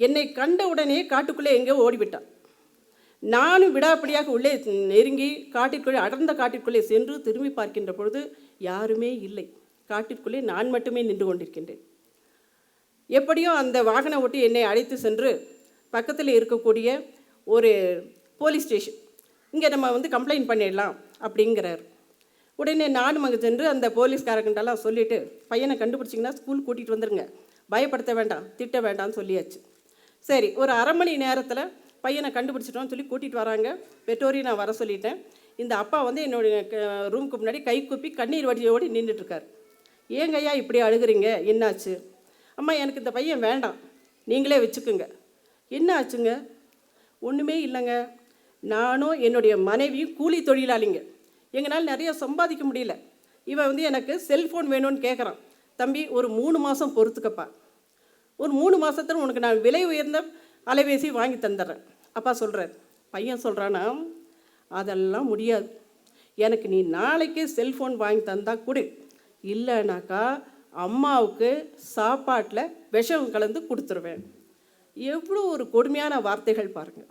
என்னை கண்ட உடனே காட்டுக்குள்ளே எங்கேயோ ஓடிவிட்டான். நானும் விடாப்படியாக உள்ளே நெருங்கி காட்டிற்குள்ளே, அடர்ந்த காட்டிற்குள்ளே சென்று திரும்பி பார்க்கின்ற பொழுது யாருமே இல்லை. காட்டிற்குள்ளே நான் மட்டுமே நின்று கொண்டிருக்கின்றேன். எப்படியோ அந்த வாகன ஓட்டி என்னை அழைத்து சென்று பக்கத்தில் இருக்கக்கூடிய ஒரு போலீஸ் ஸ்டேஷன், இங்கே நம்ம கம்ப்ளைண்ட் பண்ணிடலாம் அப்படிங்கிறார். உடனே நானும் அங்கே சென்று அந்த போலீஸ்காரங்கிட்டலாம் சொல்லிவிட்டு, பையனை கண்டுபிடிச்சிங்கன்னா ஸ்கூல் கூட்டிகிட்டு வந்துடுங்க, பயப்படுத்த வேண்டாம், திட்ட வேண்டாம்னு சொல்லியாச்சு. சரி, ஒரு அரை மணி நேரத்தில் பையனை கண்டுபிடிச்சிட்டோம்னு சொல்லி கூட்டிகிட்டு வராங்க. பெற்றோரையும் நான் வர சொல்லிட்டேன். இந்த அப்பா என்னுடைய ரூமுக்கு முன்னாடி கை கூப்பி கண்ணீர் வடியோடு நின்றுட்டுருக்கார். ஏங்க ஐயா இப்படி அழுகுறீங்க, என்னாச்சு? அம்மா, எனக்கு இந்த பையன் வேண்டாம், நீங்களே வச்சுக்குங்க. என்ன ஆச்சுங்க? ஒன்றுமே இல்லைங்க, நானும் என்னுடைய மனைவியும் கூலி தொழிலாளிங்க, எங்களால் நிறைய சம்பாதிக்க முடியல. இவன் எனக்கு செல்ஃபோன் வேணும்னு கேட்குறான். தம்பி, ஒரு 3 மாதம் பொறுத்துக்கப்பா, ஒரு 3 மாதத்துல உனக்கு நான் விலை உயர்ந்த அலைபேசி வாங்கி தந்துடுறேன். அப்பா சொல்கிறார். பையன் சொல்கிறானா, அதெல்லாம் முடியாது, எனக்கு நீ நாளைக்கே செல்ஃபோன் வாங்கி தந்தா கொடு, இல்லைனாக்கா அம்மாவுக்கு சாப்பாட்டில் விஷம் கலந்து கொடுத்துருவேன். எவ்வளோ ஒரு கொடுமையான வார்த்தைகள் பாருங்கள்.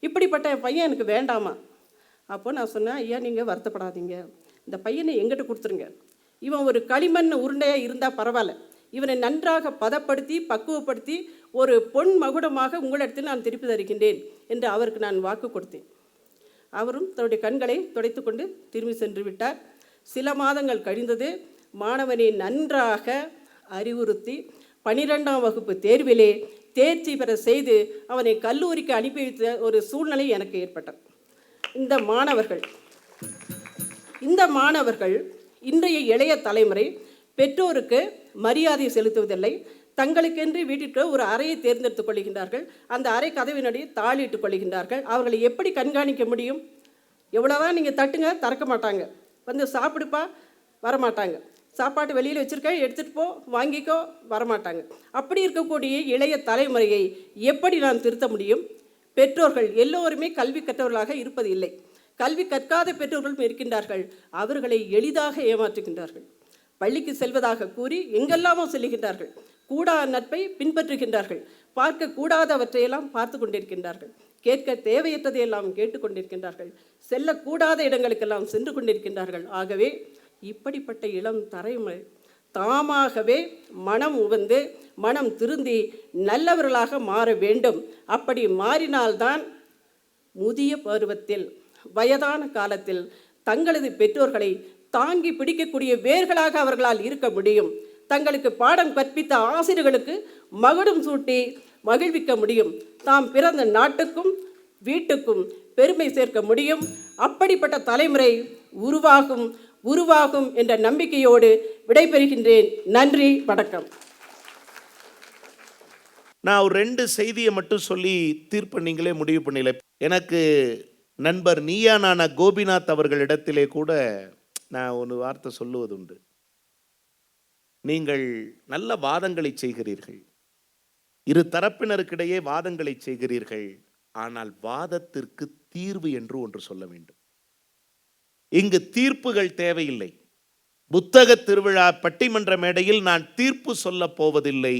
இப்படிப்பட்ட பையன் எனக்கு வேண்டாமா? அப்போ நான் சொன்னேன், ஐயா நீங்கள் வருத்தப்படாதீங்க, இந்த பையனை எங்கிட்ட கொடுத்துருங்க. இவன் ஒரு களிமண் உருண்டையாக இருந்தால் பரவாயில்ல, இவனை நன்றாக பதப்படுத்தி பக்குவப்படுத்தி ஒரு பொன் மகுடமாக உங்களிடத்தில் நான் திருப்பி தருகின்றேன் என்று அவருக்கு நான் வாக்கு கொடுத்தேன். அவரும் தன்னுடைய கண்களை துடைத்து கொண்டு திரும்பி சென்று விட்டார். சில மாதங்கள் கழிந்தது. மாணவனை நன்றாக அறிவுறுத்தி 12ஆம் வகுப்பு தேர்விலே தேர்ச்சி பெற செய்து அவனை கல்லூரிக்கு அனுப்பி வைத்த ஒரு சூழ்நிலை எனக்கு ஏற்பட்டது. இந்த மாணவர்கள் இன்றைய இளைய தலைமுறை பெற்றோருக்கு மரியாதை செலுத்துவதில்லை. தங்களுக்கென்று வீட்டிற்கு ஒரு அறையை தேர்ந்தெடுத்துக் கொள்கின்றார்கள். அந்த அறை கதவினுடைய தாளிட்டுக் கொள்கின்றார்கள். அவர்களை எப்படி கண்காணிக்க முடியும்? எவ்வளோதான் நீங்கள் தட்டுங்க, திறக்க மாட்டாங்க. சாப்பிடுப்பா, வரமாட்டாங்க. சாப்பாட்டு வெளியில் வச்சுருக்க, எடுத்துகிட்டு போ, வாங்கிக்கோ, வரமாட்டாங்க. அப்படி இருக்கக்கூடிய இளைய தலைமுறையை எப்படி நான் திருத்த முடியும்? பெற்றோர்கள் எல்லோருமே கல்வி கற்றவர்களாக இருப்பது இல்லை. கல்வி கற்காத பெற்றோர்களும் இருக்கின்றார்கள். அவர்களை எளிதாக ஏமாற்றுகின்றார்கள். பள்ளிக்கு செல்வதாக கூறி எங்கெல்லாமோ செல்லுகின்றார்கள். கூடாத நட்பை பின்பற்றுகின்றார்கள். பார்க்க கூடாதவற்றையெல்லாம் பார்த்து கொண்டிருக்கின்றார்கள். கேட்க தேவையற்றதையெல்லாம் கேட்டுக்கொண்டிருக்கின்றார்கள். செல்லக்கூடாத இடங்களுக்கெல்லாம் சென்று கொண்டிருக்கின்றார்கள். ஆகவே இப்படிப்பட்ட இளம் தலைமுறை தாமாகவே மனம் உவந்து மனம் திருந்தி நல்லவர்களாக மாற வேண்டும். அப்படி மாறினால்தான் முதிய பருவத்தில் வயதான காலத்தில் தங்களது பெற்றோர்களை தாங்கி பிடிக்கக்கூடிய வேர்களாக அவர்களால் இருக்க முடியும். தங்களுக்கு பாடம் கற்பித்த ஆசிரியர்களுக்கு மகுடம் சூட்டி மகிழ்விக்க முடியும். தாம் பிறந்த நாட்டுக்கும் வீட்டுக்கும் பெருமை சேர்க்க முடியும். அப்படிப்பட்ட தலைமுறை உருவாகும் என்ற நம்பிக்கையோடு விடைபெறுகின்றேன். நன்றி, வணக்கம். நான் ஒரு 2 செய்தியை மட்டும் சொல்லி தீர்ப்பு நீங்களே முடிவு பண்ணல. எனக்கு நண்பர் நீயானான கோபிநாத் அவர்களிடத்திலே கூட நான் ஒரு வார்த்தை சொல்லுவதுண்டு. நீங்கள் நல்ல வாதங்களை செய்கிறீர்கள், இரு தரப்பினருக்கிடையே வாதங்களை செய்கிறீர்கள். ஆனால் வாதத்திற்கு தீர்வு என்று ஒன்று சொல்ல வேண்டும். இங்கு தீர்ப்புகள் தேவையில்லை. புத்தக திருவிழா பட்டிமன்ற மேடையில் நான் தீர்ப்பு சொல்ல போவதில்லை,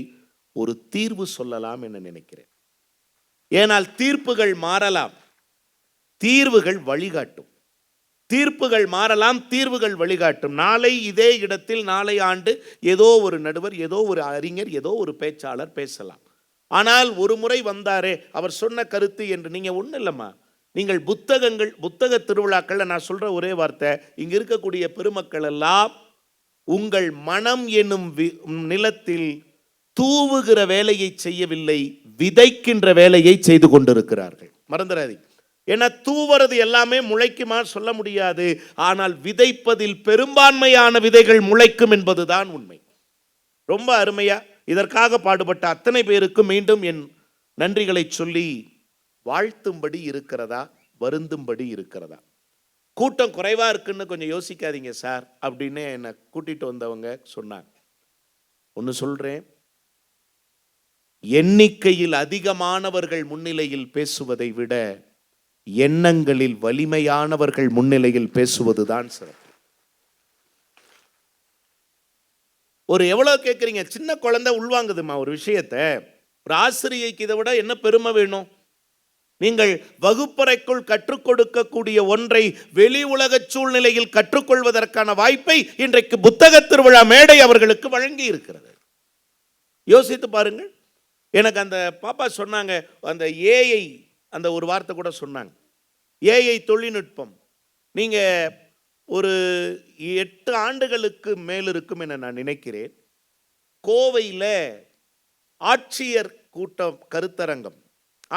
ஒரு தீர்வு சொல்லலாம் என நினைக்கிறேன். ஏனால் தீர்ப்புகள் மாறலாம், தீர்வுகள் வழிகாட்டும். தீர்ப்புகள் மாறலாம், தீர்வுகள் வழிகாட்டும். நாளை இதே இடத்தில் நாளை ஆண்டு ஏதோ ஒரு நடுவர், ஏதோ ஒரு அறிஞர், ஏதோ ஒரு பேச்சாளர் பேசலாம். ஆனால் ஒரு முறை வந்தாரே அவர் சொன்ன கருத்து என்று நீங்கள் ஒன்றும் இல்லைம்மா. நீங்கள் புத்தக திருவிழாக்கள் நான் சொல்ற ஒரே வார்த்தை, இங்க இருக்கக்கூடிய பெருமக்கள் எல்லாம் உங்கள் மனம் என்னும் நிலத்தில் தூவுகிற வேலையை செய்யவில்லை, விதைக்கின்ற வேலையை செய்து கொண்டிருக்கிறார்கள். மறந்துடாதீங்க. ஏன்னா தூவுறது எல்லாமே முளைக்குமா சொல்ல முடியாது. ஆனால் விதைப்பதில் பெரும்பான்மையான விதைகள் முளைக்கும் என்பதுதான் உண்மை. ரொம்ப அருமையா இதற்காக பாடுபட்ட அத்தனை பேருக்கும் மீண்டும் என் நன்றிகளை சொல்லி வாழ்த்தும்படி இருக்கிறதா, வருந்தும்படி இருக்கிறதா? கூட்டம் குறைவா இருக்குன்னு கொஞ்சம் யோசிக்காதீங்க சார் அப்படின்னு என்னை கூட்டிட்டு வந்தவங்க சொன்னாங்க. ஒன்று சொல்றேன், எண்ணிக்கையில் அதிகமானவர்கள் முன்னிலையில் பேசுவதை விட எண்ணங்களில் வலிமையானவர்கள் முன்னிலையில் பேசுவதுதான் சிறப்பு. ஒரு எவ்வளவு கேட்குறீங்க, சின்ன குழந்தை உள்வாங்குதுமா ஒரு விஷயத்தை. ஒரு ஆசிரியைக்கு இதை விட என்ன பெருமை வேணும்? நீங்கள் வகுப்பறைக்குள் கற்றுக் கொடுக்கக்கூடிய ஒன்றை வெளி உலக சூழ்நிலையில் கற்றுக்கொள்வதற்கான வாய்ப்பை இன்றைக்கு புத்தக திருவிழா மேடை அவர்களுக்கு வழங்கி இருக்கிறது. யோசித்து பாருங்கள். எனக்கு அந்த பாப்பா சொன்னாங்க, அந்த ஏஐ அந்த ஒரு வார்த்தை கூட சொன்னாங்க. ஏஐ தொழில்நுட்பம் நீங்க ஒரு 8 ஆண்டுகளுக்கு மேல் இருக்கும் என நான் நினைக்கிறேன். கோவையில் ஆட்சியர் கூட்டம் கருத்தரங்கம்,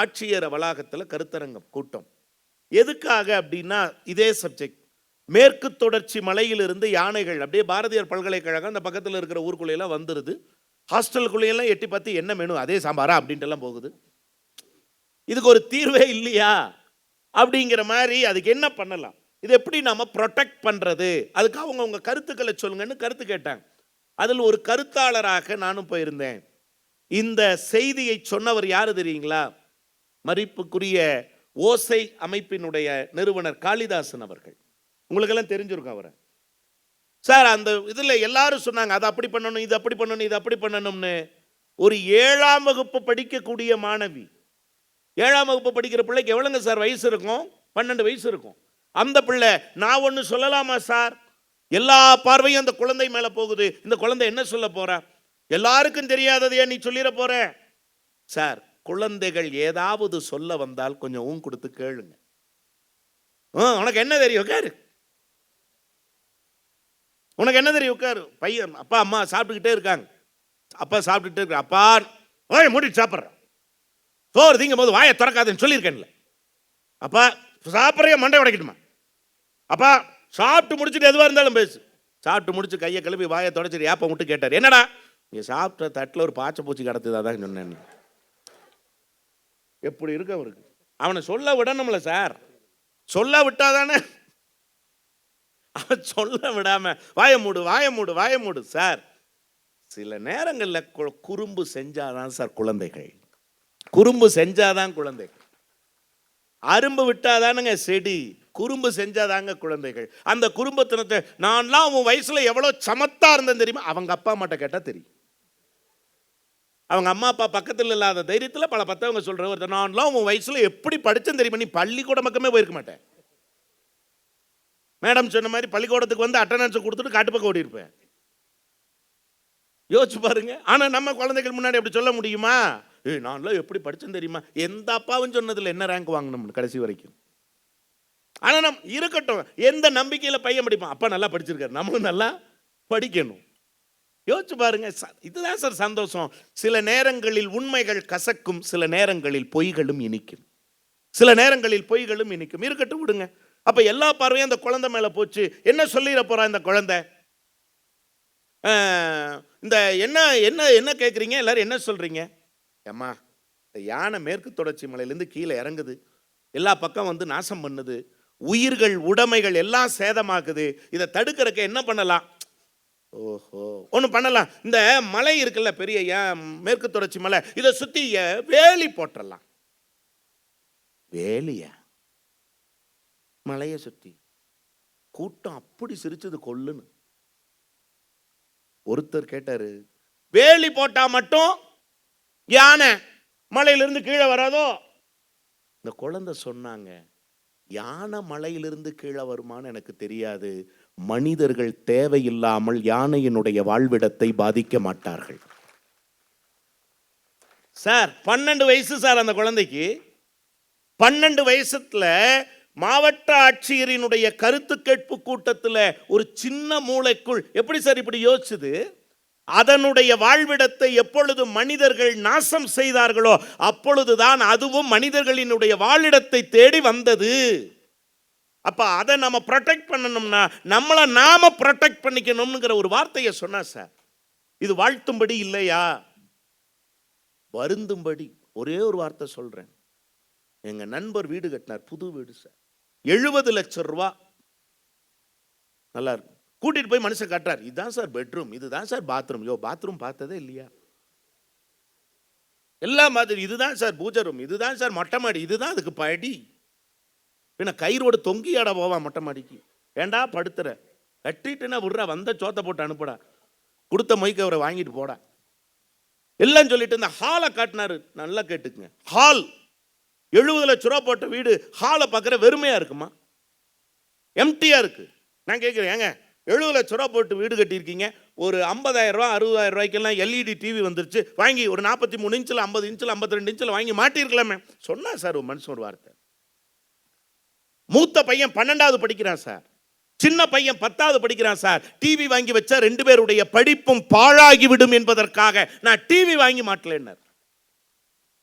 ஆட்சியர் வளாகத்தில் கருத்தரங்கம் கூட்டம். எதுக்காக அப்படின்னா இதே சப்ஜெக்ட். மேற்கு தொடர்ச்சி மலையிலிருந்து யானைகள் அப்படியே பாரதியார் பல்கலைக்கழகம் அந்த பக்கத்தில் இருக்கிற ஊருக்குள்ளையெல்லாம் வந்துடுது. ஹாஸ்டலுக்குள்ளேயெல்லாம் எட்டி பார்த்து என்ன மெனு, அதே சாம்பாரா அப்படின்ட்டு எல்லாம் போகுது. இதுக்கு ஒரு தீர்வே இல்லையா அப்படிங்கிற மாதிரி அதுக்கு என்ன பண்ணலாம், இது எப்படி நாம ப்ரொடெக்ட் பண்றது, அதுக்கு அவங்க கருத்துக்களை சொல்லுங்கன்னு கருத்து கேட்டாங்க. அதில் ஒரு கருத்தாளராக நானும் போயிருந்தேன். இந்த செய்தியை சொன்னவர் யாரு தெரியுங்களா? மதிப்புக்குரிய ஓசை அமைப்பினுடைய நிறுவனர் காளிதாசன் அவர்கள். உங்களுக்கெல்லாம் தெரிஞ்சிருக்கும் அவரை. சார் அந்த இதில் எல்லாரும் சொன்னாங்க அதை அப்படி பண்ணணும், இது அப்படி பண்ணணும், இது அப்படி பண்ணணும்னு. ஒரு 7ஆம் வகுப்பு படிக்கக்கூடிய மாணவி, 7ஆம் வகுப்பு படிக்கிற பிள்ளைக்கு எவ்வளோங்க சார் வயசு இருக்கும்? 12 வயசு இருக்கும். அந்த பிள்ளை, நான் ஒன்று சொல்லலாமா சார், எல்லா பார்வையும் அந்த குழந்தை மேலே போகுது, இந்த குழந்தை என்ன சொல்ல போறா, எல்லாருக்கும் தெரியாததையே நீ சொல்லிட போற. சார், குழந்தைகள் ஏதாவது சொல்ல வந்தால் கொஞ்சம் கொடுத்து கேளுங்க. உனக்கு என்ன தெரியும் உட்காரு, உனக்கு என்ன தெரியும் உட்காரு. பையன் அப்பா அம்மா சாப்பிட்டுக்கிட்டே இருக்காங்க, அப்பா சாப்பிட்டுட்டே இருக்க, அப்பா வாயை மூடிட்டு சாப்பிட்றேன், சோறு திங்கும் போது வாயை திறக்காதுன்னு சொல்லியிருக்கேன்ல, அப்பா சாப்பிட்றைய மண்டை உடைக்கணுமா, அப்பா சாப்பிட்டு முடிச்சுட்டு எதுவாக இருந்தாலும் பேசு. சாப்பிட்டு முடிச்சு கையை கிளப்பி வாயை தொடச்சிட்டு ஏப்ப விட்டு கேட்டார், என்னடா நீங்கள் சாப்பிட்ட தட்டில் ஒரு பாச்சை பூச்சி கிடத்துதான் சொன்னேன். எப்படி இருக்கு அவருக்கு? அவனை சொல்ல விடணும்ல சார், சொல்ல விட்டாதானே. அவன் சொல்ல விடாம வாய மூடு வாய மூடு வாய மூடு. சார், சில நேரங்களில் குறும்பு செஞ்சாதான் சார் குழந்தைகள், குறும்பு செஞ்சாதான் குழந்தைகள். அரும்பு விட்டாதானுங்க செடி, குறும்பு செஞ்சாதாங்க குழந்தைகள். அந்த குறும்புத்தனத்தை, நான்லாம் உன் வயசுல எவ்வளோ சமத்தா இருந்தேன் தெரியுமா, அவங்க அப்பா அம்மாட்ட கேட்டால் தெரியும். அவங்க அம்மா அப்பா பக்கத்தில் இல்லாத தைரியத்தில் பல பத்தவங்க சொல்ற ஒருத்தர், நான்லாம் உன் வயசுல எப்படி படித்தேன் தெரியுமா, நீ பள்ளிக்கூட பக்கமே போயிருக்க மாட்டேன். மேடம் சொன்ன மாதிரி பள்ளிக்கூடத்துக்கு வந்து அட்டண்டன்ஸ் கொடுத்துட்டு காட்டு பக்கம் ஓடி இருப்பேன். யோசிச்சு பாருங்க. ஆனா நம்ம குழந்தைகள் முன்னாடி அப்படி சொல்ல முடியுமா? நான்லாம் எப்படி படித்தேன் தெரியுமா, எந்த அப்பாவும் சொன்னதில்லை என்ன ரேங்க் வாங்கணும் கடைசி வரைக்கும். ஆனா நம் இருக்கட்டும், எந்த நம்பிக்கையில பையன் படிப்பான், அப்பா நல்லா படிச்சிருக்காரு, நம்மளும் நல்லா படிக்கணும். யோசிச்சு பாருங்க. இதுதான் சார் சந்தோஷம். சில நேரங்களில் உண்மைகள் கசக்கும், சில நேரங்களில் பொய்களும் இனிக்கும், சில நேரங்களில் பொய்களும் இனிக்கும். இருக்கட்டும், விடுங்க. அப்ப எல்லா பார்வையும் அந்த குழந்தை மேல போச்சு. என்ன சொல்லிட போறா இந்த குழந்தை? இந்த என்ன என்ன என்ன கேட்குறீங்க எல்லாரும், என்ன சொல்றீங்க? அம்மா, இந்த யானை மேற்கு தொடர்ச்சி மலையிலேருந்து கீழே இறங்குது, எல்லா பக்கம் வந்து நாசம் பண்ணுது, உயிர்கள் உடைமைகள் எல்லாம் சேதமாக்குது, இதை தடுக்கிறதுக்கு என்ன பண்ணலாம்? ஓஹோ, ஒன்று பண்ணலாம். இந்த மலை இருக்குல்ல, பெரிய மேற்கு தொடர்ச்சி மலை, இதை சுற்றி வேலி போட்டுடலாம். வேலியா? மலையை சுற்றி கூட்டம் அப்படி சிரிச்சது கொல்லுன்னு. ஒருத்தர் கேட்டாரு, வேலி போட்டா மட்டும் யானை மலையிலிருந்து கீழே வராதோ? இந்த குழந்தை சொன்னாங்க, யானை மலையிலிருந்து கீழே வருமானு எனக்கு தெரியாது, மனிதர்கள் தேவையில்லாமல் யானையினுடைய வாழ்விடத்தை பாதிக்க மாட்டார்கள். சார், 12 வயசு சார் அந்த குழந்தைக்கு. 12 வயசுல மாவட்ட ஆட்சியரினுடைய கருத்து கேட்பு கூட்டத்தில் ஒரு சின்ன மூளைக்குள் எப்படி சார் இப்படி யோசிச்சுது? அதனுடைய வாழ்விடத்தை எப்பொழுது மனிதர்கள் நாசம் செய்தார்களோ அப்பொழுதுதான் அதுவும் மனிதர்களினுடைய வாழிடத்தை தேடி வந்தது. அப்ப அதை நம்ம ப்ரொடெக்ட் பண்ணணும்னா நம்மளை நாம ப்ரொடெக்ட் பண்ணிக்கணும்ங்கிற ஒரு வார்த்தையை சொன்னா சார், இது வாழ்த்தும்படி இல்லையா, வருந்தும்படி. ஒரே ஒரு வார்த்தை சொல்றேன். எங்க நண்பர் வீடு கட்டினார், புது வீடு சார், 70 லட்சம் ரூபா. நல்லா இருக்கும். கூட்டிட்டு போய் மனுஷன் காட்டுறார், இதுதான் சார் பெட்ரூம், இதுதான் சார் பாத்ரூம். யோ, பாத்ரூம் பார்த்ததே இல்லையா? எல்லா மாதிரி, இதுதான் சார் பூஜை ரூம், இதுதான் சார் மொட்டை மாடி, இதுதான் அதுக்கு படி. பின்ன கயிறோடு தொங்கியாட போவான் மொட்டை மாடிக்கு. ஏண்டா படுத்துற, கட்டிட்டுன்னா விடுறா, வந்த சோத்தை போட்டு அனுப்புடா, கொடுத்த மொய்க்கு அவரை வாங்கிட்டு போடா எல்லாம் சொல்லிட்டு இந்த ஹாலை காட்டினாரு. நல்லா கேட்டுக்குங்க, ஹால் 70 லட்ச ரூபா போட்ட வீடு ஹாலை பார்க்குற வெறுமையா இருக்குமா? எம்டியா இருக்கு. நான் கேட்குறேன், ஏங்க 70 லட்ச ரூபா போட்டு வீடு கட்டியிருக்கீங்க, ஒரு 50,000 ரூபா 60,000 ரூபாய்க்கெல்லாம் எல்இடி டிவி வந்துருச்சு, வாங்கி ஒரு 43 இன்ச்சில் 50 இன்ச்சில் 52 இன்ச்சில் வாங்கி மாட்டிருக்கலாமே. சொன்னா சார் ஒரு மனுஷன் ஒரு வார்த்தை. மூத்த பையன் 12வது படிக்கிறான் சார், சின்ன பையன் 10வது படிக்கிறான் சார். டிவி வாங்கி வச்சா 2 பேருடைய படிப்பும் பாழாகிவிடும் என்பதற்காக நான் டிவி வாங்கி மாட்டலன்னார்.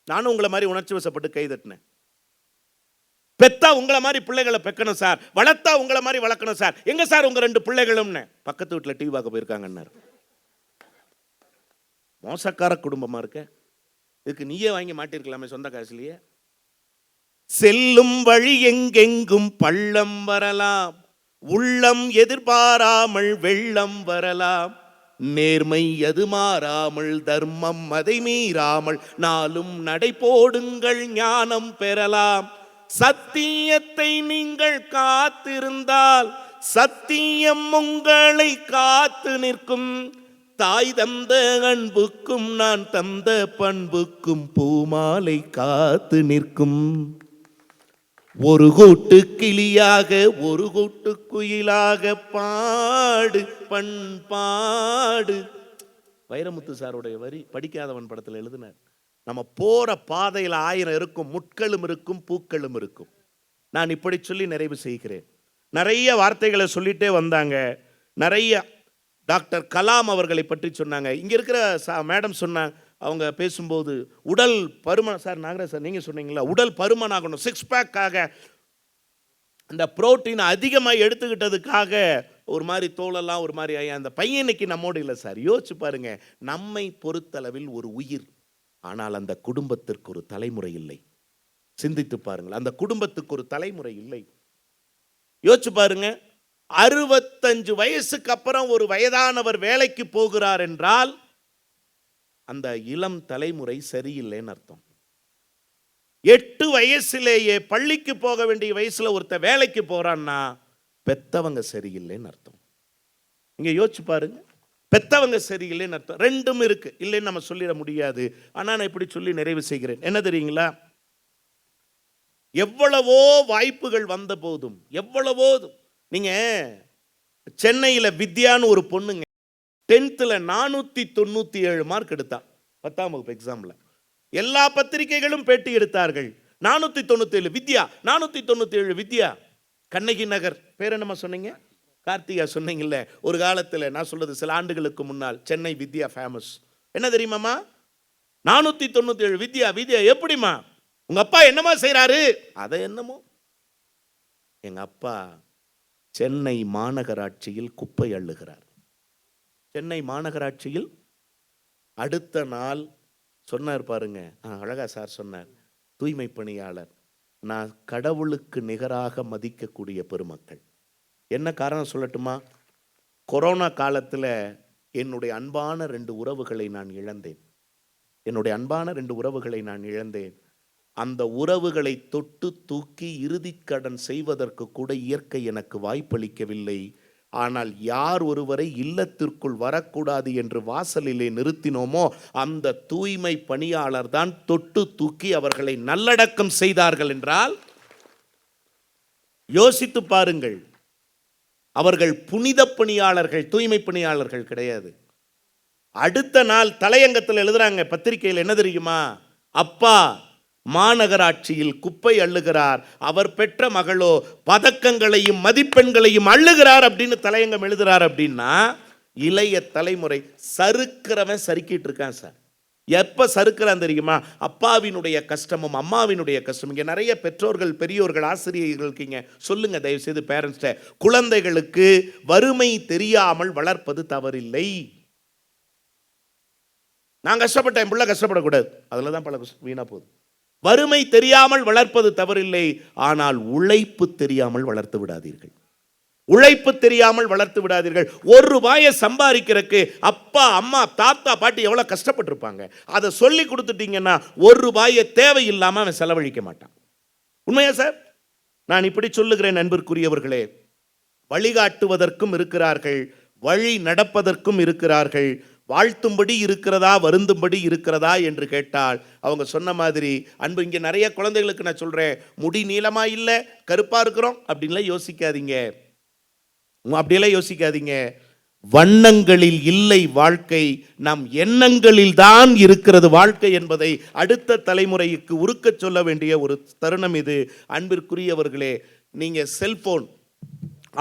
நானும் உங்களை மாதிரி உணர்ச்சி வசப்பட்டு கைதட்டினேன். பெத்தா உங்களை மாதிரி பிள்ளைகளை பெக்கணும் சார், வளர்த்தா உங்களை மாதிரி வளர்க்கணும் சார். எங்க சார் உங்க 2 பிள்ளைகளும்னு? பக்கத்து வீட்டில் டிவி பார்க்க போயிருக்காங்கன்னாரு. மோசக்கார குடும்பமா இருக்க, இதுக்கு நீயே வாங்கி மாட்டிருக்கலாமே சொந்த காசுலயே. செல்லும் வழி எங்கெங்கும் பள்ளம் வரலாம், உள்ளம் எதிர்பாராமல் வெள்ளம் வரலாம், நேர்மை அது மாறாமல் தர்மம் அதை மீறாமல் நாளும் நடை போடுங்கள் ஞானம் பெறலாம். சத்தியத்தை நீங்கள் காத்திருந்தால் சத்தியம் உங்களை காத்து நிற்கும். தாய் தந்த அன்புக்கும் நான் தந்த பண்புக்கும் பூமாலை காத்து நிற்கும். ஒரு கூட்டு கிளியாக ஒரு கூட்டு குயிலாக பாடு பண்பாடு. வைரமுத்து சாருடைய வரி படிக்காதவன் படத்தில் எழுதினார். நம்ம போற பாதையில் 1000 இருக்கும், முட்களும் இருக்கும், பூக்களும் இருக்கும். நான் இப்படி சொல்லி நிறைவு செய்கிறேன். நிறைய வார்த்தைகளை சொல்லிட்டே வந்தாங்க. நிறைய டாக்டர் கலாம் அவர்களை பற்றி சொன்னாங்க. இங்க இருக்கிற மேடம் சொன்னாங்க, அவங்க பேசும்போது உடல் பருமன், சார் நாகராஜ் சார் நீங்கள் சொன்னீங்களா, உடல் பருமன் ஆகணும், 6 பேக்காக அந்த புரோட்டீன் அதிகமாக எடுத்துக்கிட்டதுக்காக ஒரு மாதிரி தோலெல்லாம் ஒரு மாதிரி ஆகி அந்த பையன் இன்னைக்கு நம்மோடு இல்லை சார். யோசிச்சு பாருங்க, நம்மை பொறுத்தளவில் ஒரு உயிர், ஆனால் அந்த குடும்பத்திற்கு ஒரு தலைமுறை இல்லை. சிந்தித்து பாருங்கள், அந்த குடும்பத்துக்கு ஒரு தலைமுறை இல்லை. யோசிச்சு பாருங்க, 65 வயசுக்கு அப்புறம் ஒரு வயதானவர் வேலைக்கு போகிறார் என்றால் அந்த இளம் தலைமுறை சரியில்லைன்னு அர்த்தம். 8 வயசுலேயே பள்ளிக்கு போக வேண்டிய வயசுல ஒருத்த வேலைக்கு போறான்னா பெத்தவங்க சரியில்லைன்னு அர்த்தம். இங்க யோசிச்சு பாருங்க, பெத்தவங்க சரியில்லைன்னு அர்த்தம். ரெண்டும் இருக்கு, இல்லைன்னு நம்ம சொல்லிட முடியாது. ஆனா நான் இப்படி சொல்லி நிறைவு செய்கிறேன். என்ன தெரியுங்களா, எவ்வளவோ வாய்ப்புகள் வந்த போதும், எவ்வளவோ நீங்க சென்னையில வித்யான்னு ஒரு பொண்ணுங்க 10th 497 மார்க் எடுத்தா 10ஆம் வகுப்பு எக்ஸாம்ல. எல்லா பத்திரிகைகளும் பேட்டி எடுத்தார்கள். 497 வித்யா, 497 வித்யா. கண்ணகி நகர் பேர் என்னமா சொன்னீங்க, கார்த்திகா சொன்னீங்கல்ல. ஒரு காலத்தில் நான் சொல்றது சில ஆண்டுகளுக்கு முன்னால் சென்னை வித்யா ஃபேமஸ். என்ன தெரியுமாமா, 497 வித்யா. வித்யா எப்படிமா, உங்க அப்பா என்னமா செய்யறாரு? அதை என்னமோ, எங்க அப்பா சென்னை மாநகராட்சியில் குப்பை அள்ளுகிறார். சென்னை மாநகராட்சியில். அடுத்த நாள் சொன்னார் பாருங்க, அழகா சார் சொன்னார், தூய்மை பணியாளர். நான் கடவுளுக்கு நிகராக மதிக்கக்கூடிய பெருமக்கள். என்ன காரணம் சொல்லட்டுமா, கொரோனா காலத்தில் என்னுடைய அன்பான 2 உறவுகளை நான் இழந்தேன். என்னுடைய அன்பான 2 உறவுகளை நான் இழந்தேன். அந்த உறவுகளை தொட்டு தூக்கி இறுதிக்கடன் செய்வதற்கு கூட இயற்கை எனக்கு வாய்ப்பளிக்கவில்லை. ஆனால் யார் ஒருவரை இல்லத்திற்குள் வரக்கூடாது என்று வாசலிலே நிறுத்தினோமோ அந்த தூய்மை பணியாளர் தான் தொட்டு தூக்கி அவர்களை நல்லடக்கம் செய்தார்கள் என்றால் யோசித்து பாருங்கள். அவர்கள் புனித பணியாளர்கள், தூய்மை பணியாளர்கள் கிடையாது. அடுத்த நாள் தலையங்கத்தில் எழுதுறாங்க பத்திரிகையில், என்ன தெரியுமா, அப்பா மாநகராட்சியில் குப்பை அள்ளுகிறார், அவர் பெற்ற மகளோ பதக்கங்களையும் மதிப்பெண்களையும் அள்ளுகிறார் அப்படின்னு தலையங்கம் எழுதுறார். அப்படின்னா இளைய தலைமுறை சறுக்கிறவன் சறுக்கிட்டு இருக்கான் சார். எப்ப சறுக்கிறான் தெரியுமா, அப்பாவினுடைய கஷ்டமும் அம்மாவினுடைய கஷ்டமும். இங்க நிறைய பெற்றோர்கள், பெரியோர்கள், ஆசிரியர்கள் இருக்கீங்க, சொல்லுங்க தயவு செய்து பேரண்ட்ஸ்ட, குழந்தைகளுக்கு வறுமை தெரியாமல் வளர்ப்பது தவறில்லை. நான் கஷ்டப்பட்டேன், என் பிள்ளை கஷ்டப்படக்கூடாது, அதுல தான் பல வீணா போகுது. வறுமை தெரியாமல் வளர்ப்பது தவறில்லை, ஆனால் உழைப்பு தெரியாமல் வளர்த்து விடாதீர்கள். உழைப்பு தெரியாமல் வளர்த்து விடாதீர்கள். 1 ரூபாயை சம்பாதிக்கிறதுக்கு அப்பா அம்மா தாத்தா பாட்டி எவ்வளவு கஷ்டப்பட்டிருப்பாங்க. அதை சொல்லி கொடுத்துட்டீங்கன்னா 1 ரூபாயை தேவையில்லாம அவன் செலவழிக்க மாட்டான். உண்மையா சார்? நான் இப்படி சொல்லுகிறேன் நண்பர்க்குரியவர்களே, வழிகாட்டுவதற்கும் இருக்கிறார்கள், வழி நடப்பதற்கும் இருக்கிறார்கள். வாழ்த்தும்படி இருக்கிறதா வருந்தும்படி இருக்கிறதா என்று கேட்டால் அவங்க சொன்ன மாதிரி அன்பு, இங்கே நிறைய குழந்தைகளுக்கு நான் சொல்றேன், முடி நீளமா இல்லை கருப்பா இருக்கிறோம் அப்படின்லாம் யோசிக்காதீங்க. அப்படியெல்லாம் யோசிக்காதீங்க. வண்ணங்களில் இல்லை வாழ்க்கை, நம் எண்ணங்களில் தான் இருக்கிறது வாழ்க்கை என்பதை அடுத்த தலைமுறைக்கு உருக்கச் சொல்ல வேண்டிய ஒரு தருணம் இது. அன்பிற்குரியவர்களே, நீங்க செல்போன்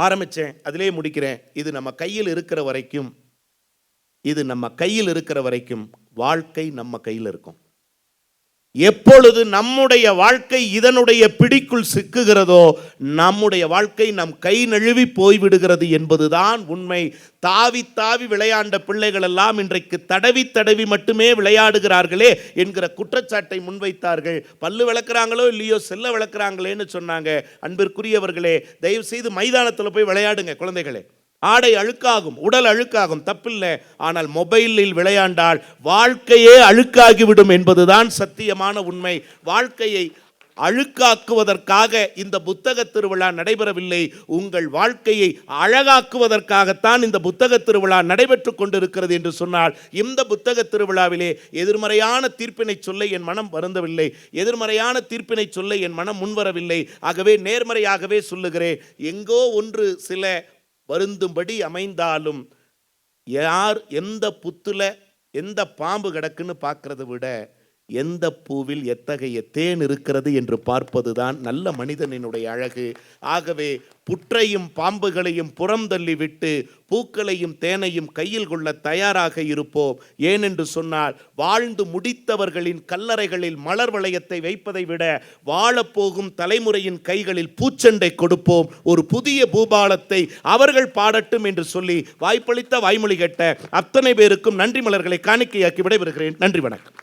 ஆரம்பிச்சேன், அதிலே முடிக்கிறேன். இது நம்ம கையில் இருக்கிற வரைக்கும் வாழ்க்கை நம்ம கையில் இருக்கும். எப்பொழுது நம்முடைய வாழ்க்கை இதனுடைய பிடிக்குள் சிக்குகிறதோ நம்முடைய வாழ்க்கை நம் கை நழுவி போய்விடுகிறது என்பதுதான் உண்மை. தாவி தாவி விளையாண்ட பிள்ளைகள் எல்லாம் இன்றைக்கு தடவி தடவி மட்டுமே விளையாடுகிறார்களே என்கிற குற்றச்சாட்டை முன்வைத்தார்கள். பல்லு விளக்குறாங்களோ இல்லையோ செல்ல விளக்குறாங்களேன்னு சொன்னாங்க. அன்பிற்குரியவர்களே, தயவு செய்து மைதானத்தில் போய் விளையாடுங்க குழந்தைகளே. ஆடை அழுக்காகும், உடல் அழுக்காகும், தப்பில்லை. ஆனால் மொபைலில் விளையாண்டால் வாழ்க்கையே அழுக்காகிவிடும் என்பதுதான் சத்தியமான உண்மை. வாழ்க்கையை அழுக்காக்குவதற்காக இந்த புத்தக திருவிழா நடைபெறவில்லை. உங்கள் வாழ்க்கையை அழகாக்குவதற்காகத்தான் இந்த புத்தக திருவிழா நடைபெற்று கொண்டிருக்கிறது என்று சொன்னால், இந்த புத்தக திருவிழாவிலே எதிர்மறையான தீர்ப்பினை சொல்ல என் மனம் வருந்தவில்லை, எதிர்மறையான தீர்ப்பினை சொல்ல என் மனம் முன்வரவில்லை. ஆகவே நேர்மறையாகவே சொல்லுகிறேன். எங்கோ ஒன்று சில வருந்தும்படி அமைந்தாலும் யார் எந்த புத்துல எந்த பாம்பு கிடக்குன்னு பார்க்கறத விட எந்த பூவில் எத்தகைய தேன் இருக்கிறது என்று பார்ப்பதுதான் நல்ல மனிதனினுடைய அழகு. ஆகவே புற்றையும் பாம்புகளையும் புறம் தள்ளி விட்டு பூக்களையும் தேனையும் கையில் கொள்ள தயாராக இருப்போம். ஏனென்று சொன்னால், வாழ்ந்து முடித்தவர்களின் கல்லறைகளில் மலர் வளையத்தை வைப்பதை விட வாழப்போகும் தலைமுறையின் கைகளில் பூச்செண்டை கொடுப்போம். ஒரு புதிய பூபாலத்தை அவர்கள் பாடட்டும் என்று சொல்லி வாய்ப்பளித்த வாய்மொழி கேட்ட அத்தனை பேருக்கும் நன்றி மலர்களை காணிக்கையாக்கி விடைபெறுகிறேன். நன்றி, வணக்கம்.